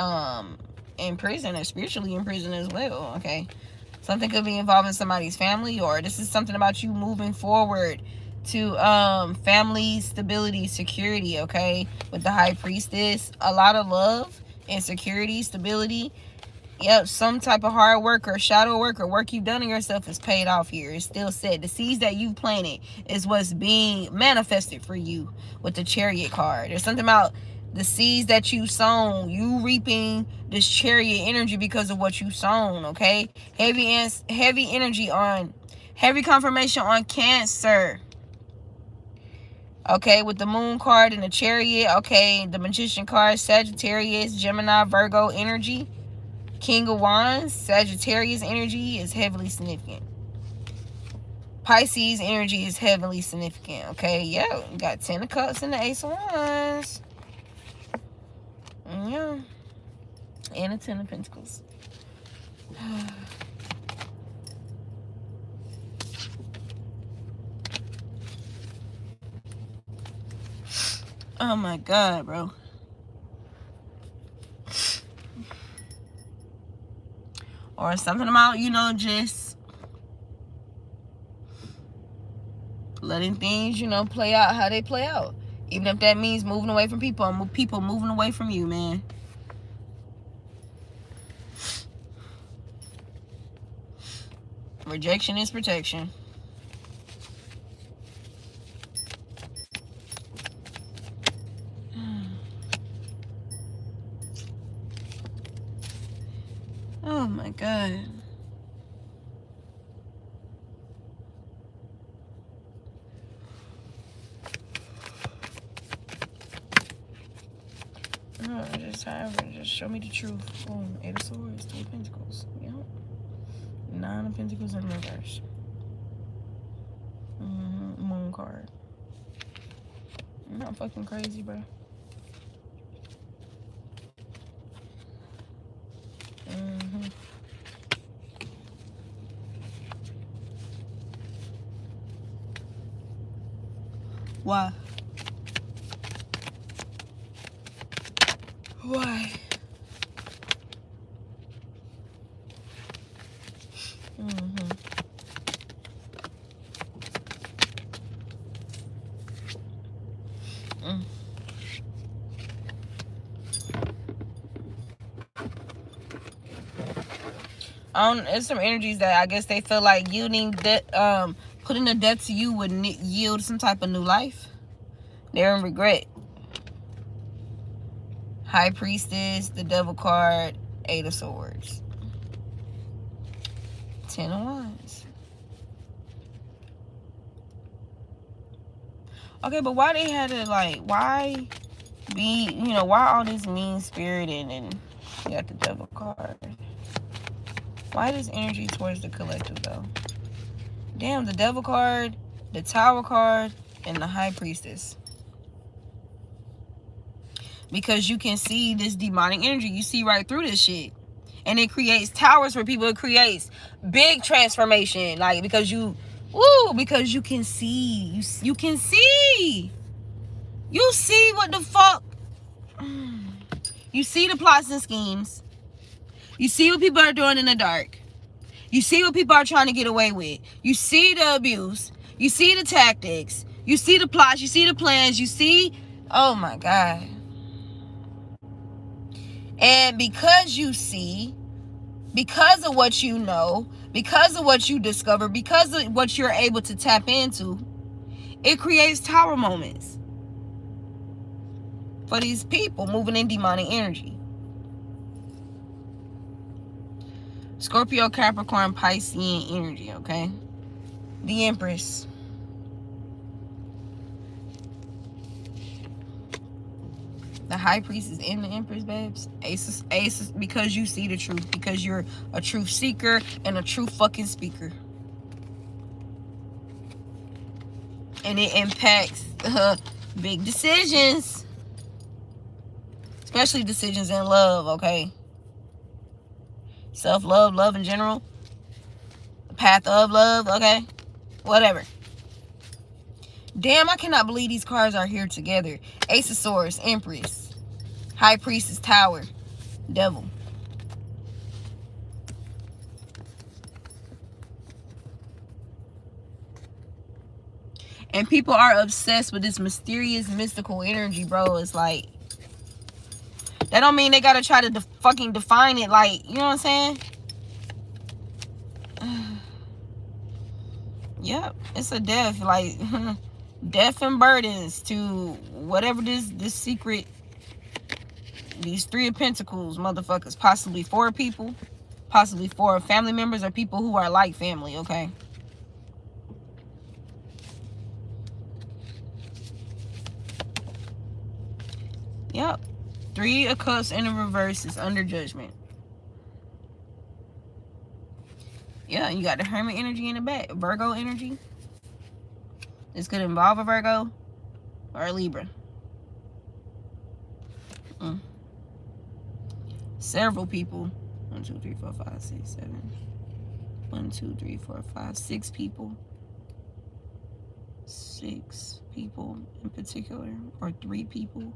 in prison or spiritually in prison as well. Okay. Something could be involving somebody's family, or this is something about you moving forward to family stability, security, okay? With the High Priestess, a lot of love and security, stability. Yep, some type of hard work or shadow work or work you've done on yourself is paid off here. It's still said. The seeds that you've planted is what's being manifested for you with the Chariot card. There's something about the seeds that you sown, you reaping this Chariot energy because of what you sown, okay? Heavy energy on, heavy confirmation on Cancer. Okay, with the Moon card and the Chariot, okay, the Magician card, Sagittarius, Gemini, Virgo energy. King of Wands, Sagittarius energy is heavily significant. Pisces energy is heavily significant. Okay, yeah, you got 10 of Cups and the Ace of Wands. Yeah. And a 10 of Pentacles. Oh my God, bro. Or something about, you know, just letting things, you know, play out how they play out. Even if that means moving away from people, or people moving away from you, man. Rejection is protection. Oh my God. Just show me the truth. Boom. 8 of Swords, 2 of Pentacles. Yep. 9 of Pentacles in reverse. Moon card. I'm not fucking crazy, bro. Why? Why? There's some energies that I guess they feel like you need that putting a death to you would yield some type of new life. They're in regret. High Priestess, the Devil card, 8 of Swords, 10 of Wands. Okay, but why they had to, like, why be, you know, why all this mean spirited and you got the Devil card? Why this energy towards the collective, though? Damn, the Devil card, the Tower card, and the High Priestess. Because you can see this demonic energy. You see right through this shit. And it creates towers for people. It creates big transformation. Like, because you can see. You can see. You see what the fuck. You see the plots and schemes. You see what people are doing in the dark. You see what people are trying to get away with. You see the abuse. You see the tactics. You see the plots. You see the plans. You see, oh my God. And because you see, because of what you know, because of what you discover, because of what you're able to tap into, it creates tower moments. for these people moving in demonic energy. Scorpio, Capricorn, Piscean energy, okay? The Empress. The High Priestess and the Empress, babes. Aces, because you see the truth. Because you're a truth seeker and a true fucking speaker. And it impacts big decisions. Especially decisions in love, okay? Self-love, love in general. The path of love, okay? Whatever. Damn, I cannot believe these cards are here together. Ace of Swords, Empress. High Priestess, Tower. Devil. And people are obsessed with this mysterious, mystical energy, bro. It's like, that don't mean they gotta try to fucking define it, like, you know what I'm saying? Yep, it's a death, like, death and burdens to whatever this secret, these Three of Pentacles motherfuckers, possibly 4 people, possibly 4 family members or people who are like family, okay? Yep. 3 of Cups in the reverse is under judgment. Yeah, you got the Hermit energy in the back. Virgo energy. This could involve a Virgo or a Libra. Several people. 1, 2, 3, 4, 5, 6, 7. 1, 2, 3, 4, 5, 6 people. 6 people in particular, or 3 people.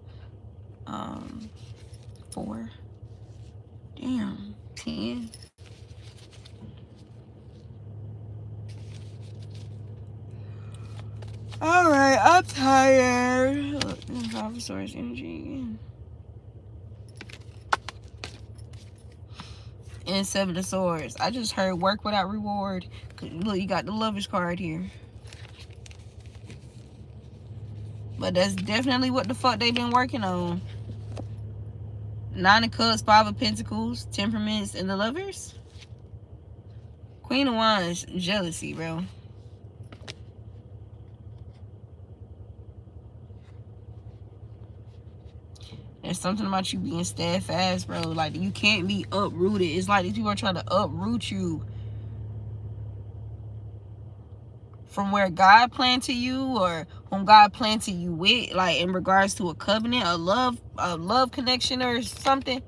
4. Damn. 10. Alright, I'm tired. 5 of Swords energy again. And 7 of Swords. I just heard work without reward. Look, you got the Lover's card here. But that's definitely what the fuck they've been working on. 9 of Cups, 5 of Pentacles, Temperaments, and the Lovers. Queen of Wands, jealousy, bro. There's something about you being steadfast, bro. Like, you can't be uprooted. It's like these people are trying to uproot you from where God planted you or whom God planted you with, like in regards to a covenant, a love connection or something.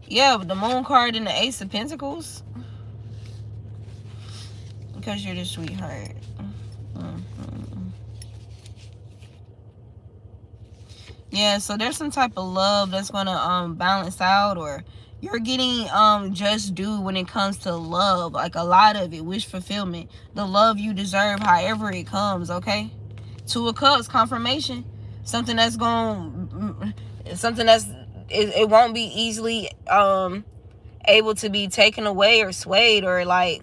Yeah, but the Moon card and the Ace of Pentacles. Because you're the sweetheart. Yeah, so there's some type of love that's gonna balance out, or you're getting just due when it comes to love. Like a lot of it, wish fulfillment, the love you deserve, however it comes. Okay, 2 of Cups, confirmation, something that's it won't be easily able to be taken away or swayed, or like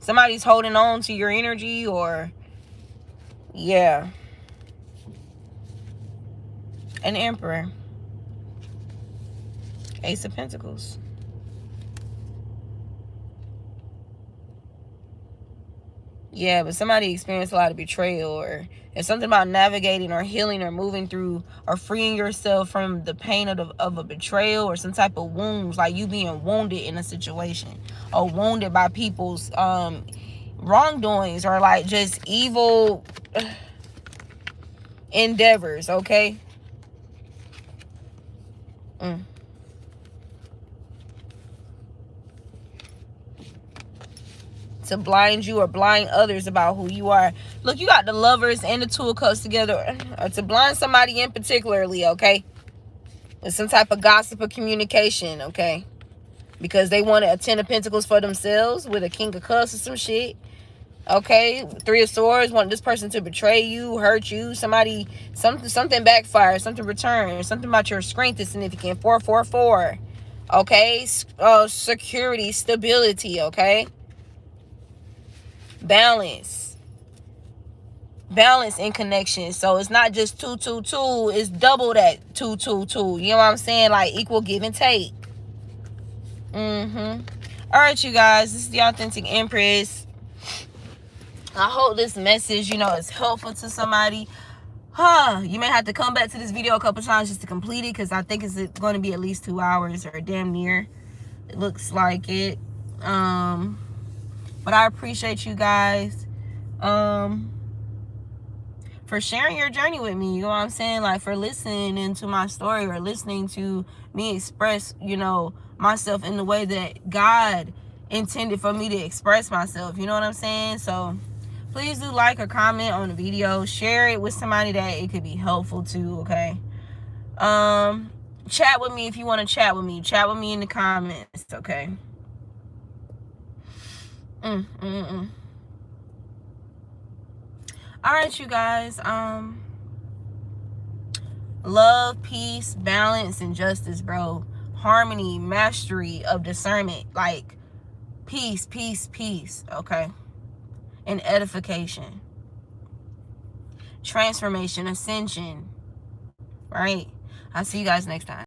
somebody's holding on to your energy, or yeah. An Emperor. Ace of Pentacles. Yeah, but somebody experienced a lot of betrayal, or it's something about navigating or healing or moving through or freeing yourself from the pain of a betrayal or some type of wounds, like you being wounded in a situation or wounded by people's wrongdoings or like just evil endeavors, okay? To blind you or blind others about who you are. Look, you got the Lovers and the 2 of Cups together, or to blind somebody in particularly, okay? With some type of gossip or communication, okay? Because they wanted a 10 of Pentacles for themselves with a King of Cups or some shit. Okay, 3 of Swords, want this person to betray you, hurt you, something backfire, something return, something about your strength is significant. 444. Okay, security, stability, okay? Balance. balance and connection. So it's not just 2, 2, 2. It's double that 2, 2, 2. You know what I'm saying? Like equal give and take. All right, you guys. This is the Authentic Empress. I hope this message, is helpful to somebody. You may have to come back to this video a couple times just to complete it, because I think it's going to be at least 2 hours or damn near. It looks like it. But I appreciate you guys for sharing your journey with me. You know what I'm saying? Like, for listening into my story, or listening to me express, myself in the way that God intended for me to express myself. You know what I'm saying? So please do like or comment on the video. Share it with somebody that it could be helpful to, okay? Chat with me if you want to chat with me. Chat with me in the comments, okay? All right, you guys. Love, peace, balance, and justice, bro. Harmony, mastery of discernment. Like, peace, peace, peace, okay? And edification. Transformation, ascension, right? I'll see you guys next time.